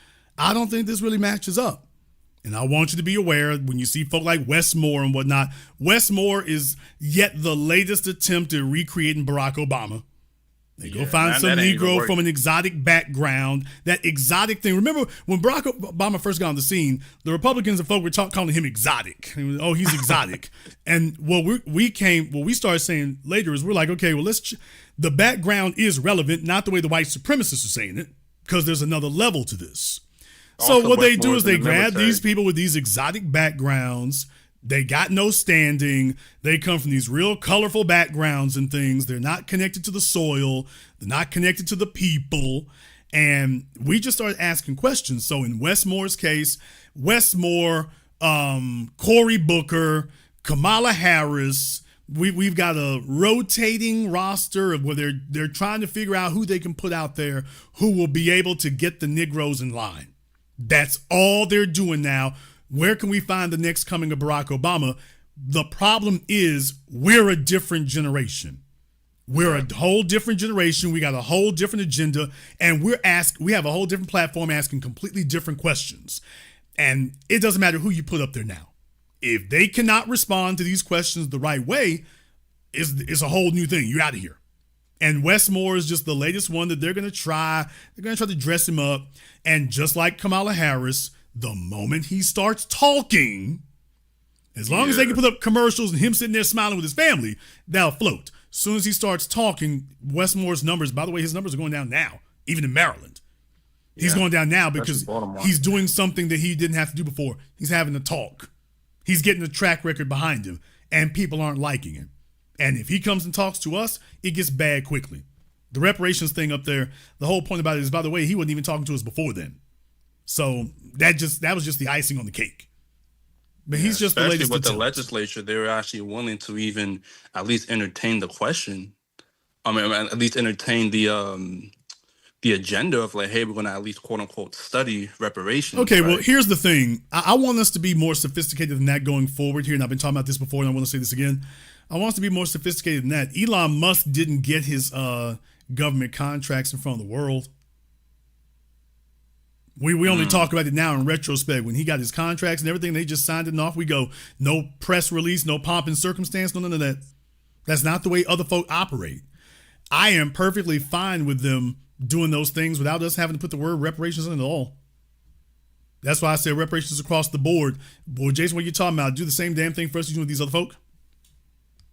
really matches up. And I want you to be aware when you see folk like Westmore and whatnot, Westmore is yet the latest attempt at recreating Barack Obama. They go find some Negro from an exotic background, that exotic thing. Remember when Barack Obama first got on the scene, the Republicans and folk were calling him exotic. Oh, he's exotic. And what we started saying later is we're like, okay, well, the background is relevant, not the way the white supremacists are saying it, because there's another level to this. So what they do is they grab these people with these exotic backgrounds. They got no standing. They come from these real colorful backgrounds and things. They're not connected to the soil. They're not connected to the people. And we just started asking questions. So in Westmore's case, Westmore, Cory Booker, Kamala Harris, we've got a rotating roster of where they're trying to figure out who they can put out there who will be able to get the Negroes in line. That's all they're doing now. Where can we find the next coming of Barack Obama? The problem is we're a different generation. We're a whole different generation. We got a whole different agenda, and we have a whole different platform asking completely different questions. And it doesn't matter who you put up there now. If they cannot respond to these questions the right way, it's a whole new thing. You're out of here. And Westmore is just the latest one that they're going to try. They're going to try to dress him up. And just like Kamala Harris, the moment he starts talking, as long as they can put up commercials and him sitting there smiling with his family, that'll float. As soon as he starts talking, Westmore's numbers, by the way, his numbers are going down now, even in Maryland. He's going down now because he's doing something that he didn't have to do before. He's having to talk. He's getting a track record behind him, and people aren't liking him. And if he comes and talks to us, it gets bad quickly. The reparations thing up there, the whole point about it is, by the way, he wasn't even talking to us before then. So that was just the icing on the cake. But he's just the latest with attempt. The legislature, they were actually willing to even at least entertain the question. I mean, at least entertain the agenda of like, hey, we're going to at least quote unquote study reparations. Okay, right? Well, here's the thing. I want us to be more sophisticated than that going forward here. And I've been talking about this before, and I want to say this again. I want us to be more sophisticated than that. Elon Musk didn't get his government contracts in front of the world. We only talk about it now in retrospect. When he got his contracts and everything, they just signed it off. We go, no press release, no pomp and circumstance, no none of that. That's not the way other folk operate. I am perfectly fine with them doing those things without us having to put the word reparations in at all. That's why I say reparations across the board. Boy, Jason, what you talking about? Do the same damn thing for us as you do with these other folk?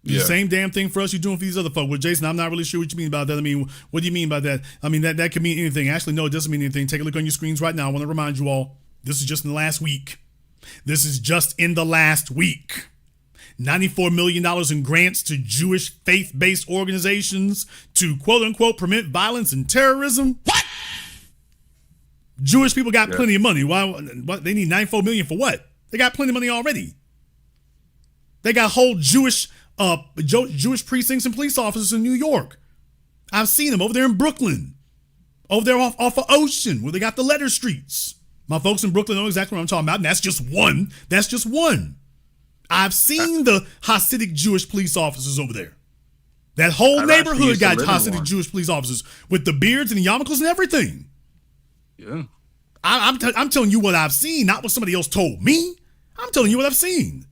The same damn thing for us you're doing for these other folks. Well, Jason, I'm not really sure what you mean about that. I mean, what do you mean by that? I mean, that could mean anything. Actually, no, it doesn't mean anything. Take a look on your screens right now. I want to remind you all, this is just in the last week. This is just in the last week. $94 million in grants to Jewish faith-based organizations to quote-unquote prevent violence and terrorism. What? Jewish people got plenty of money. Why they need $94 million for what? They got plenty of money already. They got whole Jewish precincts and police officers in New York. I've seen them over there in Brooklyn, over there off of Ocean, where they got the letter streets. My folks in Brooklyn know exactly what I'm talking about, and that's just one. That's just one. I've seen the Hasidic Jewish police officers over there. That whole neighborhood got Hasidic Jewish police officers with the beards and the yarmulkes and everything. Yeah. I'm telling you what I've seen, not what somebody else told me. I'm telling you what I've seen.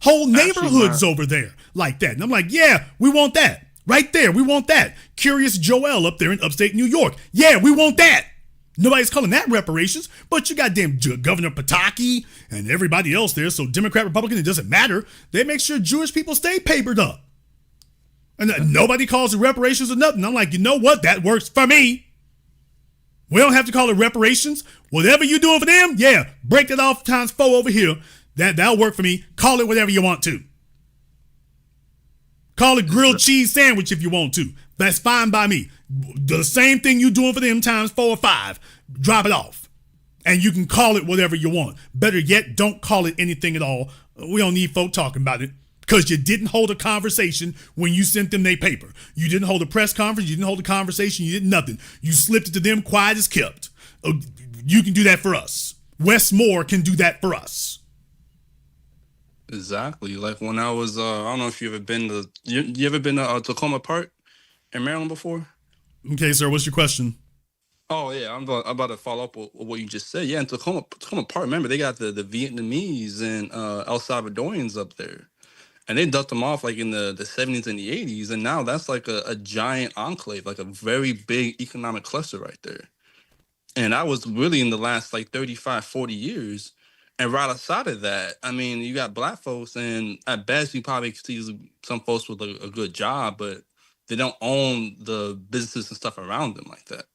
Whole neighborhoods over there like that. And I'm like, yeah, we want that. Right there, we want that. Curious Joel up there in upstate New York. Yeah, we want that. Nobody's calling that reparations, but you got damn Governor Pataki and everybody else there. So Democrat, Republican, it doesn't matter. They make sure Jewish people stay papered up. And nobody calls it reparations or nothing. I'm like, you know what? That works for me. We don't have to call it reparations. Whatever you're doing for them, yeah, break that off times 4 over here. That'll work for me. Call it whatever you want to. Call it grilled cheese sandwich if you want to. That's fine by me. The same thing you're doing for them times 4 or 5. Drop it off. And you can call it whatever you want. Better yet, don't call it anything at all. We don't need folk talking about it. Because you didn't hold a conversation when you sent them their paper. You didn't hold a press conference. You didn't hold a conversation. You did nothing. You slipped it to them quiet as kept. You can do that for us. Westmore can do that for us. Exactly. Like when I was, I don't know if you ever been to, you ever been to Tacoma Park in Maryland before? Okay, sir. What's your question? Oh, yeah. I'm about to follow up with what you just said. Yeah, in Tacoma Park, remember, they got the Vietnamese and El Salvadorians up there. And they ducked them off like in the 70s and the 80s. And now that's like a giant enclave, like a very big economic cluster right there. And that was really in the last like 35, 40 years. And right outside of that, I mean, you got black folks, and at best, you probably see some folks with a good job, but they don't own the businesses and stuff around them like that.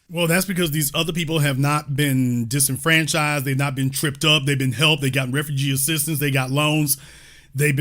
Well, that's because these other people have not been disenfranchised. They've not been tripped up. They've been helped. They got refugee assistance. They got loans. They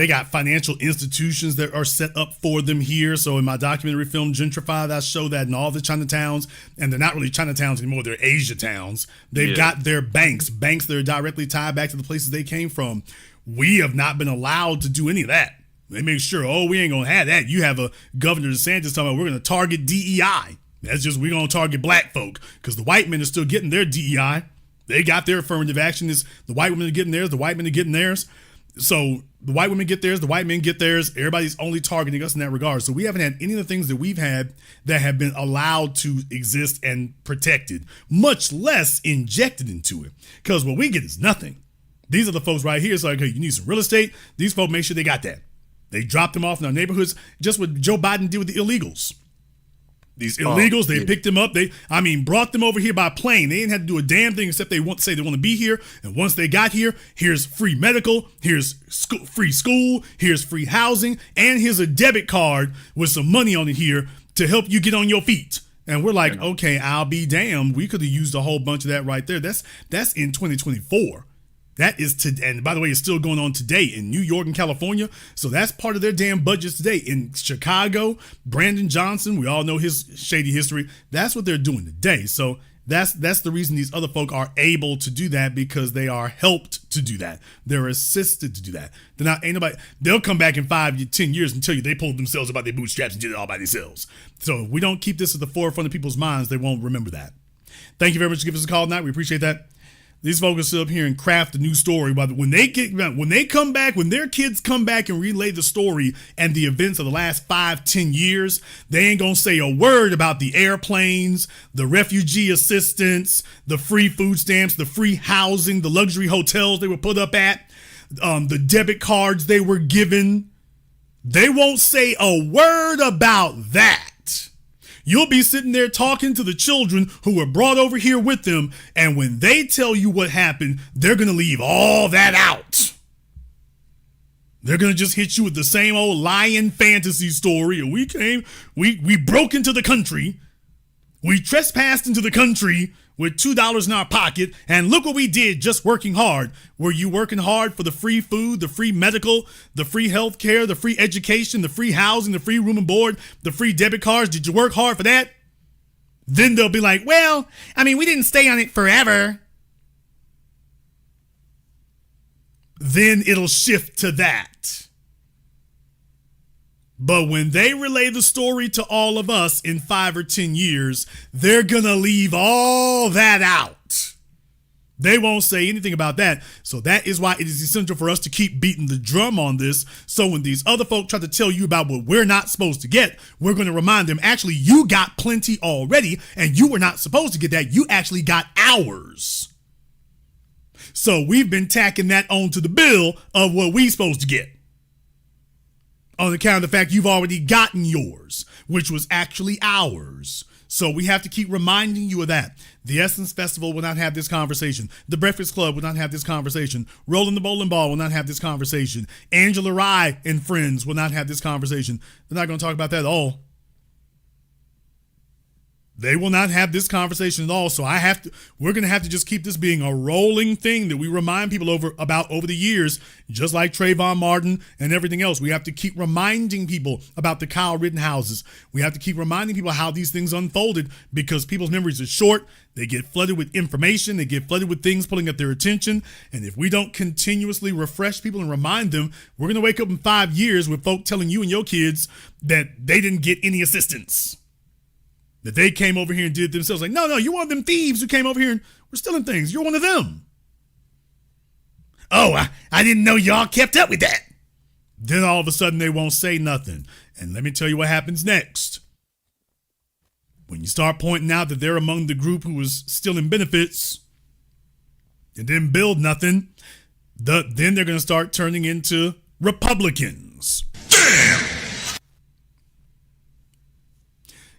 got financial institutions that are set up for them here. So in my documentary film Gentrified, I show that in all the Chinatowns, and they're not really Chinatowns anymore, they're Asia towns. They've got their banks that are directly tied back to the places they came from. We have not been allowed to do any of that. They make sure, we ain't gonna have that. You have a Governor DeSantis talking about we're gonna target DEI. That's just, we're gonna target black folk, because the white men are still getting their DEI. They got their affirmative action. The white women are getting theirs, the white men are getting theirs. So the white women get theirs, the white men get theirs. Everybody's only targeting us in that regard. So we haven't had any of the things that we've had that have been allowed to exist and protected, much less injected into it. Because what we get is nothing. These are the folks right here. It's like, hey, you need some real estate. These folks make sure they got that. They dropped them off in our neighborhoods, just what Joe Biden did with the illegals. These illegals, they picked them up. Brought them over here by plane. They didn't have to do a damn thing except they want to say they want to be here. And once they got here, here's free medical, here's free school, here's free housing, and here's a debit card with some money on it here to help you get on your feet. And we're like, okay, I'll be damned. We could have used a whole bunch of that right there. That's in 2024. That is and by the way, it's still going on today in New York and California. So that's part of their damn budgets today. In Chicago, Brandon Johnson, we all know his shady history. That's what they're doing today. So that's the reason these other folk are able to do that, because they are helped to do that. They're assisted to do that. They'll come back in 5 10 years and tell you they pulled themselves about their bootstraps and did it all by themselves. So if we don't keep this at the forefront of people's minds, they won't remember that. Thank you very much for giving us a call tonight. We appreciate that. These folks sit up here and craft a new story. But when they come back, when their kids come back and relay the story and the events of the last 5, 10 years, they ain't gonna say a word about the airplanes, the refugee assistance, the free food stamps, the free housing, the luxury hotels they were put up at, the debit cards they were given. They won't say a word about that. You'll be sitting there talking to the children who were brought over here with them, and when they tell you what happened, they're going to leave all that out. They're going to just hit you with the same old lying fantasy story. And we broke into the country. We trespassed into the country with $2 in our pocket. And look what we did just working hard. Were you working hard for the free food, the free medical, the free health care, the free education, the free housing, the free room and board, the free debit cards? Did you work hard for that? Then they'll be like, well, I mean, we didn't stay on it forever. Then it'll shift to that. But when they relay the story to all of us in 5 or 10 years, they're gonna leave all that out. They won't say anything about that. So that is why it is essential for us to keep beating the drum on this. So when these other folk try to tell you about what we're not supposed to get, we're going to remind them, actually, you got plenty already, and you were not supposed to get that. You actually got ours. So we've been tacking that onto the bill of what we supposed to get, on account of the fact you've already gotten yours, which was actually ours. So we have to keep reminding you of that. The Essence Festival will not have this conversation. The Breakfast Club will not have this conversation. Rolling the Bowling Ball will not have this conversation. Angela Rye and friends will not have this conversation. They're not going to talk about that at all. They will not have this conversation at all. So we're going to have to just keep this being a rolling thing that we remind people about over the years, just like Trayvon Martin and everything else. We have to keep reminding people about the Kyle Rittenhouses. We have to keep reminding people how these things unfolded, because people's memories are short. They get flooded with information. They get flooded with things pulling at their attention. And if we don't continuously refresh people and remind them, we're going to wake up in 5 years with folk telling you and your kids that they didn't get any assistance, that they came over here and did it themselves. Like, no, you're one of them thieves who came over here and were stealing things. You're one of them. Oh, I didn't know y'all kept up with that. Then all of a sudden they won't say nothing. And let me tell you what happens next. When you start pointing out that they're among the group who was stealing benefits and didn't build nothing, then they're going to start turning into Republicans. Damn!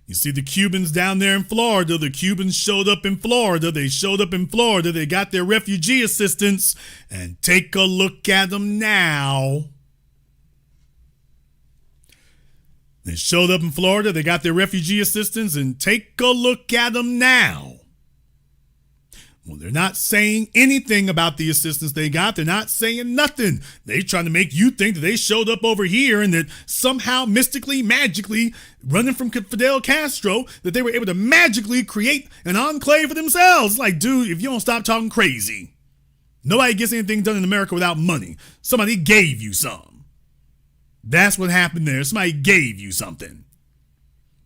You see the Cubans down there in Florida. The Cubans showed up in Florida. They showed up in Florida. They got their refugee assistance. And take a look at them now. They showed up in Florida. They got their refugee assistance. And take a look at them now. Well, they're not saying anything about the assistance they got. They're not saying nothing. They're trying to make you think that they showed up over here and that somehow mystically, magically, running from Fidel Castro, that they were able to magically create an enclave for themselves. Like, dude, if you don't stop talking crazy, nobody gets anything done in America without money. Somebody gave you some. That's what happened there. Somebody gave you something.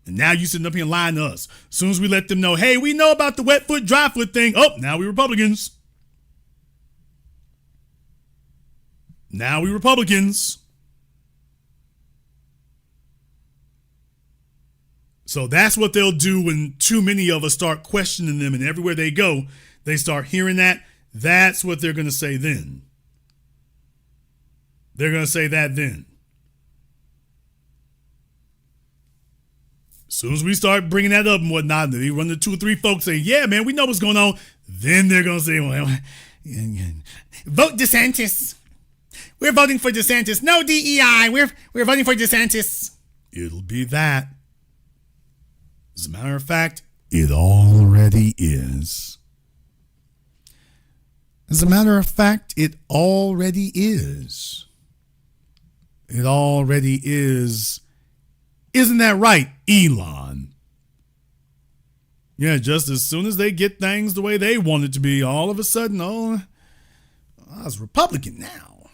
And now you sitting up here lying to us. As soon as we let them know, hey, we know about the wet foot, dry foot thing. Oh, now we Republicans. Now we Republicans. So that's what they'll do when too many of us start questioning them, and everywhere they go, they start hearing that. That's what they're going to say then. They're going to say that then. As soon as we start bringing that up and whatnot, they run to 2 or 3 folks saying, yeah, man, we know what's going on. Then they're going to say, well, vote DeSantis. We're voting for DeSantis. No DEI. We're voting for DeSantis. It'll be that. As a matter of fact, it already is. As a matter of fact, it already is. It already is. Isn't that right, Elon? Yeah, just as soon as they get things the way they want it to be, all of a sudden, I was Republican now.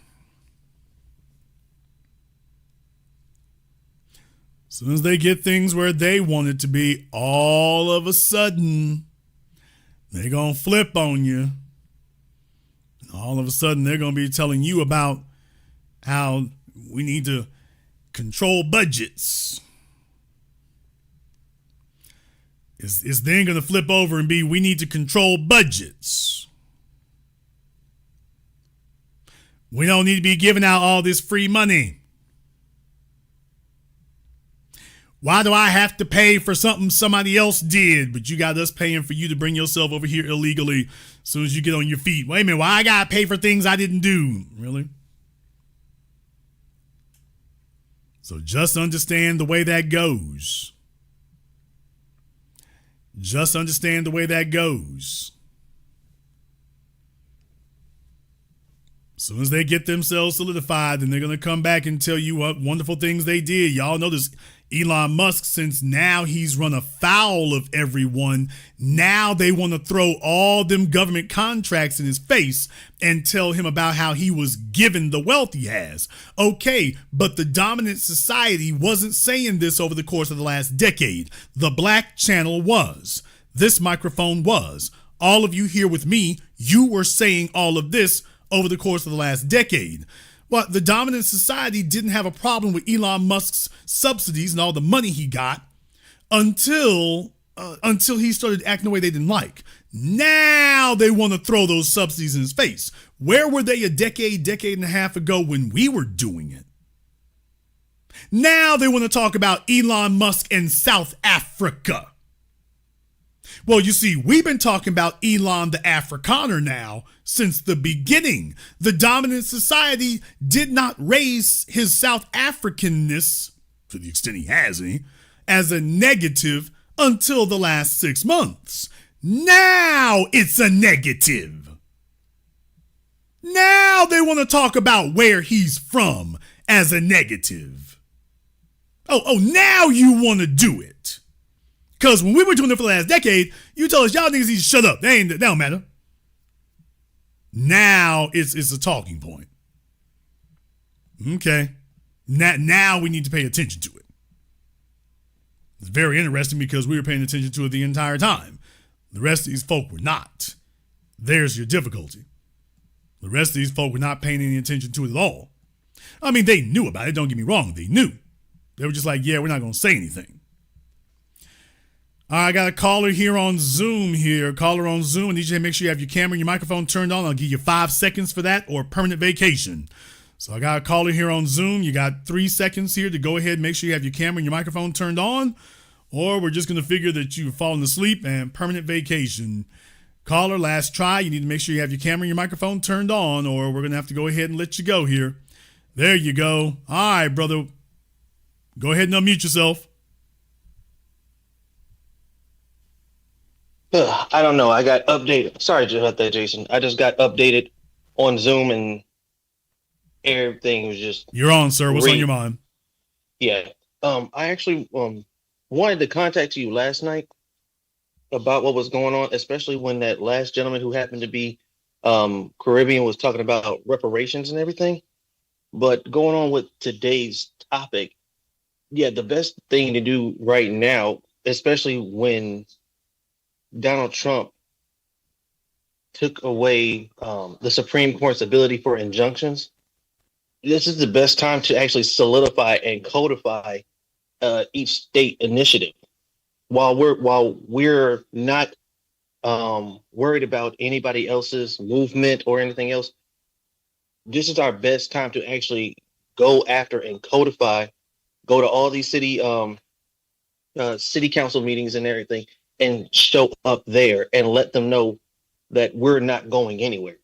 As soon as they get things where they want it to be, all of a sudden, they're going to flip on you. And all of a sudden, they're going to be telling you about how we need to control budgets. Is then going to flip over and be, we need to control budgets. We don't need to be giving out all this free money. Why do I have to pay for something somebody else did, but you got us paying for you to bring yourself over here illegally as soon as you get on your feet? Wait a minute, why I got to pay for things I didn't do? Really? So just understand the way that goes. Just understand the way that goes. As soon as they get themselves solidified, then they're going to come back and tell you what wonderful things they did. Y'all know this Elon Musk, since now he's run afoul of everyone, now they want to throw all them government contracts in his face and tell him about how he was given the wealth he has. Okay, but the dominant society wasn't saying this over the course of the last decade. The Black Channel was. This microphone was. All of you here with me, you were saying all of this over the course of the last decade. But the dominant society didn't have a problem with Elon Musk's subsidies and all the money he got until he started acting the way they didn't like. Now they want to throw those subsidies in his face. Where were they a decade and a half ago when we were doing it? Now they want to talk about Elon Musk and South Africa. Well, you see, we've been talking about Elon the Afrikaner now since the beginning. The dominant society did not raise his South Africanness, to the extent he has any, as a negative until the last 6 months. Now it's a negative. Now they want to talk about where he's from as a negative. Oh, now you want to do it. Because when we were doing it for the last decade, you told us y'all niggas need to shut up. They don't matter. Now it's a talking point. Okay. Now we need to pay attention to it. It's very interesting because we were paying attention to it the entire time. The rest of these folk were not. There's your difficulty. The rest of these folk were not paying any attention to it at all. I mean, they knew about it. Don't get me wrong. They knew. They were just like, yeah, we're not going to say anything. All right, I got a caller here on Zoom here. Caller on Zoom. I need you to make sure you have your camera and your microphone turned on. I'll give you 5 seconds for that or permanent vacation. So I got a caller here on Zoom. You got 3 seconds here to go ahead and make sure you have your camera and your microphone turned on, or we're just going to figure that you've fallen asleep and permanent vacation. Caller, last try. You need to make sure you have your camera and your microphone turned on, or we're going to have to go ahead and let you go here. There you go. All right, brother. Go ahead and unmute yourself. I don't know. I got updated. Sorry about that, Jason. I just got updated on Zoom and everything was just. You're on, sir. What's on your mind? Yeah. I actually wanted to contact you last night about what was going on, especially when that last gentleman who happened to be Caribbean was talking about reparations and everything. But going on with today's topic, yeah, the best thing to do right now, especially when Donald Trump took away the Supreme Court's ability for injunctions, this is the best time to actually solidify and codify each state initiative. While we're not worried about anybody else's movement or anything else, this is our best time to actually go after and codify. Go to all these city council meetings and everything, and show up there and let them know that we're not going anywhere.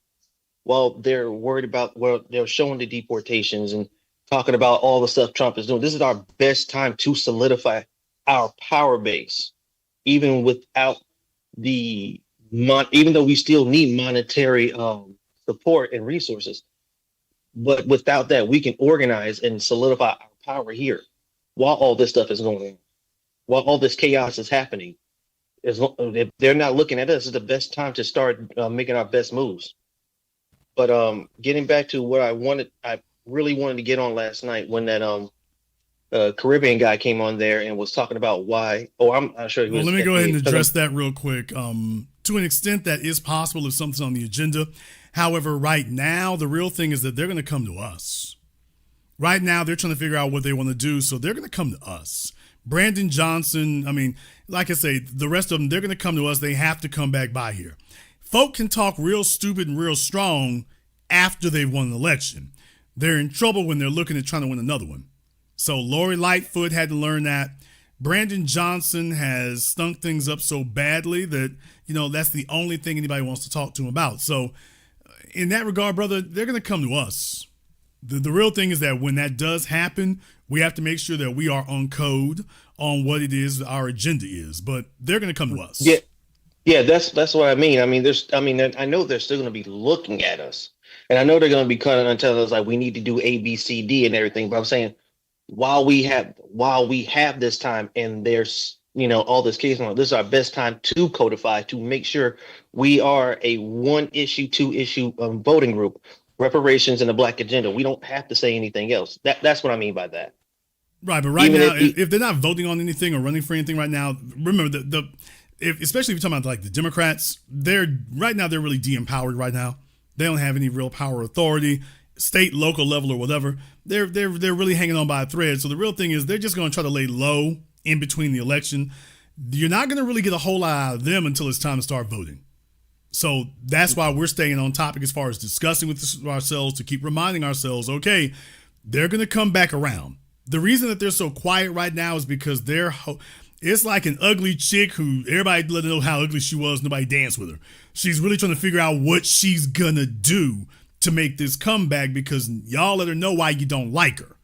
While they're worried about, well, they're showing the deportations and talking about all the stuff Trump is doing. This is our best time to solidify our power base, even without even though we still need monetary support and resources. But without that, we can organize and solidify our power here while all this stuff is going on, while all this chaos is happening. If they're not looking at us, it's the best time to start making our best moves. But getting back to what I really wanted to get on last night when that Caribbean guy came on there and was talking about why. Oh, I'm not sure. Well, let me go ahead and address that real quick. To an extent, that is possible if something's on the agenda. However, right now, the real thing is that they're going to come to us. Right now, they're trying to figure out what they want to do, so they're going to come to us. Brandon Johnson, I mean, like I say, the rest of them, they're going to come to us. They have to come back by here. Folk can talk real stupid and real strong after they've won an election. They're in trouble when they're looking at trying to win another one. So Lori Lightfoot had to learn that. Brandon Johnson has stunk things up so badly that, that's the only thing anybody wants to talk to him about. So in that regard, brother, they're going to come to us. The real thing is that when that does happen, we have to make sure that we are on code on what it is our agenda is. But they're going to come to us. Yeah, yeah, that's what I mean. I know they're still going to be looking at us, and I know they're going to be cutting and telling us like we need to do A, B, C, D, and everything. But I'm saying while we have this time, and there's all this case law, this is our best time to codify to make sure we are a one issue, two issue voting group, reparations and the Black agenda. We don't have to say anything else. That's what I mean by that. Right, but right Even now, if if they're not voting on anything or running for anything right now, remember especially if you're talking about like the Democrats, they're really de-empowered right now. They don't have any real power or authority, state, local level or whatever. They're really hanging on by a thread. So the real thing is they're just going to try to lay low in between the election. You're not going to really get a whole lot out of them until it's time to start voting. So that's why we're staying on topic as far as discussing with ourselves to keep reminding ourselves, okay, they're going to come back around. The reason that they're so quiet right now is because it's like an ugly chick who everybody let her know how ugly she was. Nobody danced with her. She's really trying to figure out what she's going to do to make this comeback because y'all let her know why you don't like her.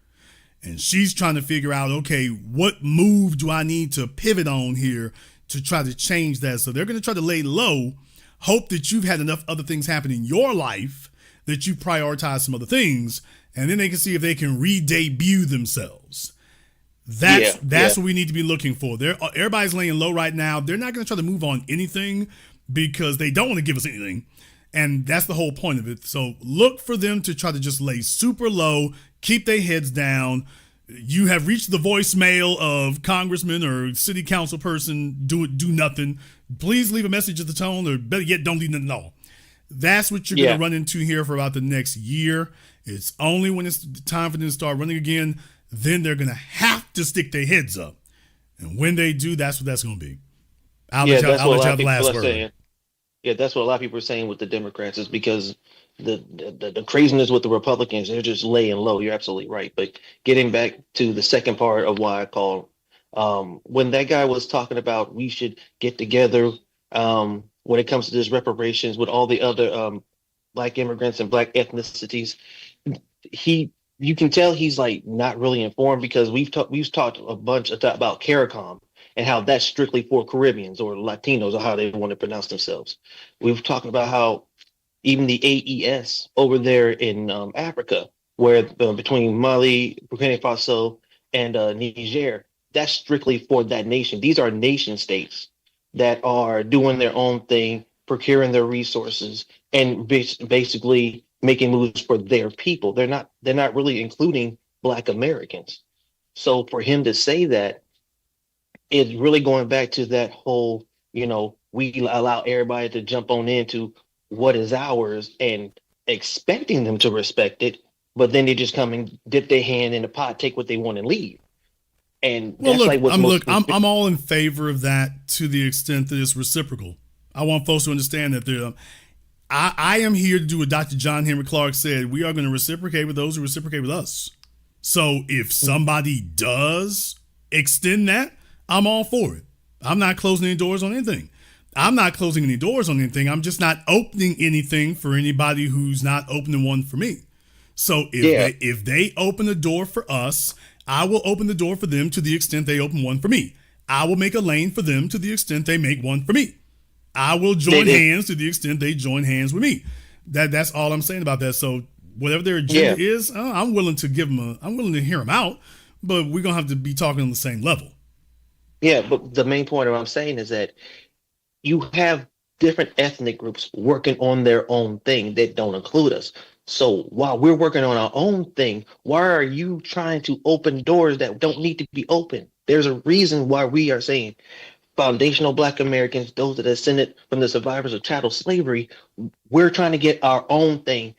And she's trying to figure out, okay, what move do I need to pivot on here to try to change that? So they're going to try to lay low, hope that you've had enough other things happen in your life that you prioritize some other things, and then they can see if they can re-debut themselves. That's what we need to be looking for. Everybody's laying low right now. They're not going to try to move on anything because they don't want to give us anything. And that's the whole point of it. So look for them to try to just lay super low, keep their heads down. You have reached the voicemail of congressman or city council person, do nothing. Please leave a message at the tone, or better yet, don't leave nothing at all. That's what you're going to run into here for about the next year. It's only when it's time for them to start running again, then they're going to have to stick their heads up. And when they do, that's what that's going to be. I'll let you have the last word. Yeah, that's what a lot of people are saying with the Democrats is because the craziness with the Republicans, they're just laying low. You're absolutely right. But getting back to the second part of why I called, when that guy was talking about we should get together when it comes to this reparations with all the other Black immigrants and Black ethnicities, you can tell he's like not really informed because we've talked a bunch about CARICOM and how that's strictly for Caribbeans or Latinos or how they want to pronounce themselves. We've talked about how even the AES over there in Africa, where between Mali, Burkina Faso, and Niger, that's strictly for that nation. These are nation states that are doing their own thing, procuring their resources, and basically making moves for their people. They're not really including Black Americans. So for him to say that, it's really going back to that whole, we allow everybody to jump on into what is ours and expecting them to respect it, but then they just come and dip their hand in the pot, take what they want and leave. And I'm all in favor of that to the extent that it's reciprocal. I want folks to understand that I am here to do what Dr. John Henry Clark said. We are going to reciprocate with those who reciprocate with us. So if somebody does extend that, I'm all for it. I'm not closing any doors on anything. I'm just not opening anything for anybody who's not opening one for me. So if they open a door for us, I will open the door for them to the extent they open one for me. I will make a lane for them to the extent they make one for me. I will join hands to the extent they join hands with me. That's all I'm saying about that. So whatever their agenda is, I'm willing to I'm willing to hear them out, but we're going to have to be talking on the same level. Yeah, but the main point of what I'm saying is that you have different ethnic groups working on their own thing that don't include us. So while we're working on our own thing, why are you trying to open doors that don't need to be open? There's a reason why we are saying foundational Black Americans, those that are descended from the survivors of chattel slavery, we're trying to get our own thing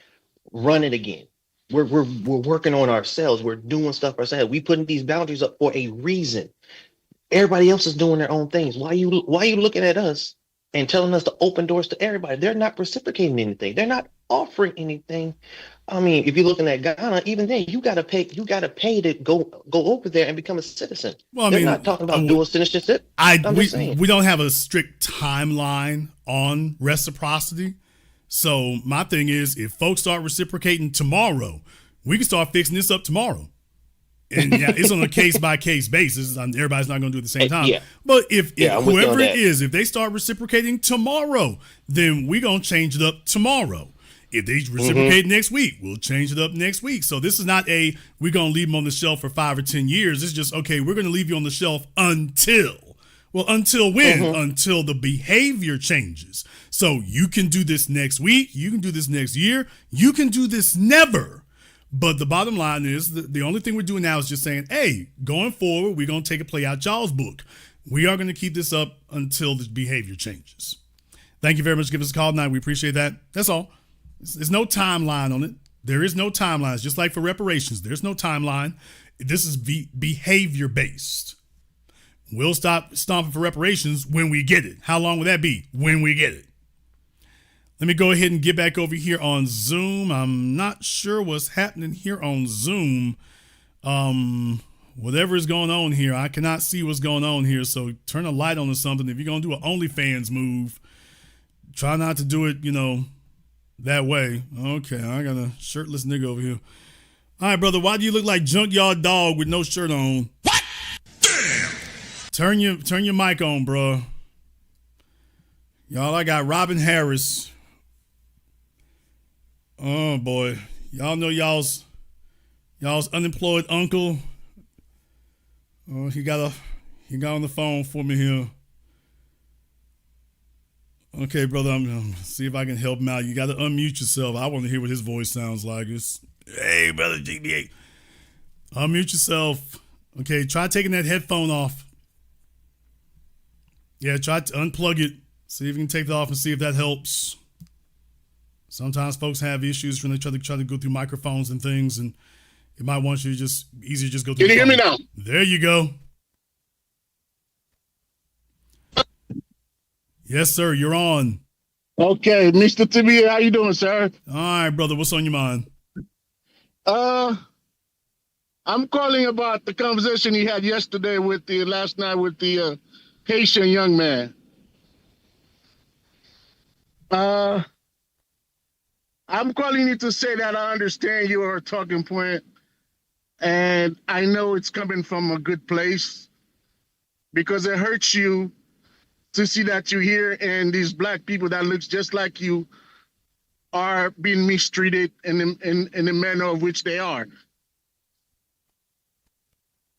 running again. We're working on ourselves. We're doing stuff ourselves. We putting these boundaries up for a reason. Everybody else is doing their own things. Why are you looking at us and telling us to open doors to everybody? They're not reciprocating anything. They're not offering anything. I mean, if you're looking at Ghana, even then you gotta pay to go over there and become a citizen. Well, they're not talking about dual citizenship. We don't have a strict timeline on reciprocity. So my thing is, if folks start reciprocating tomorrow, We can start fixing this up tomorrow. And yeah, it's on a case by case basis. Everybody's not going to do it at the same time. Yeah. But if whoever it that. is, if they start reciprocating tomorrow, then we're going to change it up tomorrow. If they reciprocate next week, we'll change it up next week. So this is not we're going to leave them on the shelf for 5 or 10 years. It's just, okay, we're going to leave you on the shelf until. Well, until when? Until the behavior changes. So you can do this next week. You can do this next year. You can do this never. But the bottom line is the only thing we're doing now is just saying, hey, going forward, we're going to take a play out y'all's book. We are going to keep this up until the behavior changes. Thank you very much for giving us a call tonight. We appreciate that. That's all. There's no timeline on it. There is no timeline. It's just like for reparations. There's no timeline. This is behavior based. We'll stop stomping for reparations when we get it. How long will that be? When we get it. Let me go ahead and get back over here on Zoom. I'm not sure what's happening here on Zoom. Whatever is going on here, I cannot see what's going on here. So turn a light on or something. If you're going to do an OnlyFans move, try not to do it, that way. Okay, I got a shirtless nigga over here. All right, brother, why do you look like Junkyard Dog with no shirt on? What? Damn! Turn your mic on, bro. Y'all, I got Robin Harris. Oh boy, y'all know y'all's unemployed uncle. Oh, he got on the phone for me here. Okay, brother, I'm see if I can help him out. You got to unmute yourself. I want to hear what his voice sounds like. Hey, brother, GBA. Unmute yourself. Okay, try taking that headphone off. Yeah, try to unplug it. See if you can take that off and see if that helps. Sometimes folks have issues when they try to go through microphones and things, and it might want you to just go through. Can you hear me now? There you go. Yes, sir. You're on. Okay, Mr. Tibia, how you doing, sir? All right, brother. What's on your mind? I'm calling about the conversation he had yesterday last night with the Haitian young man. I'm calling you to say that I understand your talking point, and I know it's coming from a good place because it hurts you to see that you here and these black people that looks just like you are being mistreated in the manner of which they are.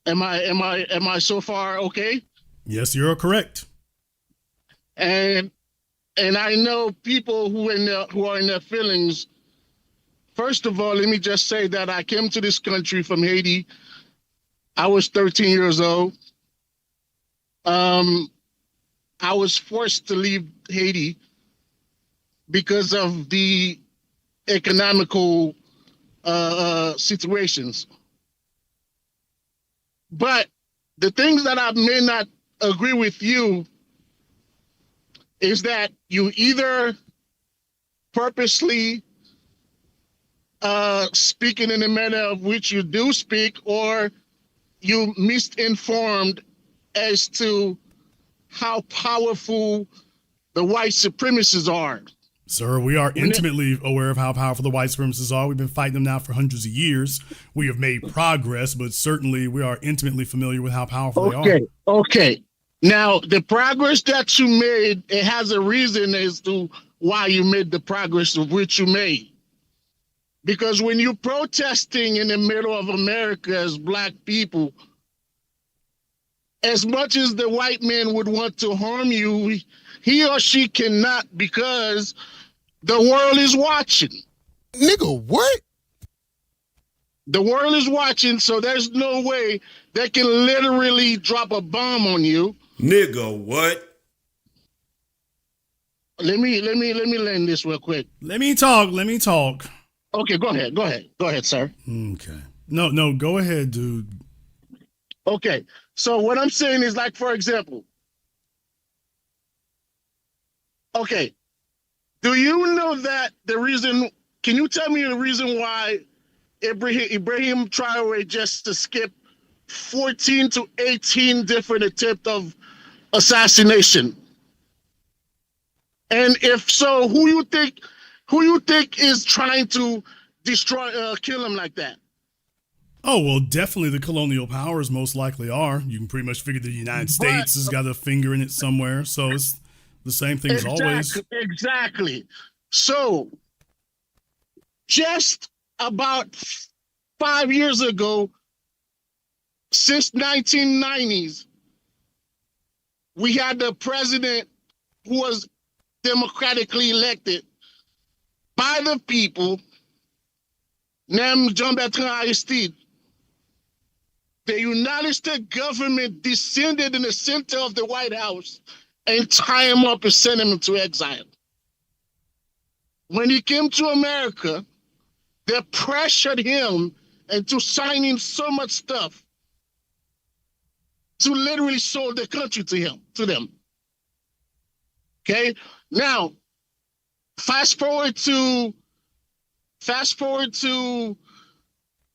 Am I so far okay? Yes, you're correct. And I know people who are in their feelings. First of all, let me just say that I came to this country from Haiti. I was 13 years old. I was forced to leave Haiti because of the economical situations. But the things that I may not agree with you is that you either purposely speaking in the manner of which you do speak, or you misinformed as to how powerful the white supremacists are. Sir, we are intimately aware of how powerful the white supremacists are. We've been fighting them now for hundreds of years. We have made progress, but certainly we are intimately familiar with how powerful they are. Okay. Now, the progress that you made, it has a reason as to why you made the progress of which you made. Because when you're protesting in the middle of America as black people, as much as the white man would want to harm you, he or she cannot, because the world is watching. Nigga, what? The world is watching, so there's no way they can literally drop a bomb on you. Nigga, what? Let me land this real quick. Let me talk. Okay, go ahead, sir. Okay. No, go ahead, dude. Okay, so what I'm saying is, like, for example, okay, do you know that can you tell me the reason why Ibrahim Traore just escaped 14 to 18 different attempts of assassination? And if so, who you think is trying to kill him like that. Oh, well, definitely the colonial powers most likely are. You can pretty much figure the United States has got a finger in it somewhere. So it's the same thing as always. Exactly. So just about 5 years ago, since 1990s, we had the president who was democratically elected by the people, named Jean-Bertrand Aristide. The United States government descended in the center of the White House and tie him up and send him into exile. When he came to America, they pressured him into signing so much stuff to literally sold the country to them. Okay, now fast forward to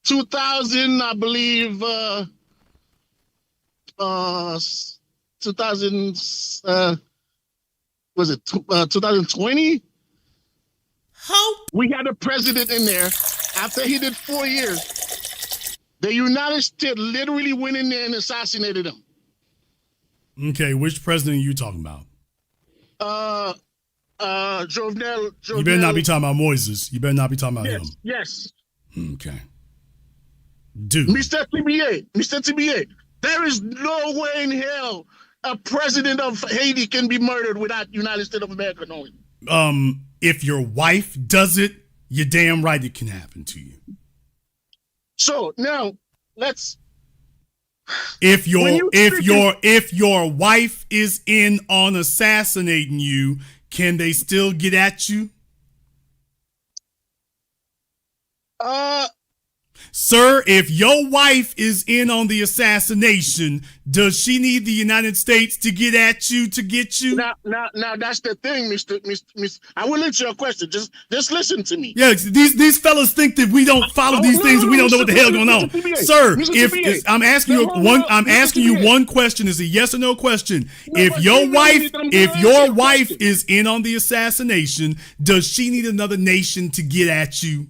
2000, I believe, 2020? We had a president in there after he did 4 years. The United States literally went in there and assassinated him. Okay, which president are you talking about? Jovenel. You better not be talking about Moises. You better not be talking about him. Yes. Okay. Dude. Mr. TBA, there is no way in hell a president of Haiti can be murdered without United States of America knowing. If your wife does it, you're damn right it can happen to you. So now let's. If your wife is in on assassinating you, can they still get at you? Sir, if your wife is in on the assassination, does she need the United States to get at you to get you? Now that's the thing, Mr. I will answer your question. Just listen to me. Yeah, these fellas think that we don't follow these things and we don't know what the hell going on. Sir, if I'm asking you one question, is a yes or no question. If your wife is in on the assassination, does she need another nation to get at you?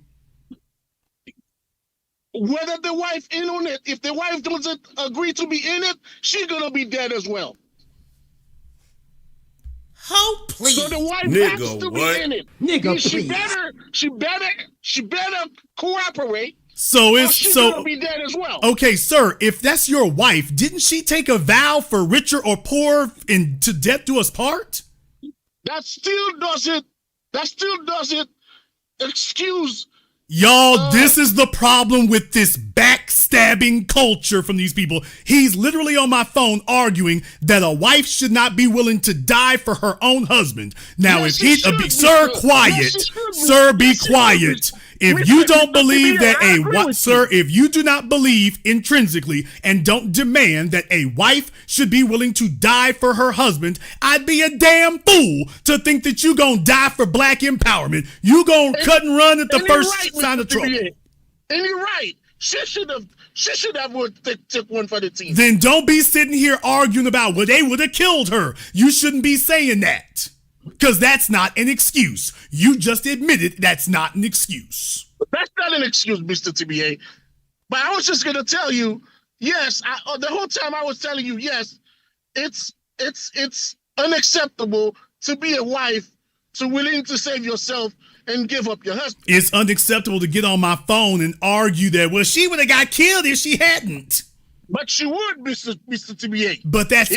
Whether the wife in on it, if the wife doesn't agree to be in it, she's gonna be dead as well. Oh, please. So the wife has to be in it. Nigga, she better cooperate. So it's she's gonna be dead as well. Okay, sir, if that's your wife, didn't she take a vow for richer or poor and to death do us part? That still doesn't excuse. Y'all, this is the problem with this backstabbing culture from these people. He's literally on my phone arguing that a wife should not be willing to die for her own husband. Now, if he, sir, quiet, sir, be quiet. If you don't believe that if you do not believe intrinsically and don't demand that a wife should be willing to die for her husband, I'd be a damn fool to think that you gonna die for black empowerment. You gonna cut and run at the first sign of trouble. And you're right. She should have took one for the team. Then don't be sitting here arguing about, well, they would have killed her. You shouldn't be saying that. Because that's not an excuse. You just admitted that's not an excuse. That's not an excuse, Mr. TBA. But I was just going to tell you, yes, the whole time I was telling you, yes, it's unacceptable to be a wife, to willing to save yourself and give up your husband. It's unacceptable to get on my phone and argue that, well, she would have got killed if she hadn't. But she would, Mr. TBA. But that's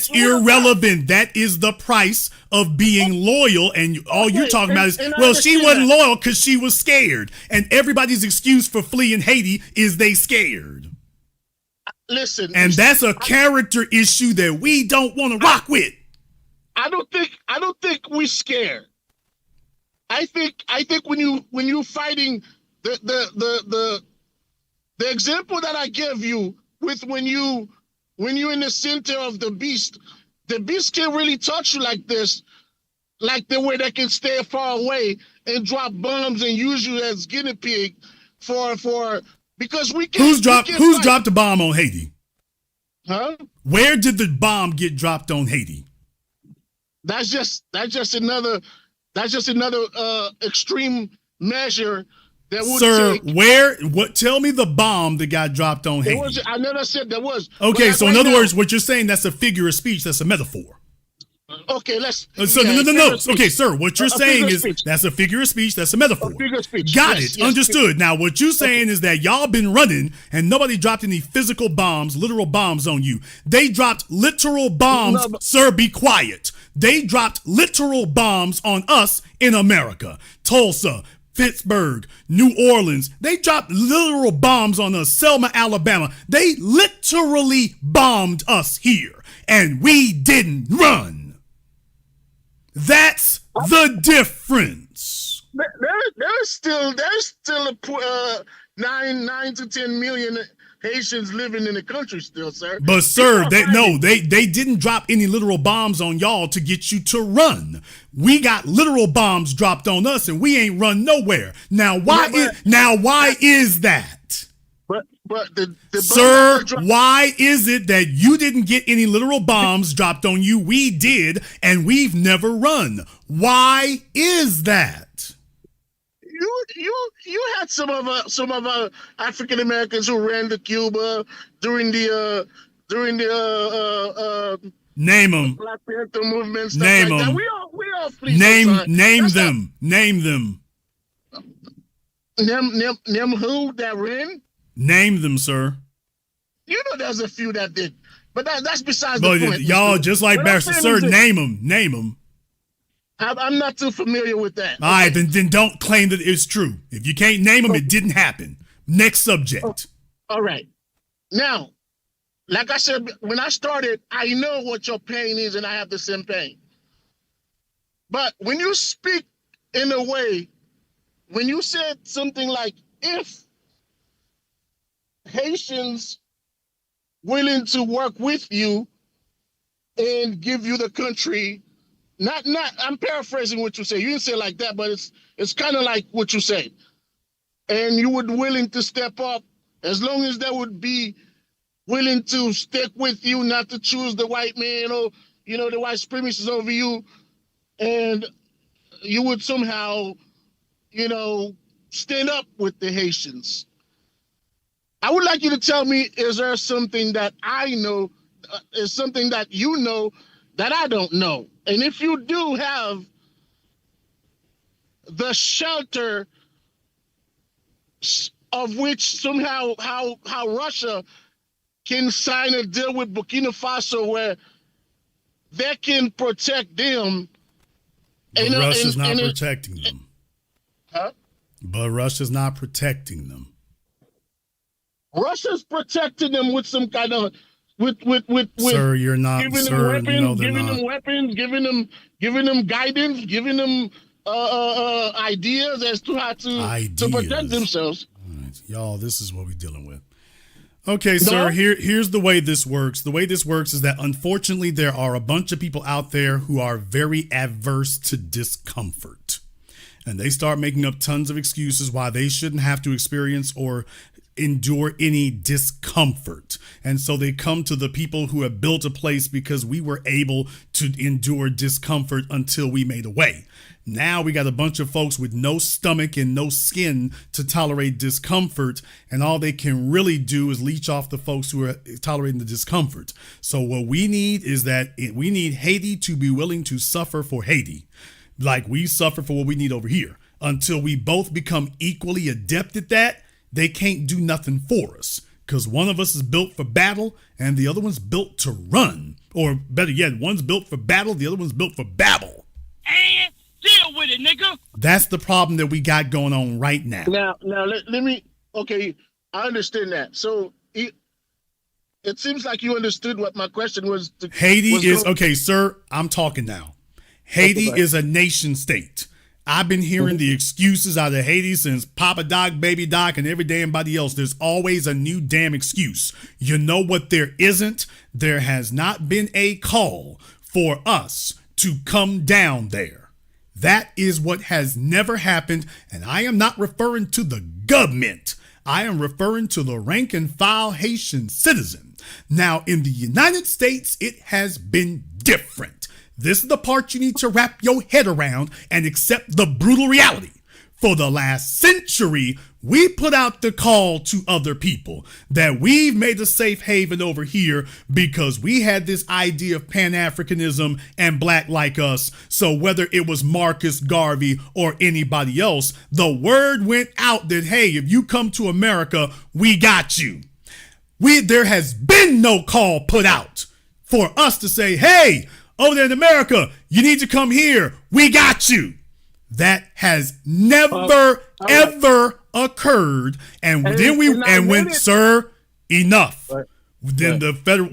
irrelevant. That is the price of being loyal. And all you're talking about is, well, she wasn't loyal because she was scared. And everybody's excuse for fleeing Haiti is they scared. Listen. And that's a character issue that we don't want to rock with. I don't think we're scared. I think when you fighting the example that I gave you with when you're in the center of the beast can't really touch you like this, like the way they can stay far away and drop bombs and use you as guinea pig for because we can't. Who's dropped a bomb on Haiti? Huh? Where did the bomb get dropped on Haiti? That's just another extreme measure that would Sir, take. what? Tell me the bomb that got dropped on There Haiti. was. I never said there was. Okay, But so right in other now- words, what you're saying, that's a figure of speech. That's a metaphor. Okay, let's. So yeah, no. figure of speech. Okay, sir, what you're A saying figure of is speech. that's a figure of speech. That's a metaphor. A figure of speech. Got Yes, it. yes. Understood. Now, what you're saying is that y'all been running and nobody dropped any physical bombs, literal bombs on you. They dropped literal bombs. No, but- Sir, be quiet. They dropped literal bombs on us in America. Tulsa, Pittsburgh, New Orleans. They dropped literal bombs on us. Selma, Alabama. They literally bombed us here, and we didn't run. That's the difference. There's still a 9 to 10 million Haitians living in the country still, sir. But sir, they didn't drop any literal bombs on y'all to get you to run. We got literal bombs dropped on us, and we ain't run nowhere. Now why is that? But the Sir, why is it that you didn't get any literal bombs dropped on you? We did, and we've never run. Why is that? You had some of our African Americans who ran to Cuba during the Name them. Black Panther movement. Stuff Name like that. them. We all flee Name sometimes. name That's them. Name them. Name who that ran? Name them, sir. You know, there's a few that did, but that's besides But the point. y'all, just like What I'm Baxter, saying sir, is this. name them. Name them. I'm not too familiar with that. All right, then don't claim that it's true. If you can't name them, it didn't happen. Next subject. All right. Now, like I said, when I started, I know what your pain is, and I have the same pain. But when you speak in a way, when you said something like, if Haitians willing to work with you and give you the country, not I'm paraphrasing what you say. You didn't say it like that, but it's kind of like what you say. And you would willing to step up as long as they would be willing to stick with you, not to choose the white man or, the white supremacists over you. And you would somehow, stand up with the Haitians. I would like you to tell me, is there something that I know, is something that you know that I don't know? And if you do have the shelter of which somehow how Russia can sign a deal with Burkina Faso where they can protect them. But Russia's not protecting them. Huh? But Russia's not protecting them. Russia's protecting them with some kind of with Sir, you're not. giving Sir, them weapons, no, they're giving not. them weapons, giving them guidance, giving them ideas as to how to protect themselves. All right. Y'all, this is what we're dealing with. Okay, sir, here's the way this works. The way this works is that unfortunately there are a bunch of people out there who are very adverse to discomfort. And they start making up tons of excuses why they shouldn't have to experience or endure any discomfort. And so they come to the people who have built a place because we were able to endure discomfort until we made a way. Now we got a bunch of folks with no stomach and no skin to tolerate discomfort, and all they can really do is leech off the folks who are tolerating the discomfort. So what we need is that we need Haiti to be willing to suffer for Haiti, like we suffer for what we need over here. Until we both become equally adept at that, they can't do nothing for us, because one of us is built for battle and the other one's built to run. Or better yet, one's built for battle, the other one's built for babble. And deal with it, nigga. That's the problem that we got going on right now. Now let me, okay, I understand that. So it seems like you understood what my question was. Okay, sir, I'm talking now. Haiti is a nation state. I've been hearing the excuses out of Haiti since Papa Doc, Baby Doc, and every damn body else. There's always a new damn excuse. You know what there isn't? There has not been a call for us to come down there. That is what has never happened, and I am not referring to the government. I am referring to the rank and file Haitian citizen. Now, in the United States, it has been different. This is the part you need to wrap your head around and accept the brutal reality. for the last century, we put out the call to other people that we've made a safe haven over here because we had this idea of Pan-Africanism and black like us. So whether it was Marcus Garvey or anybody else, the word went out that, hey, if you come to America, we got you. There has been no call put out for us to say, hey, over there in America, you need to come here. We got you. That has never, ever occurred. And then we went, sir, enough. Right. Then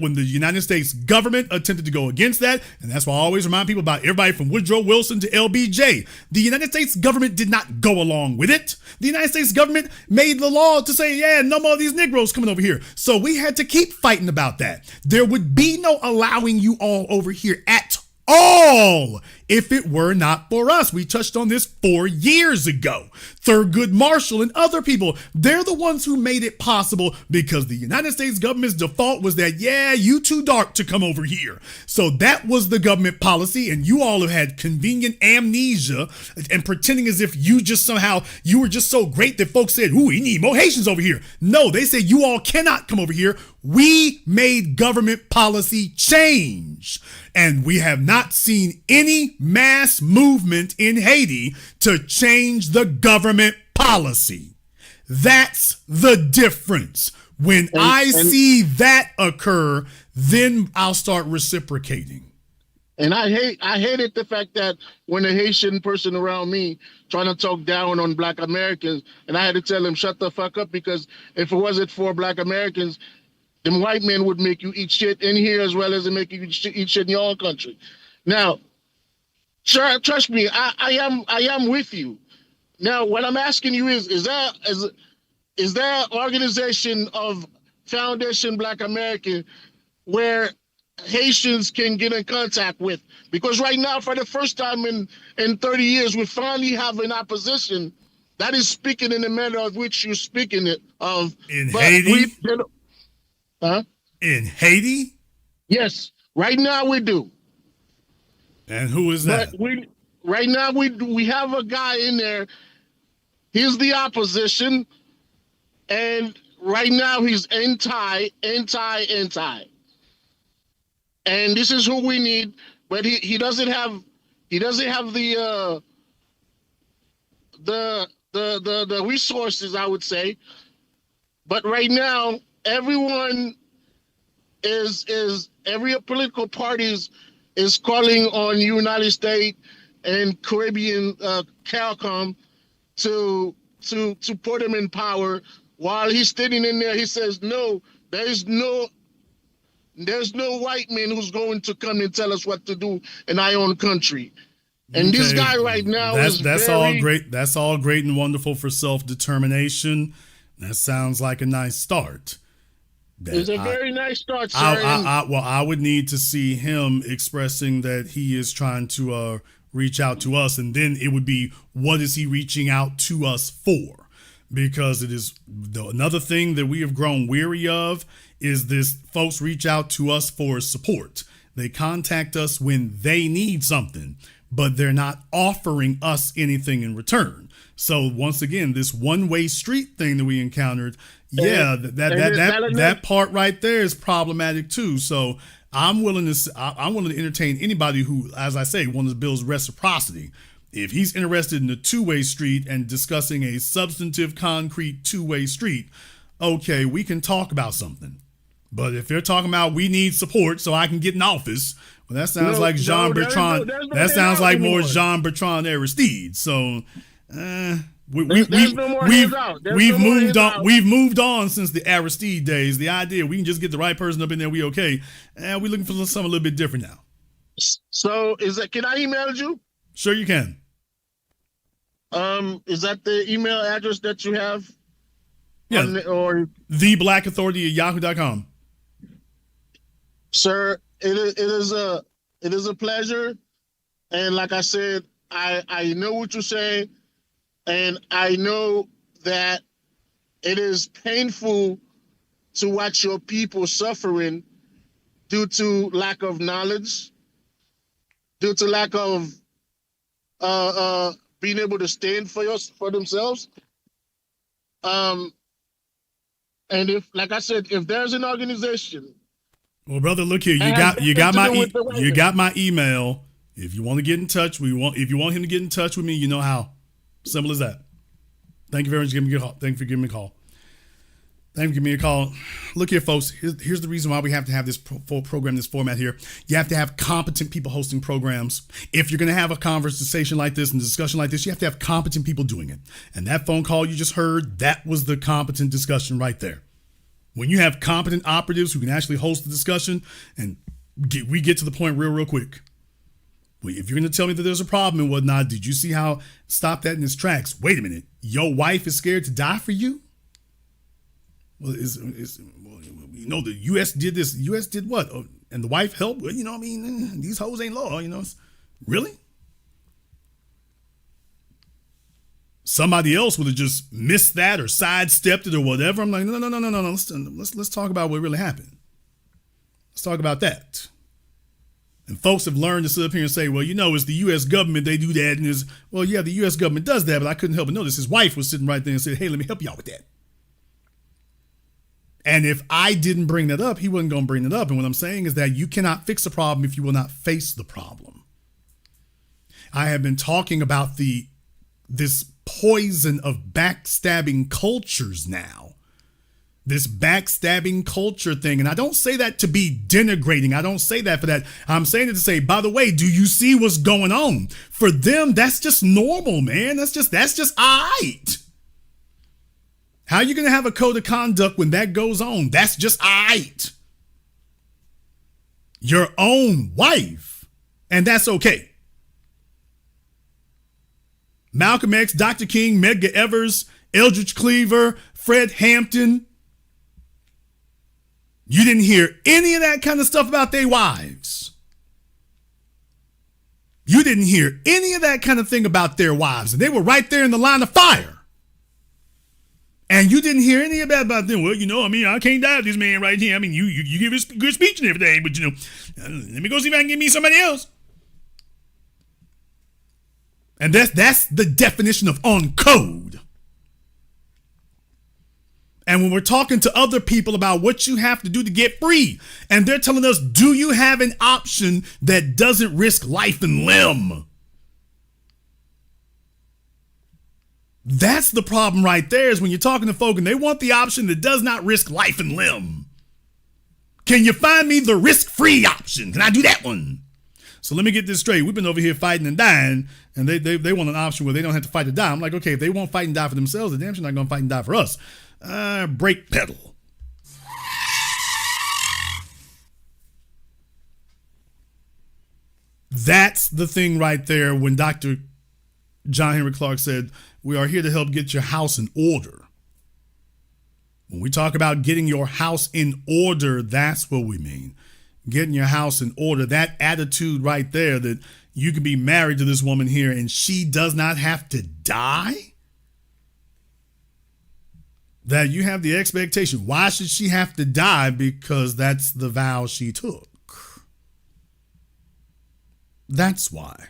when the United States government attempted to go against that, and that's why I always remind people about everybody from Woodrow Wilson to LBJ. The United States government did not go along with it. The United States government made the law to say, yeah, no more of these Negroes coming over here. So we had to keep fighting about that. There would be no allowing you all over here at all if it were not for us. We touched on this 4 years ago. Thurgood Marshall and other people, they're the ones who made it possible because the United States government's default was that, yeah, you too dark to come over here. So that was the government policy, and you all have had convenient amnesia and pretending as if you just somehow, you were just so great that folks said, ooh, we need more Haitians over here. No, they said you all cannot come over here. We made government policy change, and we have not seen any mass movement in Haiti to change the government policy. That's the difference. When I see that occur, then I'll start reciprocating. And I hated the fact that when a Haitian person around me trying to talk down on Black Americans, and I had to tell him, shut the fuck up, because if it wasn't for Black Americans, them white men would make you eat shit in here as well as they make you eat shit in your own country. Now, sure, trust me, I am with you. Now, what I'm asking you is there organization of Foundation Black American where Haitians can get in contact with? Because right now, for the first time in 30 years, we finally have an opposition that is speaking in the manner of which you're speaking it of. In Haiti? Huh? In Haiti? Yes, right now we do. And who is that? But right now we have a guy in there. He's the opposition, and right now he's anti. And this is who we need, but he doesn't have the resources, I would say. But right now, everyone every political parties is calling on United States and Caribbean CARICOM to put him in power. While he's standing in there, he says, no, there's no white man who's going to come and tell us what to do in our own country. And okay. This guy right now that's all great. That's all great and wonderful for self-determination. That sounds like a nice start. It's a very nice start, sir. I would need to see him expressing that he is trying to reach out to us, and then it would be, what is he reaching out to us for? Because it is another thing that we have grown weary of is this: folks reach out to us for support. They contact us when they need something, but they're not offering us anything in return. So once again, this one-way street thing that we encountered, that part right there is problematic too. So I'm willing to entertain anybody who, as I say, wants to build reciprocity. If he's interested in a two-way street and discussing a substantive, concrete two-way street, okay, we can talk about something. But if they're talking about we need support so I can get in office, well, that sounds like Jean Bertrand. That sounds like more Jean Bertrand Aristide. So we've moved on. We've moved on since the Aristide days. The idea we can just get the right person up in there, we okay. And we're looking for something a little bit different now. So can I email you? Sure, you can. Is that the email address that you have? Yeah. Or theblacauthority@yahoo.com. Sir, it is a pleasure, and like I said, I know what you're saying, and I know that it is painful to watch your people suffering due to lack of knowledge, due to lack of being able to stand for themselves. And if, like I said, if there's an organization, well, brother, look here, you got my email. If you want to get in touch, if you want him to get in touch with me, you know how. Simple as that. Thank you very much for giving me a call. Thank you for giving me a call. Thank you for giving me a call. Look here, folks. Here's the reason why we have to have this program, this format here. You have to have competent people hosting programs. If you're going to have a conversation like this and a discussion like this, you have to have competent people doing it. And that phone call you just heard, that was the competent discussion right there. When you have competent operatives who can actually host the discussion, and we get to the point real quick. Well, if you're going to tell me that there's a problem and whatnot, did you see how stop that in its tracks? Wait a minute. Your wife is scared to die for you? Well, you know, the U.S. did this. The U.S. did what? Oh, and the wife helped? Well, you know what I mean? These hoes ain't law, you know. Really? Somebody else would have just missed that or sidestepped it or whatever. I'm like, no. Let's talk about what really happened. Let's talk about that. And folks have learned to sit up here and say, well, you know, it's the U.S. government. They do that. And well, yeah, the U.S. government does that, but I couldn't help but notice his wife was sitting right there and said, hey, let me help y'all with that. And if I didn't bring that up, he wasn't going to bring it up. And what I'm saying is that you cannot fix a problem if you will not face the problem. I have been talking about this poison of backstabbing cultures now. This backstabbing culture thing. And I don't say that to be denigrating. I don't say that for that. I'm saying it to say, by the way, do you see what's going on? For them, that's just normal, man. That's just all right. How are you going to have a code of conduct when that goes on? That's just all right. Your own wife. And that's okay. Malcolm X, Dr. King, Medgar Evers, Eldridge Cleaver, Fred Hampton. You didn't hear any of that kind of stuff about their wives. You didn't hear any of that kind of thing about their wives. And they were right there in the line of fire. And you didn't hear any of that about them. Well, you know, I mean, I can't die with this man right here. I mean, you give us good speech and everything, but, you know, let me go see if I can get me somebody else. And that's the definition of on code. And when we're talking to other people about what you have to do to get free, and they're telling us, do you have an option that doesn't risk life and limb? That's the problem right there, is when you're talking to folk and they want the option that does not risk life and limb. Can you find me the risk-free option? Can I do that one? So let me get this straight. We've been over here fighting and dying, and they want an option where they don't have to fight to die. I'm like, okay, if they won't fight and die for themselves, they're damn sure not going to fight and die for us. Brake pedal. That's the thing right there when Dr. John Henry Clark said, we are here to help get your house in order. When we talk about getting your house in order, that's what we mean. Getting your house in order. That attitude right there, that you can be married to this woman here and she does not have to die. That you have the expectation. Why should she have to die? Because that's the vow she took. That's why.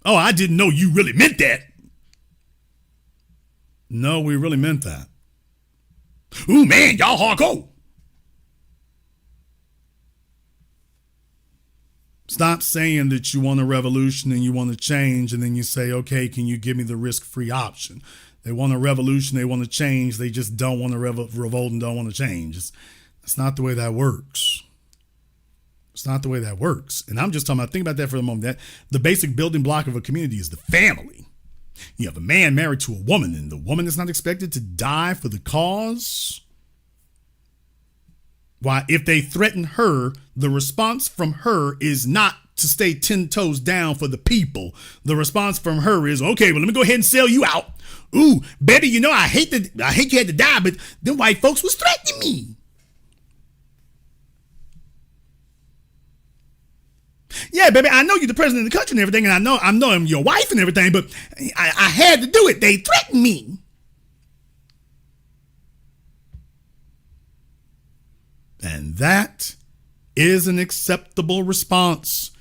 Oh, I didn't know you really meant that. No, we really meant that. Ooh, man, y'all hardcore. Stop saying that you want a revolution and you want to change, and then you say, okay, can you give me the risk-free option? They want a revolution, they want to change, they just don't want to revolt and don't want to change. That's not the way that works. It's not the way that works. And I'm just talking about, think about that for a moment. That the basic building block of a community is the family. You have a man married to a woman, and the woman is not expected to die for the cause. Why, if they threaten her, the response from her is not to stay 10 toes down for the people. The response from her is, okay, well, let me go ahead and sell you out. Ooh, baby, you know, I hate you had to die, but them white folks was threatening me. Yeah, baby, I know you're the president of the country and everything, and I know I'm your wife and everything, but I had to do it. They threatened me. And that is an acceptable response.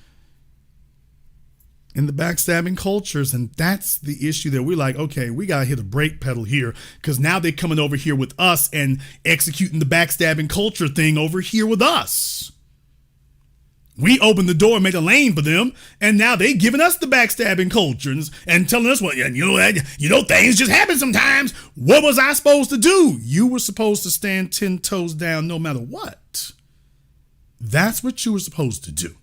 in the backstabbing cultures. And that's the issue that we're like, okay, we got to hit a brake pedal here, because now they're coming over here with us and executing the backstabbing culture thing over here with us. We opened the door and made a lane for them, and now they giving us the backstabbing culture and telling us, well, things just happen sometimes. What was I supposed to do? You were supposed to stand 10 toes down no matter what. That's what you were supposed to do.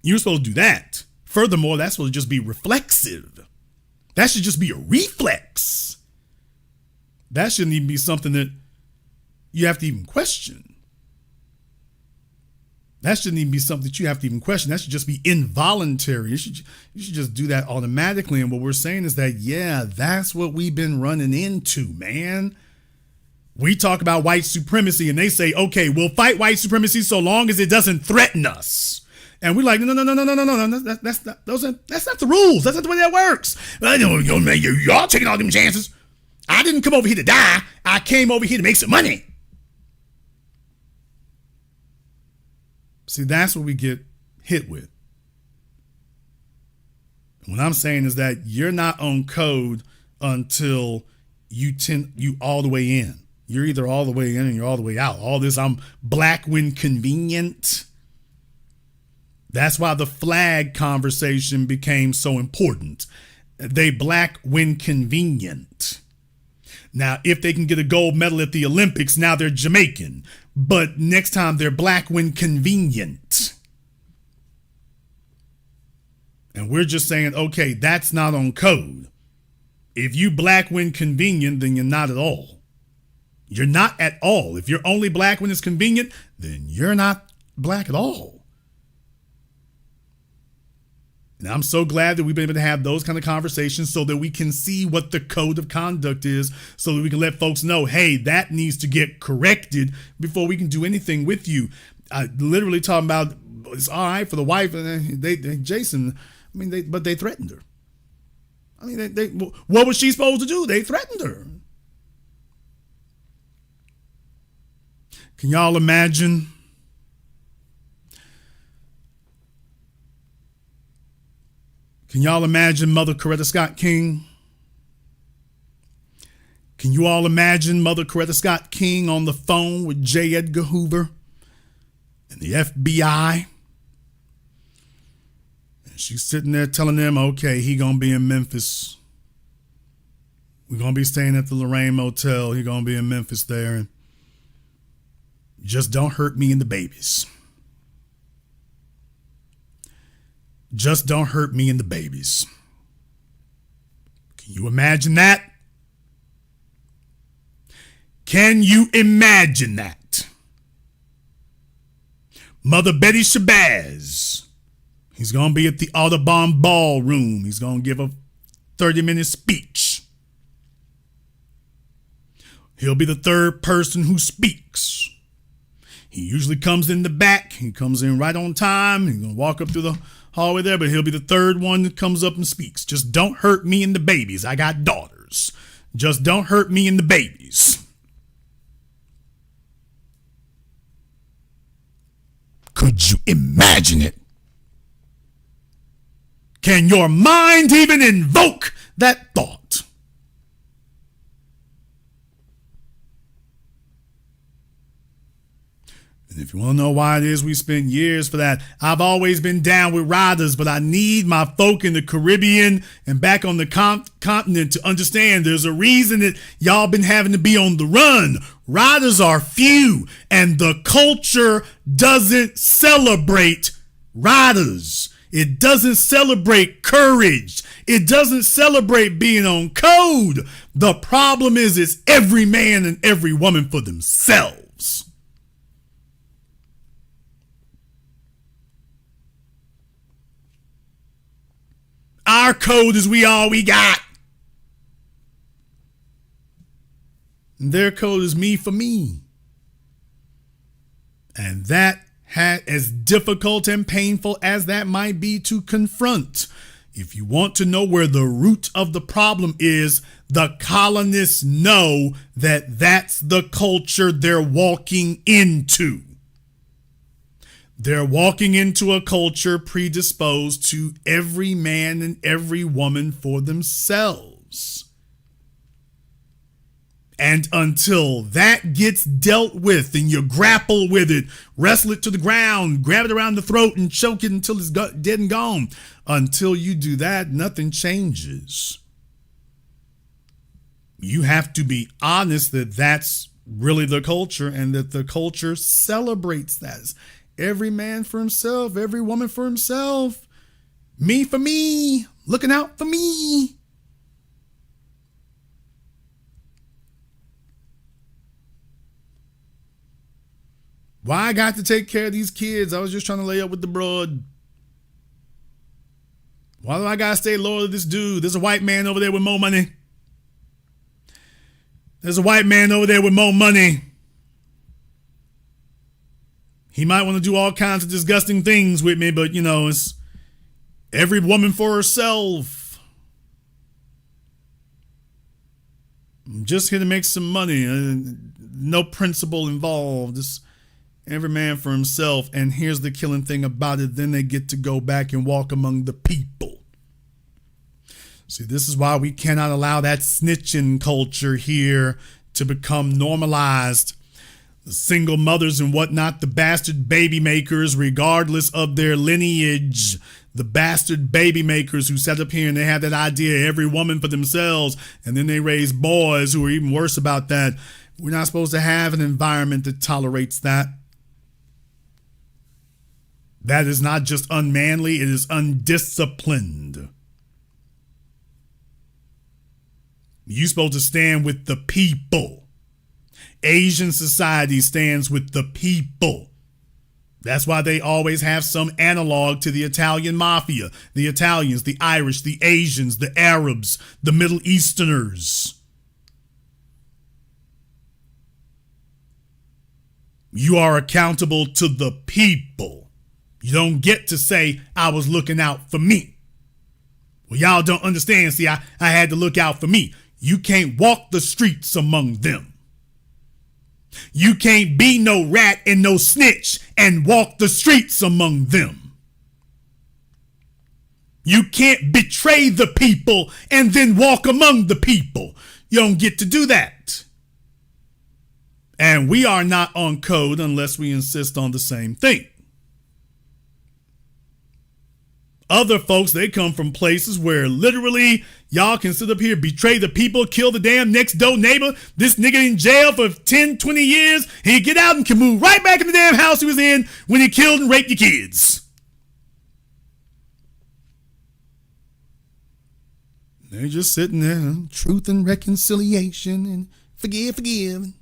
You were supposed to do that. Furthermore, that's supposed to just be reflexive. That should just be a reflex. That shouldn't even be something that you have to even question. That shouldn't even be something that you have to even question. That should just be involuntary. You should just do that automatically. And what we're saying is that, yeah, that's what we've been running into, man. We talk about white supremacy and they say, okay, we'll fight white supremacy so long as it doesn't threaten us. And we're like, no. That's not the rules. That's not the way that works. Y'all taking all them chances. I didn't come over here to die. I came over here to make some money. See, that's what we get hit with. What I'm saying is that you're not on code until you all the way in. You're either all the way in or you're all the way out. All this, I'm black when convenient. That's why the flag conversation became so important. They black when convenient. Now, if they can get a gold medal at the Olympics, now they're Jamaican. But next time they're black when convenient. And we're just saying, okay, that's not on code. If you black when convenient, then you're not at all. You're not at all. If you're only black when it's convenient, then you're not black at all. And I'm so glad that we've been able to have those kind of conversations so that we can see what the code of conduct is, so that we can let folks know, hey, that needs to get corrected before we can do anything with you. I literally talking about it's all right for the wife and but they threatened her. I mean, what was she supposed to do? They threatened her. Can y'all imagine? Can y'all imagine Mother Coretta Scott King? Can you all imagine Mother Coretta Scott King on the phone with J. Edgar Hoover and the FBI? And she's sitting there telling them, okay, he gonna be in Memphis. We're gonna be staying at the Lorraine Motel. He gonna be in Memphis there. And just don't hurt me and the babies. Just don't hurt me and the babies. Can you imagine that? Can you imagine that? Mother Betty Shabazz. He's going to be at the Audubon Ballroom. He's going to give a 30-minute speech. He'll be the third person who speaks. He usually comes in the back. He comes in right on time. He's going to walk up through the hallway there, but he'll be the third one that comes up and speaks. Just don't hurt me and the babies. I got daughters. Just don't hurt me and the babies. Could you imagine it? Can your mind even invoke that thought? And if you want to know why it is we spend years for that, I've always been down with riders, but I need my folk in the Caribbean and back on the continent to understand there's a reason that y'all been having to be on the run. Riders are few, and the culture doesn't celebrate riders. It doesn't celebrate courage. It doesn't celebrate being on code. The problem is it's every man and every woman for themselves. Our code is we all we got. And their code is me for me. And that as difficult and painful as that might be to confront, if you want to know where the root of the problem is, the colonists know that that's the culture they're walking into. They're walking into a culture predisposed to every man and every woman for themselves. And until that gets dealt with and you grapple with it, wrestle it to the ground, grab it around the throat and choke it until it's dead and gone, until you do that, nothing changes. You have to be honest that that's really the culture and that the culture celebrates that. Every man for himself, every woman for himself, me for me, looking out for me. Why I got to take care of these kids? I was just trying to lay up with the broad. Why do I gotta stay loyal to this dude? There's a white man over there with more money. There's a white man over there with more money. He might want to do all kinds of disgusting things with me, but it's every woman for herself. I'm just here to make some money. No principle involved. It's every man for himself. And here's the killing thing about it. Then they get to go back and walk among the people. See, this is why we cannot allow that snitching culture here to become normalized. The single mothers and whatnot, the bastard baby makers, regardless of their lineage, the bastard baby makers who set up here and they have that idea, every woman for themselves, and then they raise boys who are even worse about that. We're not supposed to have an environment that tolerates that. That is not just unmanly, it is undisciplined. You're supposed to stand with the people. Asian society stands with the people. That's why they always have some analog to the Italian mafia. The Italians, the Irish, the Asians, the Arabs, the Middle Easterners. You are accountable to the people. You don't get to say, I was looking out for me. Well, y'all don't understand. See, I had to look out for me. You can't walk the streets among them. You can't be no rat and no snitch and walk the streets among them. You can't betray the people and then walk among the people. You don't get to do that. And we are not on code unless we insist on the same thing. Other folks, they come from places where literally y'all can sit up here, betray the people, kill the damn next door neighbor. This nigga in jail for 10, 20 years. He get out and can move right back in the damn house he was in when he killed and raped your kids. They're just sitting there, truth and reconciliation and forgive.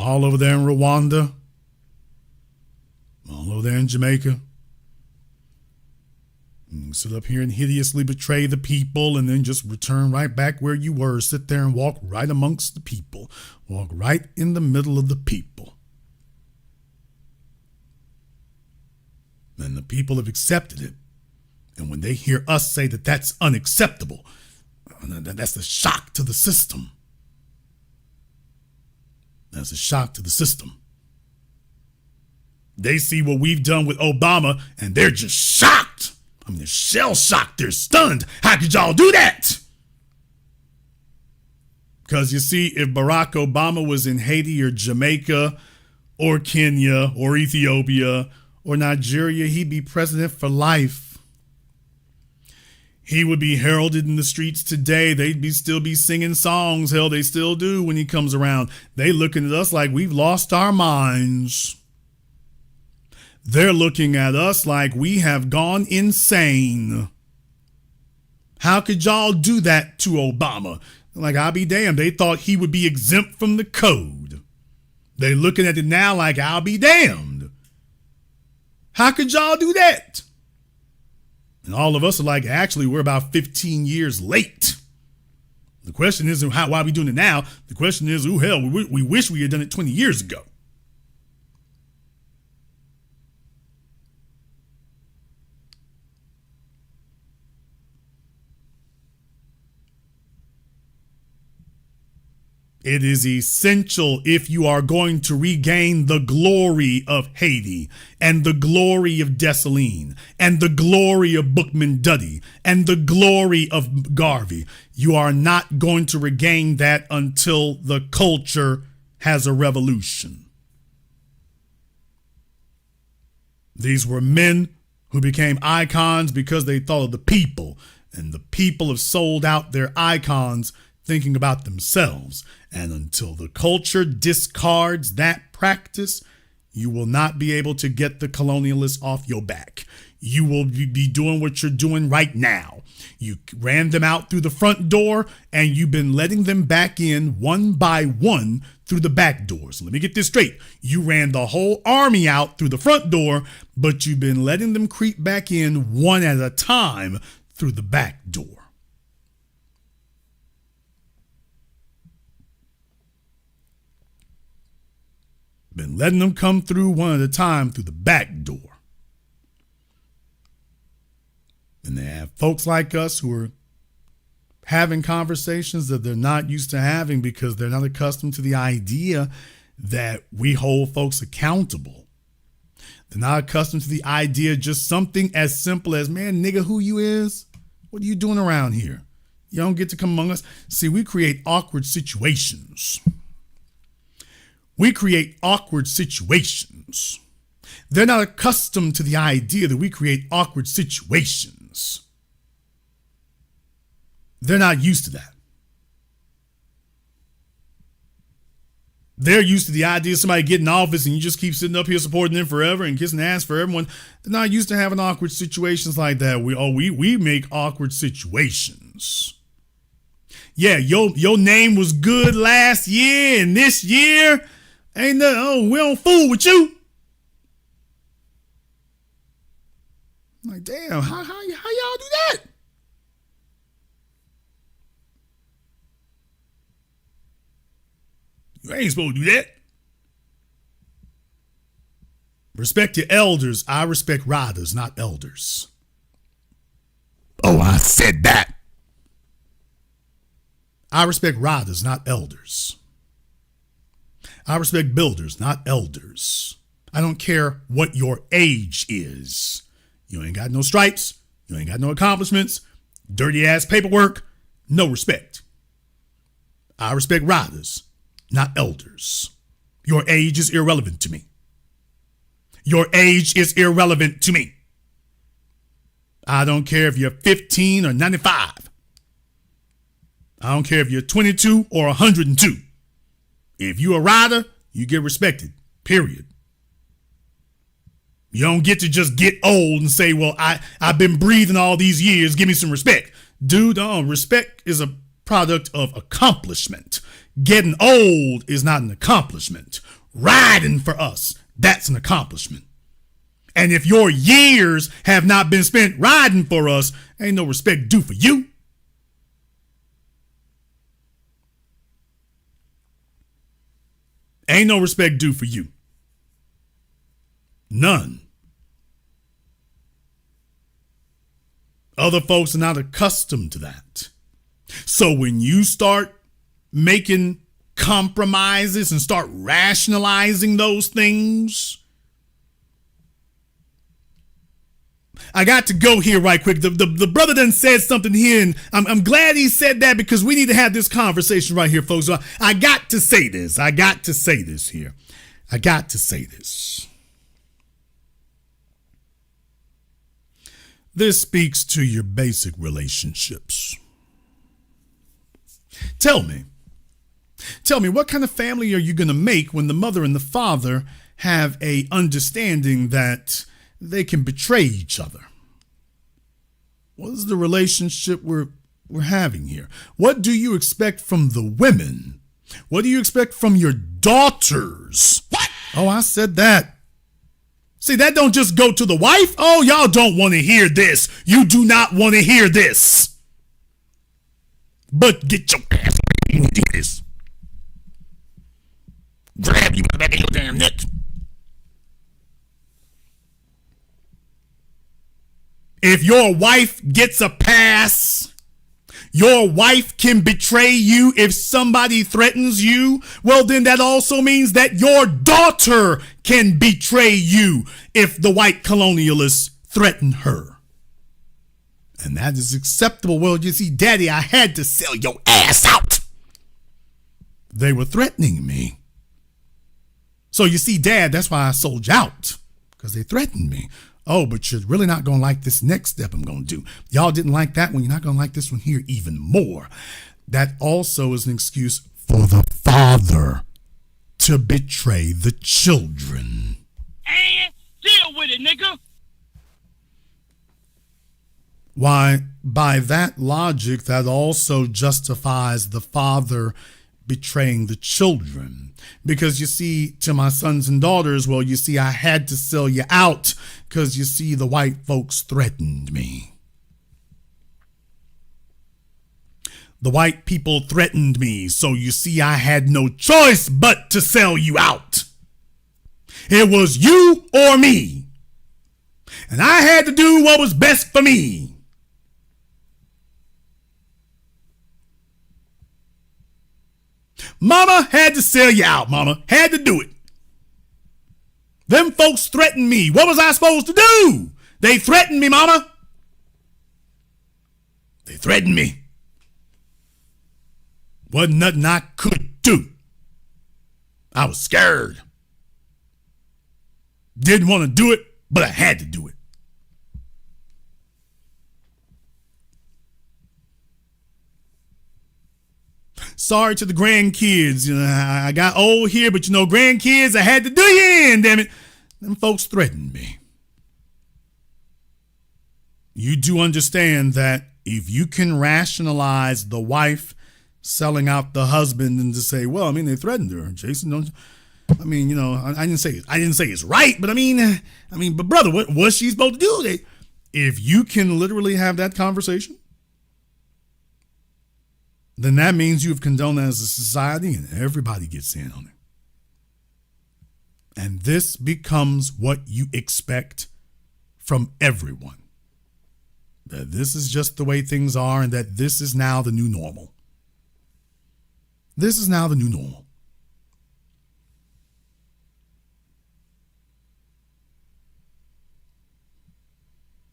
All over there in Rwanda, all over there in Jamaica. You sit up here and hideously betray the people and then just return right back where you were. Sit there and walk right amongst the people. Walk right in the middle of the people. And the people have accepted it. And when they hear us say that that's unacceptable, that's a shock to the system. That's a shock to the system. They see what we've done with Obama and they're just shocked. I mean, they're shell-shocked. They're stunned. How could y'all do that? Because you see, if Barack Obama was in Haiti or Jamaica or Kenya or Ethiopia or Nigeria, he'd be president for life. He would be heralded in the streets today. They'd still be singing songs. Hell, they still do when he comes around. They looking at us like we've lost our minds. They're looking at us like we have gone insane. How could y'all do that to Obama? Like, I'll be damned. They thought he would be exempt from the code. They're looking at it now like, I'll be damned. How could y'all do that? And all of us are like, actually, we're about 15 years late. The question isn't why are we doing it now? The question is, oh, hell, we wish we had done it 20 years ago. It is essential if you are going to regain the glory of Haiti and the glory of Dessalines and the glory of Bookman Duddy and the glory of Garvey. You are not going to regain that until the culture has a revolution. These were men who became icons because they thought of the people, and the people have sold out their icons thinking about themselves. And until the culture discards that practice, you will not be able to get the colonialists off your back. You will be doing what you're doing right now. You ran them out through the front door, and you've been letting them back in one by one through the back doors. Let me get this straight. You ran the whole army out through the front door, but you've been letting them creep back in one at a time through the back door. Been letting them come through one at a time through the back door. And they have folks like us who are having conversations that they're not used to having because they're not accustomed to the idea that we hold folks accountable. They're not accustomed to the idea of just something as simple as, man, nigga, who you is? What are you doing around here? You don't get to come among us. See, we create awkward situations. We create awkward situations. They're not accustomed to the idea that we create awkward situations. They're not used to that. They're used to the idea of somebody getting in office and you just keep sitting up here supporting them forever and kissing ass for everyone. They're not used to having awkward situations like that. We make awkward situations. Yeah, your name was good last year and this year ain't nothing. We don't fool with you. I'm like, damn, how y'all do that? You ain't supposed to do that. Respect your elders. I respect riders, not elders. Oh, I said that. I respect riders, not elders. I respect builders, not elders. I don't care what your age is. You ain't got no stripes. You ain't got no accomplishments. Dirty ass paperwork. No respect. I respect riders, not elders. Your age is irrelevant to me. Your age is irrelevant to me. I don't care if you're 15 or 95. I don't care if you're 22 or 102. If you're a rider, you get respected, period. You don't get to just get old and say, well, I've been breathing all these years, give me some respect. Dude, respect is a product of accomplishment. Getting old is not an accomplishment. Riding for us, that's an accomplishment. And if your years have not been spent riding for us, ain't no respect due for you. Ain't no respect due for you. None. Other folks are not accustomed to that. So when you start making compromises and start rationalizing those things, I got to go here right quick. The brother done said something here, and I'm glad he said that because we need to have this conversation right here, folks. So I got to say this. I got to say this here. I got to say this. This speaks to your basic relationships. Tell me, what kind of family are you going to make when the mother and the father have a understanding that they can betray each other? What is the relationship we're having here? What do you expect from the women? What do you expect from your daughters? What? Oh, I said that. See, that don't just go to the wife. Oh, y'all don't want to hear this. You do not want to hear this. But get your ass. You need to hear this. Grab you by the back of your damn neck. If your wife gets a pass, Your wife can betray you if somebody threatens you. Well, then that also means that your daughter can betray you if the white colonialists threaten her. And that is acceptable. Well, you see, Daddy, I had to sell your ass out. They were threatening me. So you see, Dad, that's why I sold you out, because they threatened me. Oh, but you're really not going to like this next step I'm going to do. Y'all didn't like that one. You're not going to like this one here even more. That also is an excuse for the father to betray the children. And deal with it, nigga. Why, by that logic, that also justifies the father betraying the children. Because you see, to my sons and daughters, well, you see, I had to sell you out because you see, the white folks threatened me. The white people threatened me, so you see, I had no choice but to sell you out. It was you or me. And I had to do what was best for me. Mama had to sell you out, Mama. Had to do it. Them folks threatened me. What was I supposed to do? They threatened me, Mama. They threatened me. Wasn't nothing I could do. I was scared. Didn't want to do it, but I had to do it. Sorry to the grandkids. You know, I got old here, but you know, grandkids, I had to do you in, damn it. Them folks threatened me. You do understand that if you can rationalize the wife selling out the husband and to say, well, I mean, they threatened her, Jason, don't you? I mean, you know, I didn't say it's right, but I mean, but brother, what was she supposed to do? If you can literally have that conversation, then that means you've condoned that as a society and everybody gets in on it. And this becomes what you expect from everyone. That this is just the way things are and that this is now the new normal. This is now the new normal.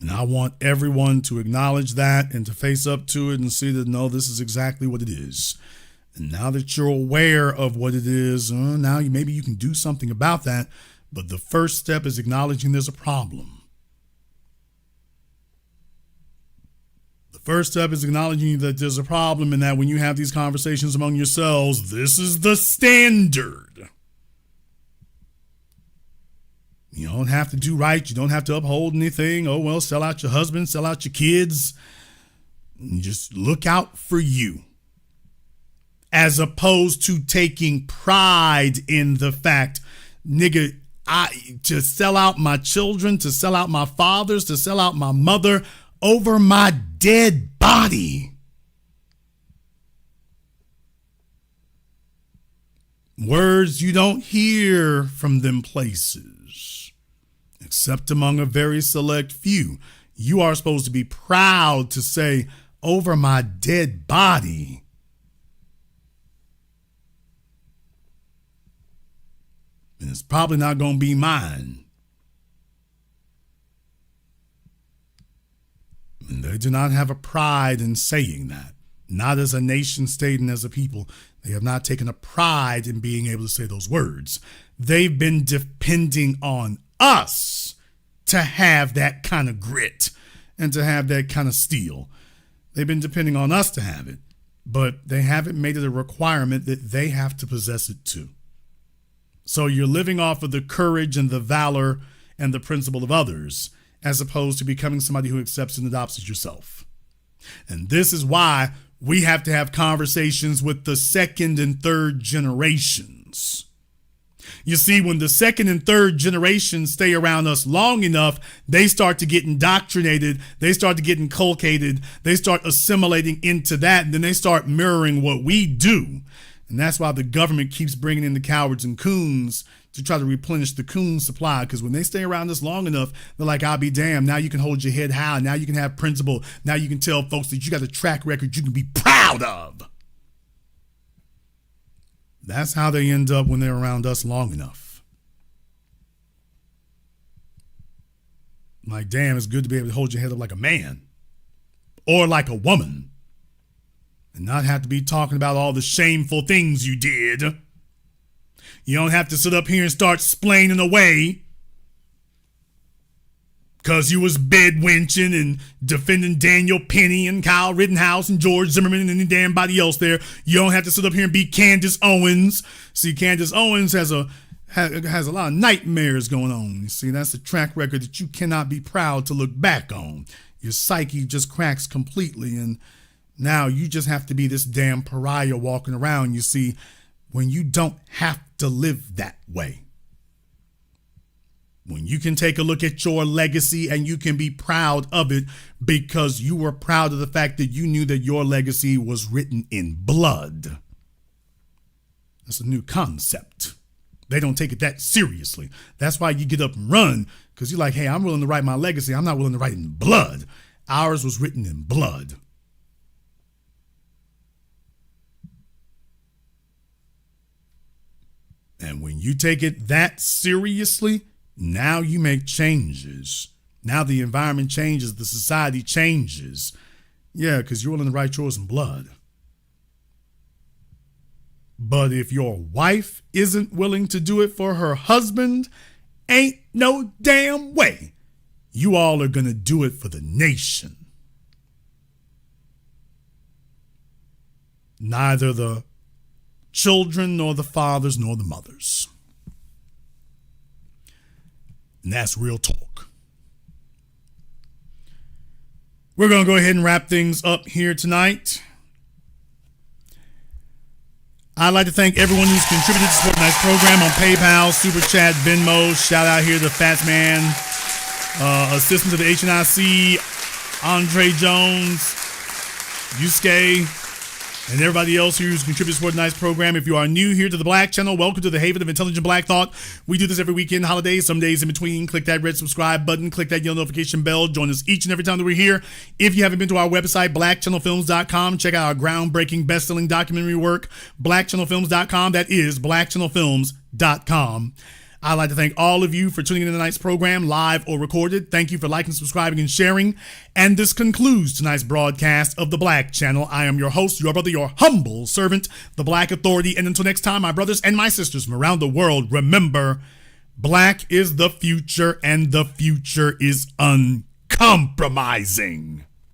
And I want everyone to acknowledge that and to face up to it and see that, no, this is exactly what it is. And now that you're aware of what it is, now maybe you can do something about that. But the first step is acknowledging there's a problem. The first step is acknowledging that there's a problem and that when you have these conversations among yourselves, this is the standard. You don't have to do right. You don't have to uphold anything. Oh, well, sell out your husband, sell out your kids. And just look out for you. As opposed to taking pride in the fact, nigga, to sell out my children, to sell out my fathers, to sell out my mother over my dead body. Words you don't hear from them places, except among a very select few. You are supposed to be proud to say, over my dead body. And it's probably not going to be mine. And they do not have a pride in saying that. Not as a nation state and as a people. They have not taken a pride in being able to say those words. They've been depending on us to have that kind of grit and to have that kind of steel. They've been depending on us to have it, but they haven't made it a requirement that they have to possess it too. So you're living off of the courage and the valor and the principle of others, as opposed to becoming somebody who accepts and adopts it yourself. And this is why we have to have conversations with the second and third generations. You see, when the second and third generations stay around us long enough, they start to get indoctrinated, they start to get inculcated, they start assimilating into that, and then they start mirroring what we do. And that's why the government keeps bringing in the cowards and coons to try to replenish the coon supply, because when they stay around us long enough, they're like, I'll be damned. Now you can hold your head high. Now you can have principle. Now you can tell folks that you got a track record you can be proud of. That's how they end up when they're around us long enough. Like, damn, it's good to be able to hold your head up like a man or like a woman and not have to be talking about all the shameful things you did. You don't have to sit up here and start splaining away because you was bedwenching and defending Daniel Penny and Kyle Rittenhouse and George Zimmerman and any damn body else there. You don't have to sit up here and be Candace Owens. See, Candace Owens has a lot of nightmares going on. You see, that's a track record that you cannot be proud to look back on. Your psyche just cracks completely, and now you just have to be this damn pariah walking around, you see, when you don't have to live that way. When you can take a look at your legacy and you can be proud of it because you were proud of the fact that you knew that your legacy was written in blood. That's a new concept. They don't take it that seriously. That's why you get up and run, because you're like, hey, I'm willing to write my legacy. I'm not willing to write it in blood. Ours was written in blood. And when you take it that seriously, now you make changes. Now the environment changes, the society changes. Yeah, because you're willing to write yours in blood. But if your wife isn't willing to do it for her husband, ain't no damn way you all are going to do it for the nation. Neither the children, nor the fathers, nor the mothers. And that's real talk. We're going to go ahead and wrap things up here tonight. I'd like to thank everyone who's contributed to support tonight's program on PayPal, Super Chat, Venmo. Shout out here to Fats Man, assistant to the HNIC, Andre Jones, Yusuke, and everybody else here who's contributed to support tonight's program. If you are new here to the Black Channel, welcome to the haven of intelligent Black thought. We do this every weekend, holidays, some days in between. Click that red subscribe button, click that yellow notification bell. Join us each and every time that we're here. If you haven't been to our website, blackchannelfilms.com, check out our groundbreaking best-selling documentary work, blackchannelfilms.com. That is blackchannelfilms.com. I'd like to thank all of you for tuning in to tonight's program, live or recorded. Thank you for liking, subscribing, and sharing. And this concludes tonight's broadcast of the Black Channel. I am your host, your brother, your humble servant, the Black Authority. And until next time, my brothers and my sisters from around the world, remember, Black is the future, and the future is uncompromising.